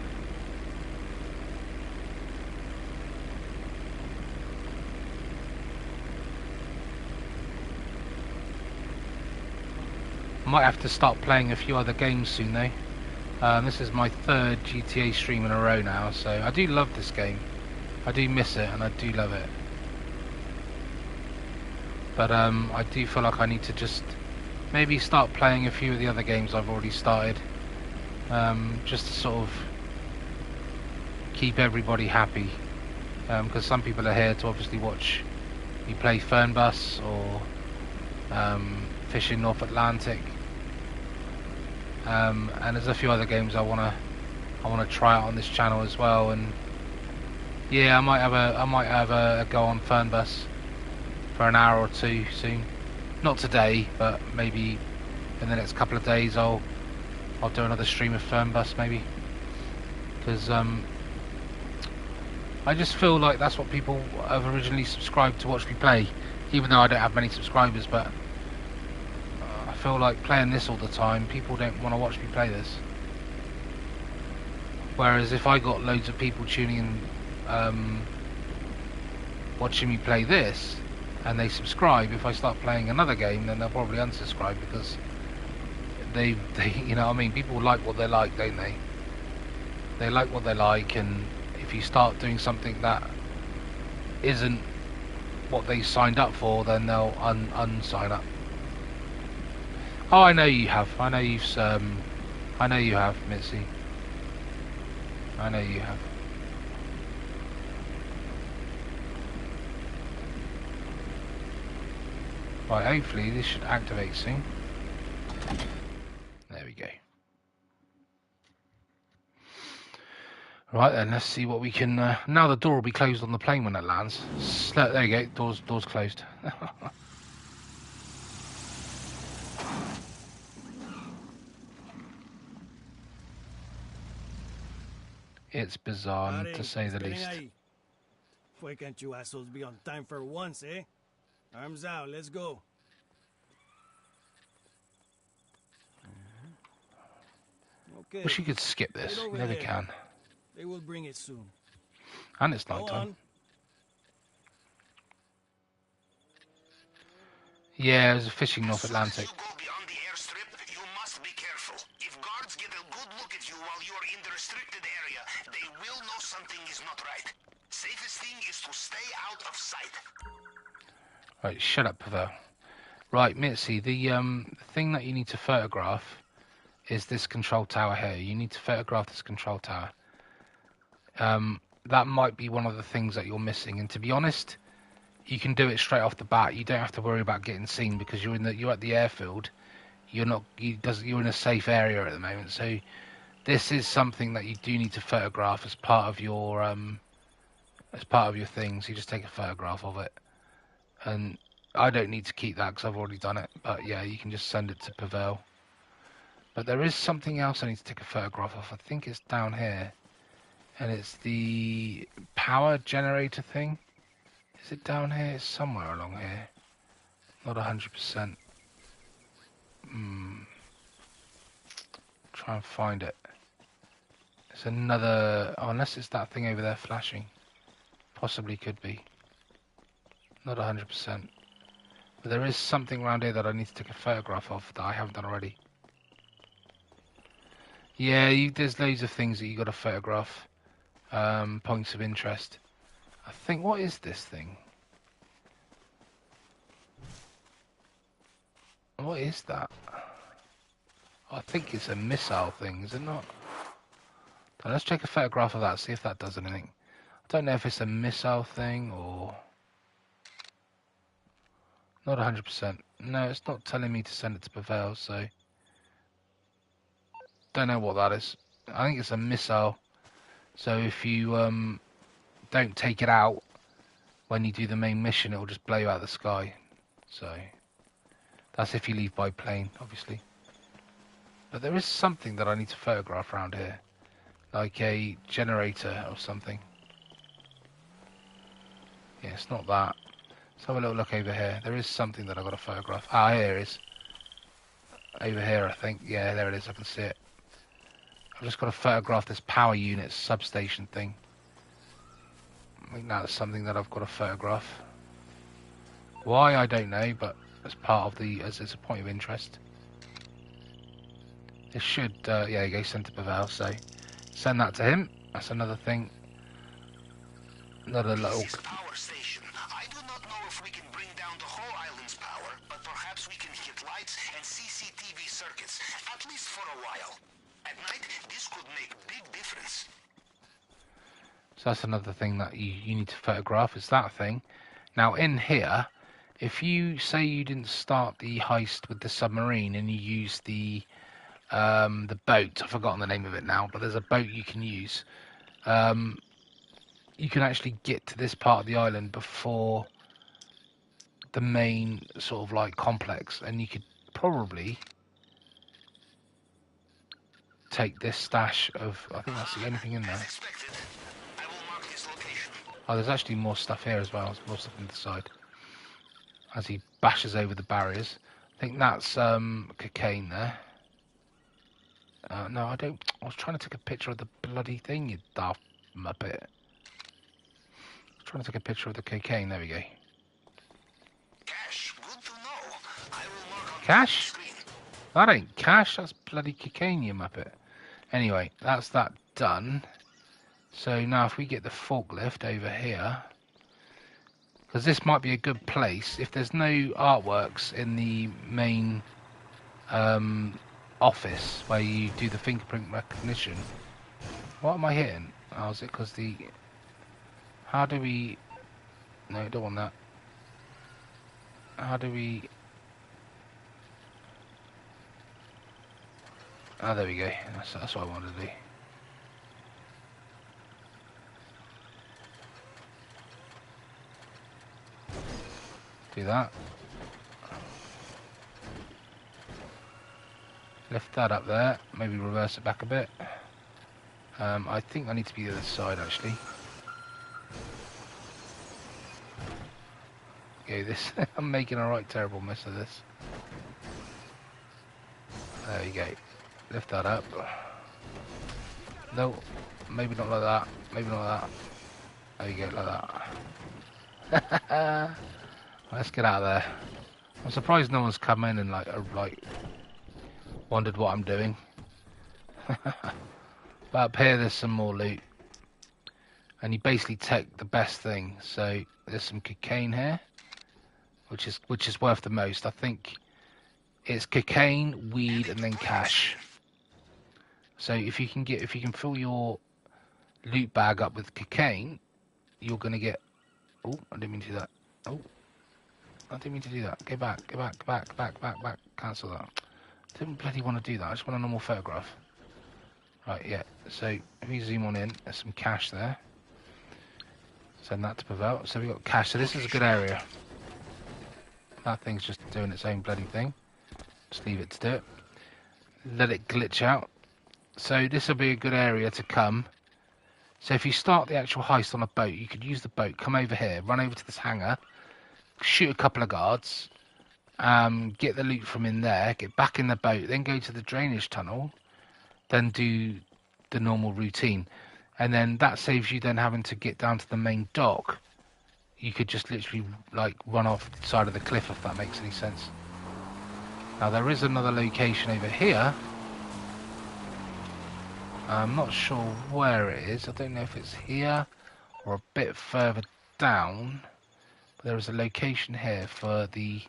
Might have to start playing a few other games soon though. This is my third GTA stream in a row now, so I do love this game. I do miss it and I do love it. But I do feel like I need to just maybe start playing a few of the other games I've already started. just to sort of keep everybody happy, because some people are here to obviously watch me play Fernbus or fishing North Atlantic, and there's a few other games I wanna try out on this channel as well. And yeah, I might have a go on Fernbus for an hour or two soon. Not today, but maybe in the next couple of days I'll do another stream of Fernbus maybe, because I just feel like that's what people have originally subscribed to watch me play, even though I don't have many subscribers. But I feel like playing this all the time, people don't want to watch me play this. Whereas if I got loads of people tuning in, watching me play this, and they subscribe, if I start playing another game, then they'll probably unsubscribe, because they you know what I mean, people like what they like, don't they? They like what they like, and if you start doing something that isn't what they signed up for, then they'll unsign up. Oh, I know you have. I know you have, Mitzi. I know you have. Right, hopefully this should activate soon. There we go. Right then, let's see what we can... now the door will be closed on the plane when it lands. There you go, door's closed. It's bizarre, to say the least. Why can't you assholes be on time for once, eh? Arms out, let's go. Okay. Wish you could skip this. You never can. They will bring it soon. And it's night time. Yeah, there's a fishing North Atlantic. As soon as you go beyond the airstrip, you must be careful. If guards get a good look at you while you are in the restricted area, they will know something is not right. Safest thing is to stay out of sight. Right, shut up, Pavel. Right, Mitzi, the thing that you need to photograph is this control tower here. You need to photograph this control tower. That might be one of the things that you're missing. And to be honest, you can do it straight off the bat. You don't have to worry about getting seen, because you're at the airfield. You're in a safe area at the moment. So this is something that you do need to photograph as part of your things. You just take a photograph of it, and I don't need to keep that because I've already done it. But yeah, you can just send it to Pavel. But there is something else I need to take a photograph of. I think it's down here, and it's the power generator thing. Is it down here? It's somewhere along here. Not 100%. Try and find it. It's another... Oh, unless it's that thing over there flashing. Possibly could be. Not 100%. But there is something around here that I need to take a photograph of that I haven't done already. Yeah, there's loads of things that you got to photograph. Points of interest. I think, what is this thing? What is that? I think it's a missile thing, is it not? Now, let's take a photograph of that, see if that does anything. I don't know if it's a missile thing or... Not 100%. No, it's not telling me to send it to Pavel, so... Don't know what that is. I think it's a missile. So if you don't take it out when you do the main mission, it will just blow you out of the sky. So that's if you leave by plane, obviously. But there is something that I need to photograph around here, like a generator or something. Yeah, it's not that. Let's have a little look over here. There is something that I've got to photograph. Ah, here it is. Over here, I think. Yeah, there it is. I can see it. I've just got to photograph this power unit substation thing. I think that's something that I've got to photograph. Why, I don't know, but as part of as it's a point of interest. It should, yeah, there you go, send to Pavel, so send that to him. That's another thing. Another little... This is power station. I do not know if we can bring down the whole island's power, but perhaps we can hit lights and CCTV circuits, at least for a while. At night, So that's another thing that you need to photograph, is that thing. Now in here, if you say you didn't start the heist with the submarine and you use the boat, I've forgotten the name of it now, but there's a boat you can use. You can actually get to this part of the island before the main sort of like complex, and you could probably take this stash of, I think that's the only thing in there. As expected, I will mark this location. Oh, there's actually more stuff here as well. There's more stuff on the side. As he bashes over the barriers. I think that's cocaine there. No, I don't. I was trying to take a picture of the bloody thing, you daft muppet. Trying to take a picture of the cocaine. There we go. Cash, good to know. I will mark on Cash? the screen. That ain't cash. That's bloody cocaine, you muppet. Anyway, that's that done. So now if we get the forklift over here, because this might be a good place. If there's no artworks in the main office where you do the fingerprint recognition. What am I hitting? Oh, is it because the... How do we... No, don't want that. How do we... Oh, there we go. That's what I wanted to do. Do that. Lift that up there. Maybe reverse it back a bit. I think I need to be the other side actually. Okay, this I'm making a right terrible mess of this. There you go. Lift that up. No, maybe not like that. Maybe not like that. There you go, like that. Let's get out of there. I'm surprised no one's come in and like wondered what I'm doing. But up here there's some more loot. And you basically take the best thing. So there's some cocaine here, which is worth the most. I think it's cocaine, weed, and then cash. So if you can fill your loot bag up with cocaine, you're gonna get. Oh, I didn't mean to do that. Oh, I didn't mean to do that. Go back. Cancel that. I didn't bloody want to do that. I just want a normal photograph. Right, yeah. So if we zoom on in, there's some cash there. Send that to Pavel. So we got cash. So this is a good area. That thing's just doing its own bloody thing. Just leave it to do it. Let it glitch out. So this will be a good area to come. So if you start the actual heist on a boat, you could use the boat, come over here, run over to this hangar, shoot a couple of guards, get the loot from in there, get back in the boat, then go to the drainage tunnel, then do the normal routine. And then that saves you then having to get down to the main dock. You could just literally like run off the side of the cliff, if that makes any sense. Now there is another location over here. I'm not sure where it is. I don't know if it's here or a bit further down. But there is a location here for the...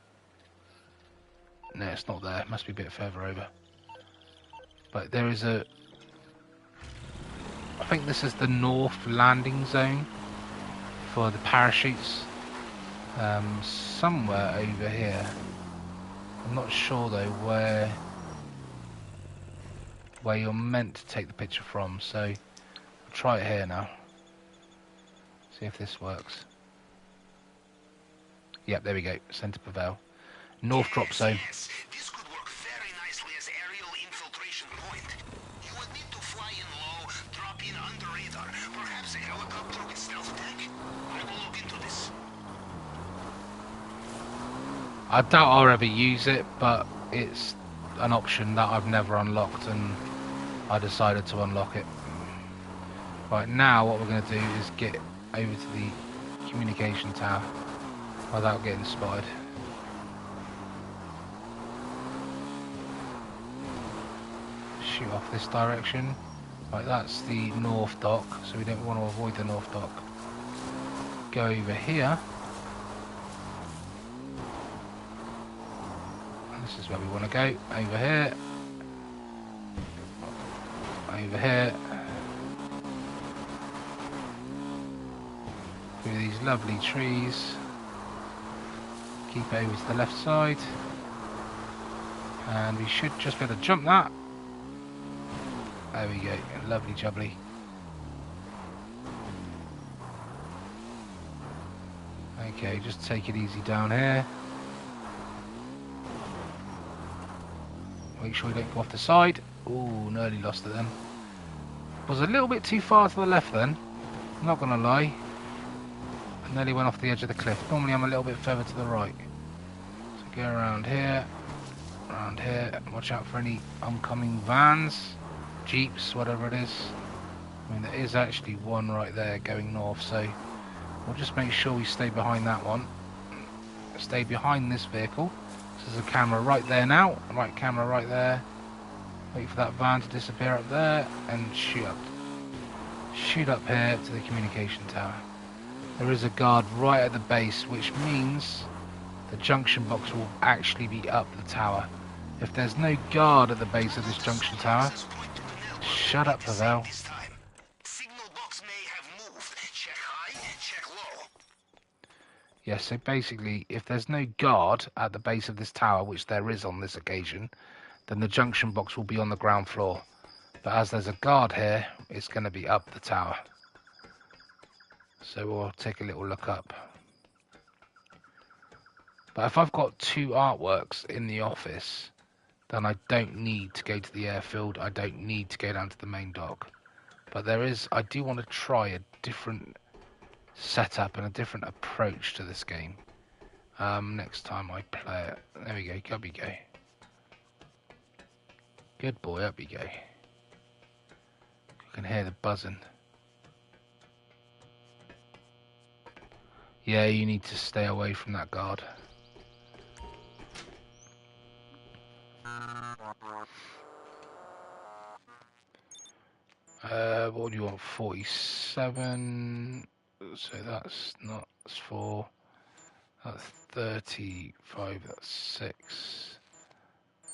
No, it's not there. It must be a bit further over. But there is a... I think this is the north landing zone for the parachutes. Somewhere over here. I'm not sure though where you're meant to take the picture from, so I'll try it here now. See if this works. Yep, there we go. Send to Pavel. North drop zone. Yes, this could work very nicely as aerial infiltration point. You would need to fly in low, drop in under radar, perhaps a helicopter with stealth tech. I will look into this. I doubt I'll ever use it, but it's an option that I've never unlocked, and I decided to unlock it. Right, now what we're going to do is get over to the communication tower without getting spotted. Shoot off this direction. Right, that's the north dock, so we don't want to avoid the north dock. Go over here. This is where we want to go. Over here. Over here. through these lovely trees. Keep over to the left side. And we should just be able to jump that. There we go, lovely jubbly. Okay, just take it easy down here. Make sure we don't go off the side. Ooh, nearly lost it then. Was a little bit too far to the left then, I'm not gonna lie. I nearly went off the edge of the cliff. Normally I'm a little bit further to the right. So go around here, watch out for any oncoming vans, jeeps, whatever it is. I mean, there is actually one right there going north, so we'll just make sure we stay behind that one. Stay behind this vehicle. There's a camera right there now, right camera right there. Wait for that van to disappear up there and shoot up. Shoot up here to the communication tower. There is a guard right at the base, which means the junction box will actually be up the tower. If there's no guard at the base of this junction tower, shut up, Pavel. Signal box may have moved. Check high, check low. Yeah, so basically, if there's no guard at the base of this tower, which there is on this occasion, then the junction box will be on the ground floor. But as there's a guard here, it's going to be up the tower. So we'll take a little look up. But if I've got two artworks in the office, then I don't need to go to the airfield. I don't need to go down to the main dock. But I do want to try a different setup and a different approach to this game. Next time I play it. There we go, up we go. Good boy, up we go. You can hear the buzzing. Yeah, you need to stay away from that guard. What do you want? 47. So that's 4. That's 35. That's 6.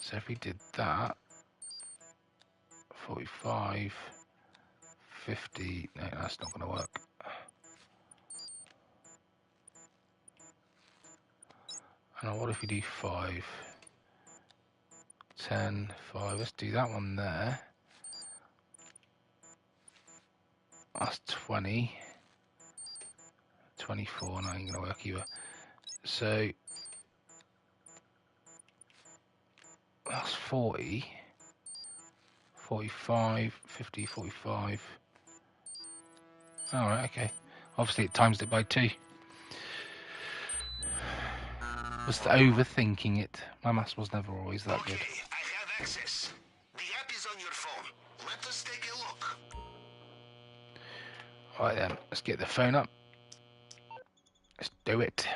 So if we did that, 45, 50. No, that's not going to work. And what if we do 5, 10, 5? Let's do that one there. That's 20, 24. No, ain't going to work either. So that's 40, 45, 50, 45. Alright, okay. Obviously it times it by 2. Was overthinking it. My maths was never always that good. Okay, I have access. The app is on your phone. Let us take a look. Right then, let's get the phone up. Let's do it.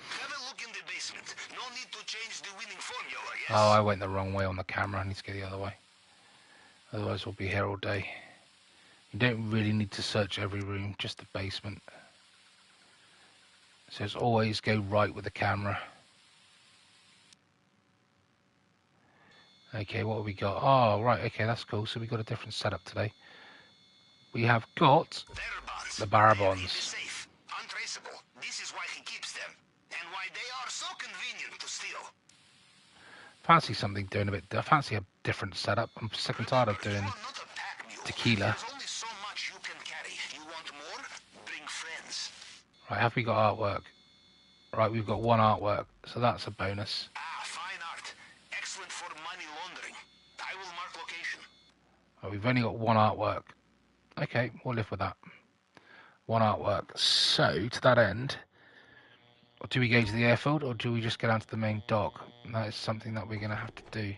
Have a look in the basement. No need to change the winning formula, yes? Oh, I went the wrong way on the camera. I need to go the other way. Otherwise we'll be here all day. You don't really need to search every room, just the basement. So it's always go right with the camera. Okay, what have we got? Oh, right, okay, that's cool. So we got a different setup today. We have got the Barabons. Safe, untraceable. This is why he keeps them, and why they are so convenient to steal. Fancy something doing a bit. I fancy a different setup. I'm sick and tired of doing tequila. There's only so much you can carry. You want more? Bring friends. Right, have we got artwork? Right, we've got one artwork, so that's a bonus. Ah, fine art. Excellent for money laundering. I will mark location. Right, we've only got one artwork. Okay, we'll live with that. One artwork. So, to that end, do we go to the airfield or do we just go down to the main dock? That is something that we're going to have to do.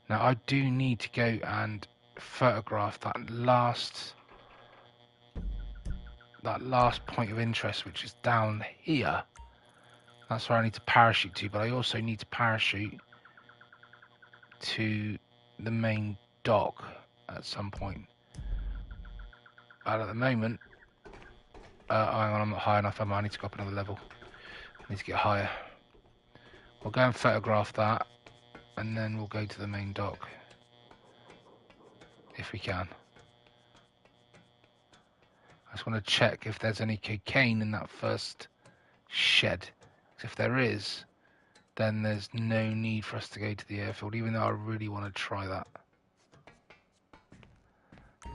Now, I do need to go and photograph that last point of interest, which is down here. That's where I need to parachute to, but I also need to parachute to the main dock at some point. But at the moment, hang on, I'm not high enough. I need to go up another level. I need to get higher. We'll go and photograph that, and then we'll go to the main dock, if we can. I just want to check if there's any cocaine in that first shed. If there is, then there's no need for us to go to the airfield, even though I really want to try that.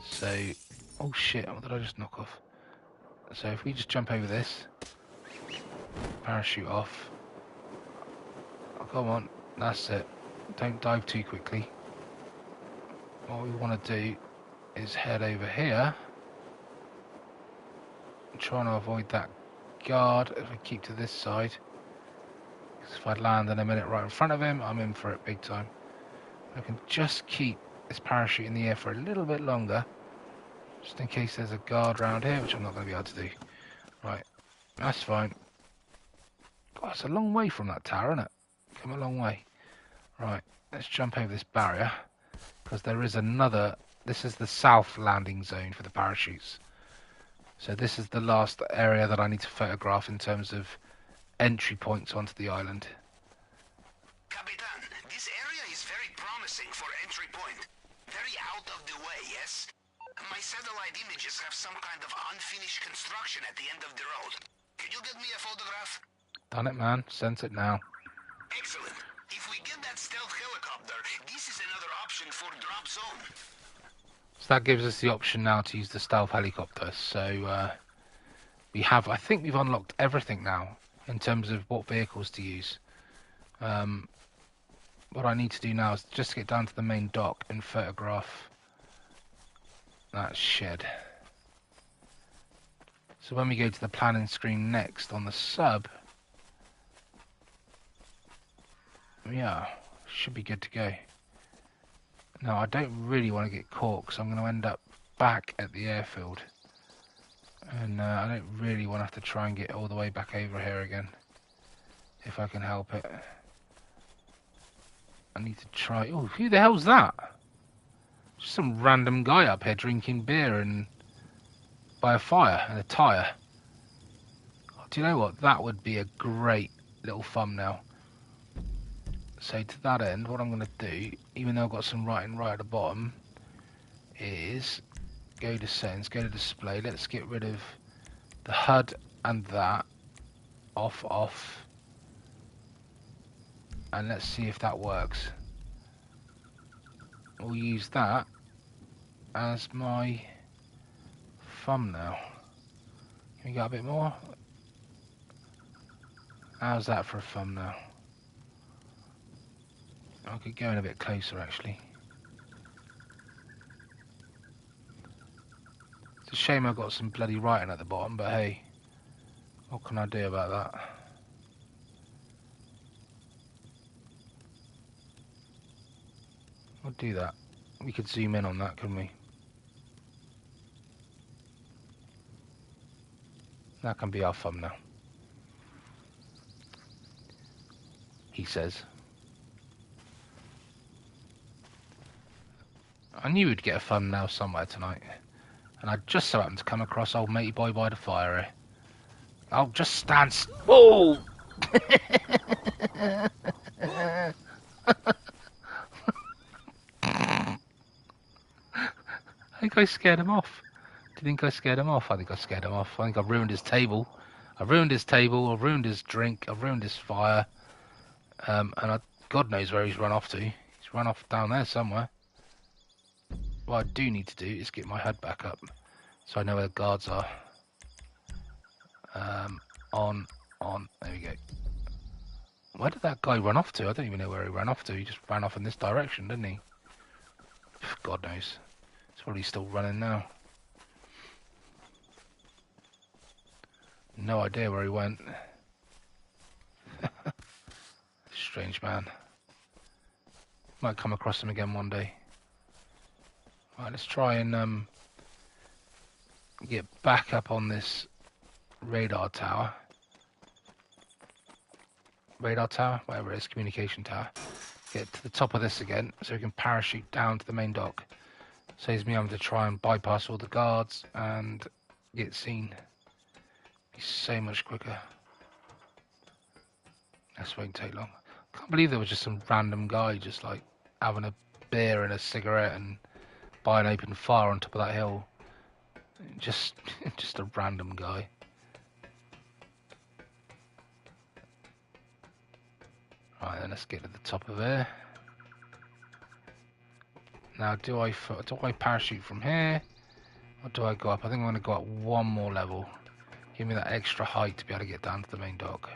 So, oh shit, what did I just knock off? So if we just jump over this, parachute off. Oh, come on, that's it. Don't dive too quickly. What we want to do is head over here. I'm trying to avoid that guard if I keep to this side. Because if I land in a minute right in front of him, I'm in for it big time. I can just keep this parachute in the air for a little bit longer, just in case there's a guard around here, which I'm not going to be able to do. Right, that's fine. God, it's a long way from that tower, isn't it? Come a long way. Right, let's jump over this barrier, because there is another. This is the south landing zone for the parachutes. So this is the last area that I need to photograph in terms of entry points onto the island. Capitan, this area is very promising for entry point. Very out of the way, yes? My satellite images have some kind of unfinished construction at the end of the road. Can you get me a photograph? Done it, man. Sent it now. Excellent. If we get that stealth helicopter, this is another option for drop zone. So that gives us the option now to use the stealth helicopter. So we have, I think we've unlocked everything now in terms of what vehicles to use. What I need to do now is just get down to the main dock and photograph that shed. So when we go to the planning screen next on the sub, yeah, should be good to go. Now I don't really want to get caught because I'm going to end up back at the airfield, and I don't really want to have to try and get all the way back over here again if I can help it. I need to try. Oh, who the hell's that? Just some random guy up here drinking beer and by a fire and a tyre. Oh, do you know what? That would be a great little thumbnail. So to that end, what I'm going to do, even though I've got some writing right at the bottom, is go to settings, go to display. Let's get rid of the HUD and that. Off. And let's see if that works. We'll use that as my thumbnail. Can we get a bit more? How's that for a thumbnail? I could go in a bit closer actually. It's a shame I've got some bloody writing at the bottom, but hey, what can I do about that? I'll do that. We could zoom in on that, couldn't we? That can be our thumbnail. He says. I knew we'd get a thumbnail somewhere tonight, and I just so happened to come across old matey boy by the fire here. I'll just stand. Whoa! I think I scared him off. Do you think I scared him off? I think I scared him off. I think I've ruined his table. I've ruined his table. I've ruined his drink. I've ruined his fire. And God knows where he's run off to. He's run off down there somewhere. What I do need to do is get my HUD back up so I know where the guards are. On. There we go. Where did that guy run off to? I don't even know where he ran off to. He just ran off in this direction, didn't he? God knows. He's probably still running now. No idea where he went. Strange man. Might come across him again one day. Right, let's try and get back up on this radar tower. Radar tower? Whatever it is, communication tower. Get to the top of this again so we can parachute down to the main dock. Saves me having to try and bypass all the guards and get seen. Be so much quicker. This won't take long. Can't believe there was just some random guy just like having a beer and a cigarette and by an open fire on top of that hill. Just a random guy. Right, then let's get to the top of here. Now, do I parachute from here, or do I go up? I think I'm going to go up one more level. Give me that extra height to be able to get down to the main dock.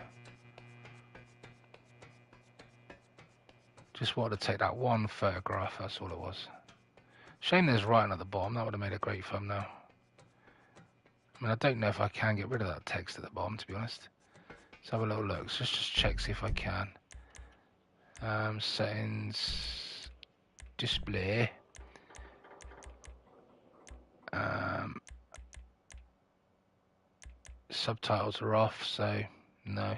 Just wanted to take that one photograph, that's all it was. Shame there's writing at the bottom, that would have made a great thumbnail. I mean, I don't know if I can get rid of that text at the bottom, to be honest. Let's have a little look. Let's just check, see if I can. Settings, display. Subtitles are off, so no.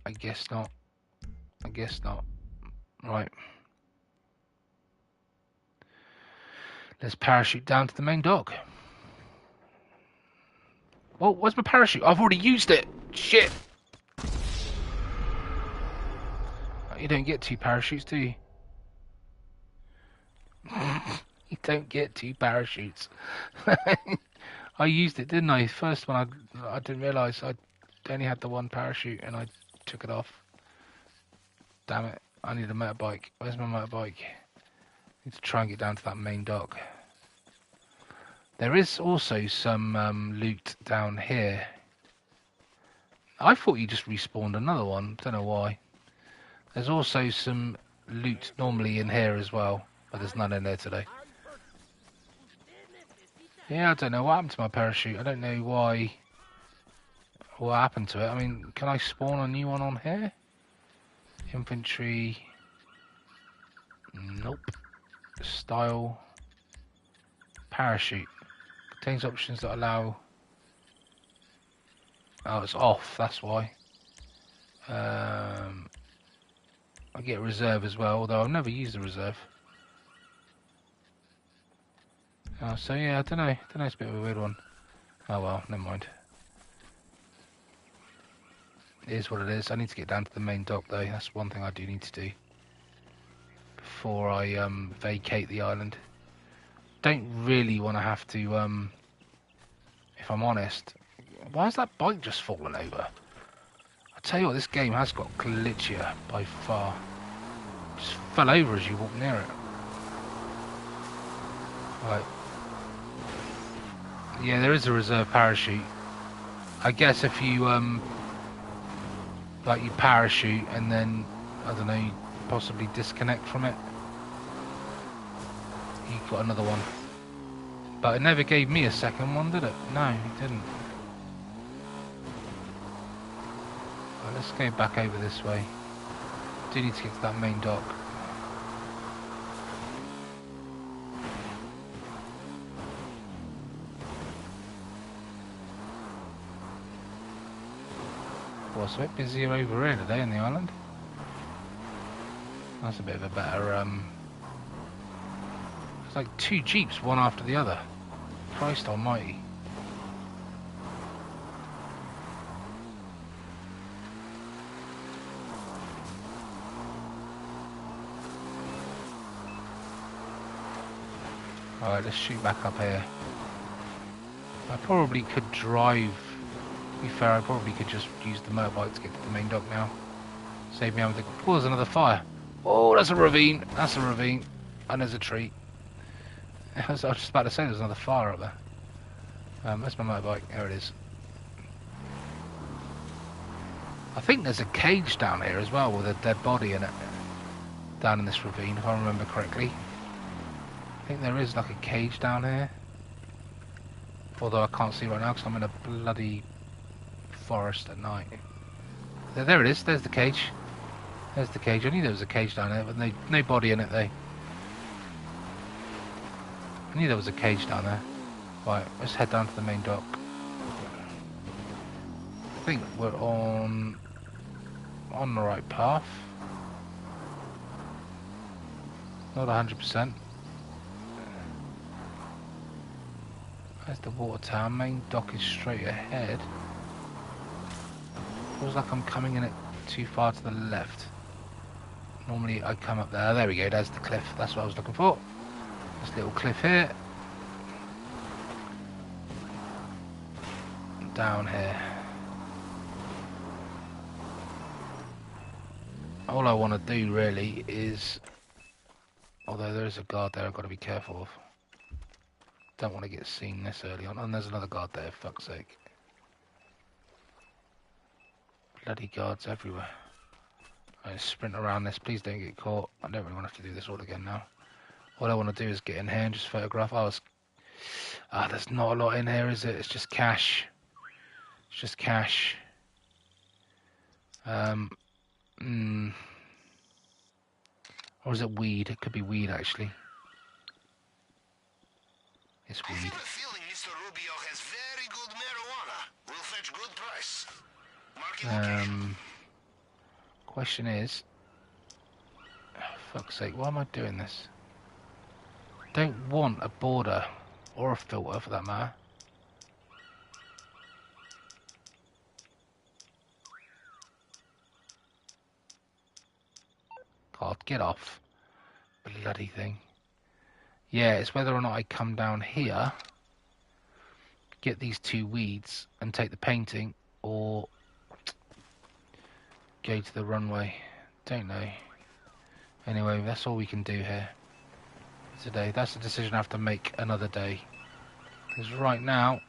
I guess not. I guess not. Right. Let's parachute down to the main dock. Oh, where's my parachute? I've already used it. Shit. You don't get 2 parachutes, do you? You don't get 2 parachutes. I used it, didn't I? First one, I didn't realise I only had the 1 parachute and I took it off. Damn it. I need a motorbike. Where's my motorbike? I need to try and get down to that main dock. There is also some loot down here. I thought you just respawned another one. Don't know why. There's also some loot normally in here as well, but there's none in there today. Yeah, I don't know what happened to my parachute. I don't know why. What happened to it? I mean, can I spawn a new one on here? Infantry. Nope. Style. Parachute. Contains options that allow. Oh, it's off. That's why. I get reserve as well, although I've never used the reserve. So yeah, I don't know. It's a bit of a weird one. Oh well, never mind. It is what it is. I need to get down to the main dock though. That's one thing I do need to do before I vacate the island. Don't really want to have to, if I'm honest. Why has that bike just fallen over? I tell you what, this game has got glitchier by far. Just fell over as you walk near it. Right. Yeah, there is a reserve parachute. I guess if you like you parachute and then I don't know, you possibly disconnect from it, you got another one. But it never gave me a second one, did it? No, it didn't. Right, let's go back over this way. Do need to get to that main dock. Well, it's a bit busier over here today on the island. That's a bit of a better, it's like 2 jeeps, one after the other. Christ almighty. Alright, let's shoot back up here. I probably could drive. To be fair, I probably could just use the motorbike to get to the main dock now. Save me having to. Oh, there's another fire. Oh, that's a ravine. That's a ravine. And there's a tree. I was just about to say there's another fire up there. That's my motorbike. There it is. I think there's a cage down here as well with a dead body in it. Down in this ravine, if I remember correctly. I think there is like a cage down here. Although I can't see right now because I'm in a bloody forest at night. There it is. There's the cage. There's the cage. I knew there was a cage down there, but no body in it though. I knew there was a cage down there. Right, let's head down to the main dock. I think we're on the right path. Not 100%. There's the water tower. Main dock is straight ahead. Feels like I'm coming in it too far to the left. Normally I come up there. There we go. There's the cliff. That's what I was looking for. This little cliff here. down here. All I want to do really is, although there is a guard there I've got to be careful of. Don't want to get seen this early on. And there's another guard there, fuck's sake. Bloody guards everywhere. I sprint around this, please don't get caught. I don't really want to have to do this all again now. All I want to do is get in here and just photograph. There's not a lot in here, is it? It's just cash. It's just cash. Or is it weed? It could be weed, actually. It's I weed. have a feeling Mr. Rubio has very good marijuana. Will fetch good price. Market location. Question is, fuck's sake, why am I doing this? Don't want a border or a filter for that matter. God, get off. Bloody thing. Yeah, it's whether or not I come down here, get these 2 weeds and take the painting, or go to the runway. Don't know. Anyway, that's all we can do here today. That's a decision I have to make another day. Because right now,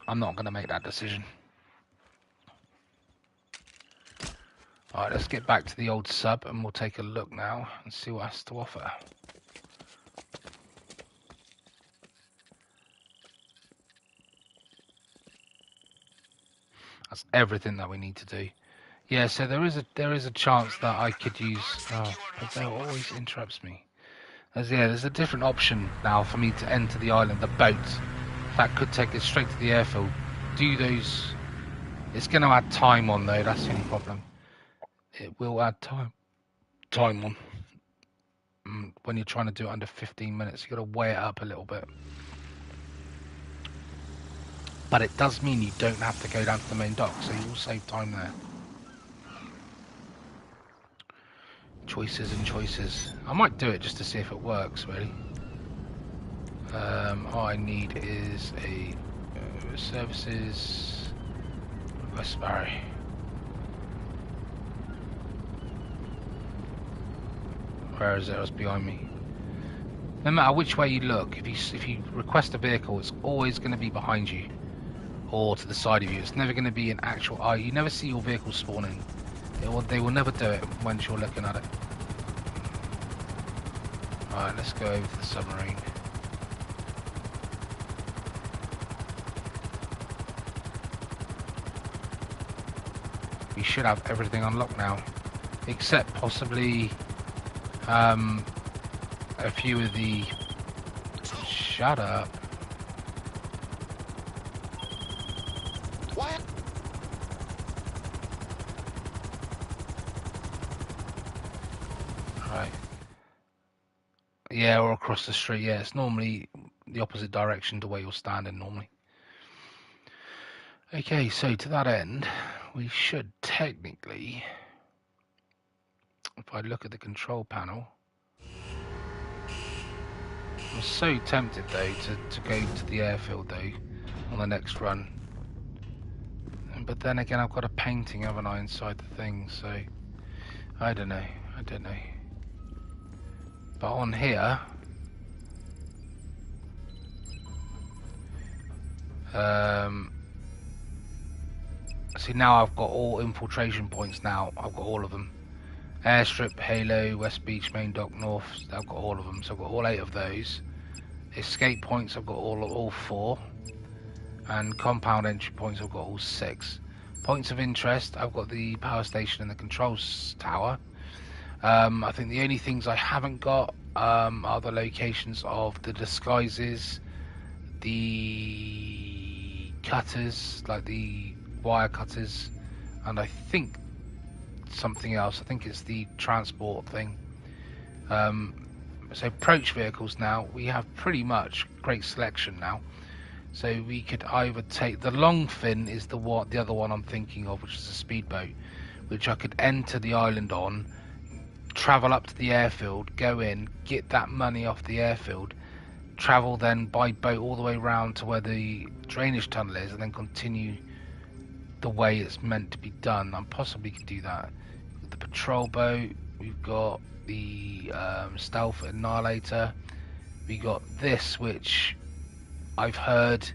I'm not going to make that decision. Alright, let's get back to the old sub and we'll take a look now and see what it has to offer. That's everything that we need to do. Yeah, so there is a chance that I could use. Oh, but that always interrupts me. There's a different option now for me to enter the island. The boat that could take us straight to the airfield. Do those? It's going to add time on though. That's the only problem. It will add time on. When you're trying to do it under 15 minutes, you got to weigh it up a little bit. But it does mean you don't have to go down to the main dock, so you will save time there. Choices and choices. I might do it just to see if it works, really. All I need is a services West Barry. Where is it? It's behind me. No matter which way you look, if you request a vehicle, it's always going to be behind you or to the side of you. It's never going to be an actual eye. You never see your vehicle spawning. They will never do it once you're looking at it. Alright, let's go over to the submarine. We should have everything unlocked now, except possibly a few of the... Shut up. What? Right. Yeah, or across the street. Yeah, it's normally the opposite direction to where you're standing normally. Okay, so to that end, we should technically, if I look at the control panel, I'm so tempted though to go to the airfield though on the next run. But then again, I've got a painting, haven't I, inside the thing, so I don't know. But on here, see now I've got all infiltration points now. I've got all of them. Airstrip, Halo, West Beach, Main Dock, North. I've got all of them. So I've got all 8 of those. Escape points, I've got all 4. And compound entry points, I've got all 6. Points of interest, I've got the power station and the controls tower. I think the only things I haven't got are the locations of the disguises, the cutters, like the wire cutters, and I think something else. I think it's the transport thing. So approach vehicles now, we have pretty much great selection now. So we could either take the long fin is the other one I'm thinking of, which is a speedboat, which I could enter the island on, travel up to the airfield, go in, get that money off the airfield, travel then by boat all the way around to where the drainage tunnel is, and then continue the way it's meant to be done. I possibly could do that. The patrol boat, we've got the stealth annihilator, we got this, which I've heard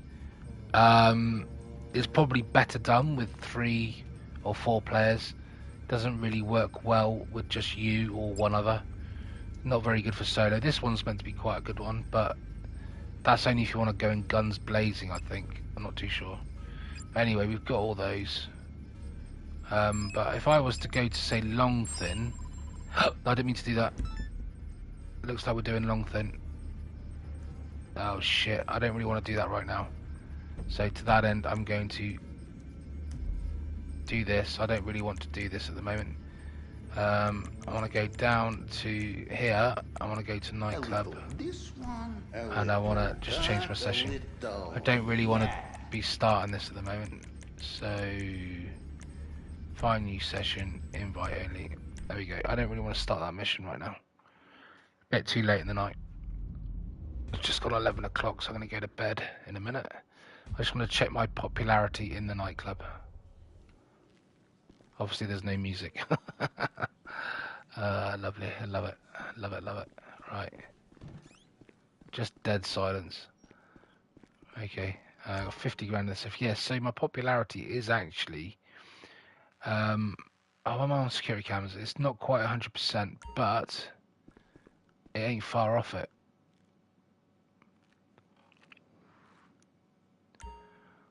is probably better done with 3 or 4 players. Doesn't really work well with just you or one other. Not very good for solo. This one's meant to be quite a good one, but that's only if you want to go in guns blazing, I think. I'm not too sure. Anyway, we've got all those. But if I was to go to, say, long thin... I didn't mean to do that. Looks like we're doing long thin. Oh shit, I don't really want to do that right now. So to that end, I'm going to do this. I don't really want to do this at the moment. I want to go down to here. I want to go to nightclub. And I want to just change my session. I don't really want to be starting this at the moment. So, find new session, invite only. There we go. I don't really want to start that mission right now. A bit too late in the night. It's just got 11 o'clock, so I'm going to go to bed in a minute. I just want to check my popularity in the nightclub. Obviously, there's no music. Lovely. I love it. Love it, love it. Right. Just dead silence. Okay. I got 50 grand in this. Yes, so my popularity is actually... I'm on security cameras. It's not quite 100%, but it ain't far off it.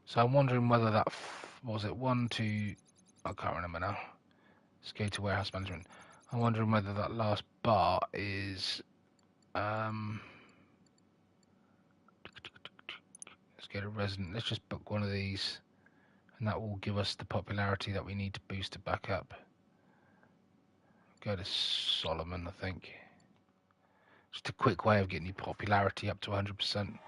So I'm wondering whether that... was it 1, 2... I can't remember now. Let's go to warehouse management. I'm wondering whether that last bar is... let's go to resident. Let's just book one of these, and that will give us the popularity that we need to boost it back up. Go to Solomon, I think. Just a quick way of getting your popularity up to 100%.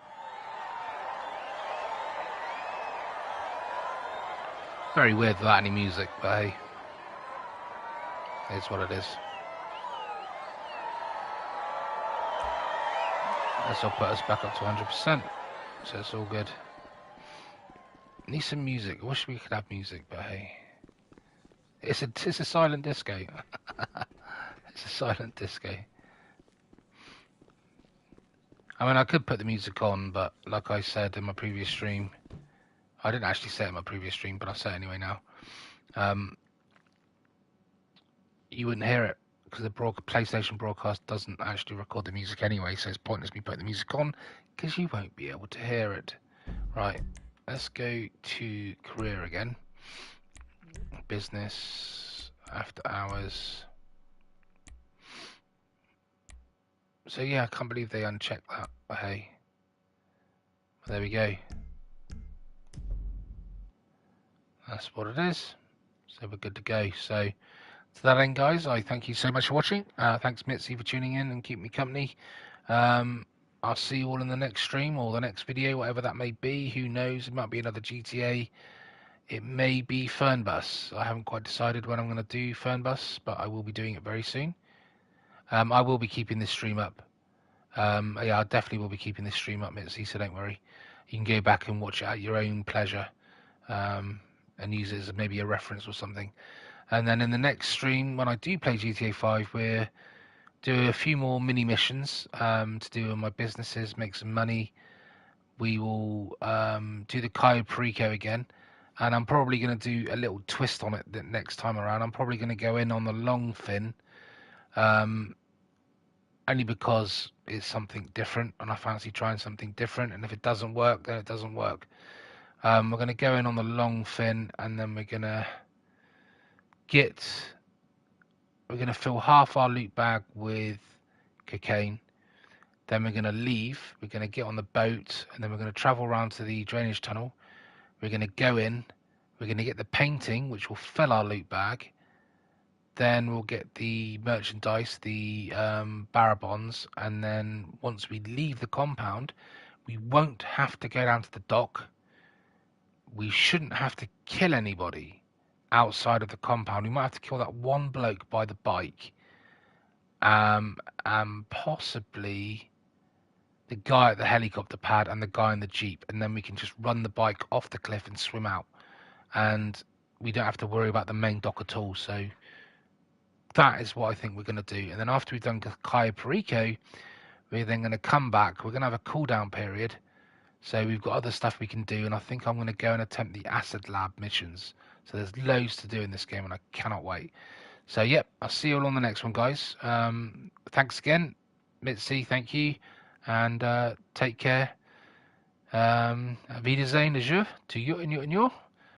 Very weird without any music, but hey, it's what it is. This will put us back up to 100%, so it's all good. Need some music. I wish we could have music, but hey, it's a silent disco. It's a silent disco. I mean, I could put the music on, but like I said in my previous stream, I didn't actually say it in my previous stream, but I'll say it anyway now. You wouldn't hear it because the PlayStation broadcast doesn't actually record the music anyway, so it's pointless me putting the music on because you won't be able to hear it. Right, let's go to career again. Business, after hours. So yeah, I can't believe they unchecked that, but hey, there we go. That's what it is. So we're good to go. So to that end, guys, I thank you so much for watching. Thanks, Mitzi, for tuning in and keeping me company. I'll see you all in the next stream or the next video, whatever that may be. Who knows? It might be another GTA. It may be Fernbus. I haven't quite decided when I'm going to do Fernbus, but I will be doing it very soon. I will be keeping this stream up. Yeah, I definitely will be keeping this stream up, Mitzi, so don't worry. You can go back and watch it at your own pleasure. And use it as maybe a reference or something. And then in the next stream, when I do play GTA 5, we're doing a few more mini missions to do with my businesses, make some money. We will do the Cayo Perico again, and I'm probably going to do a little twist on it the next time around. I'm probably going to go in on the long fin, only because it's something different, and I fancy trying something different, and if it doesn't work, then it doesn't work. We're going to go in on the long fin, and then we're going to fill half our loot bag with cocaine. Then we're going to leave. We're going to get on the boat, and then we're going to travel around to the drainage tunnel. We're going to go in. We're going to get the painting, which will fill our loot bag. Then we'll get the merchandise, the barabons, and then once we leave the compound, we won't have to go down to the dock. We shouldn't have to kill anybody outside of the compound. We might have to kill that one bloke by the bike, and possibly the guy at the helicopter pad and the guy in the jeep, and then we can just run the bike off the cliff and swim out, and we don't have to worry about the main dock at all. So that is what I think we're going to do. And then after we've done Cayo Perico, we're then going to come back. We're going to have a cool down period. So we've got other stuff we can do, and I think I'm going to go and attempt the acid lab missions. So there's loads to do in this game, and I cannot wait. So yep, I'll see you all on the next one, guys. Thanks again, Mitzi. Thank you, and take care. Wiedersehen, adieu to you and you.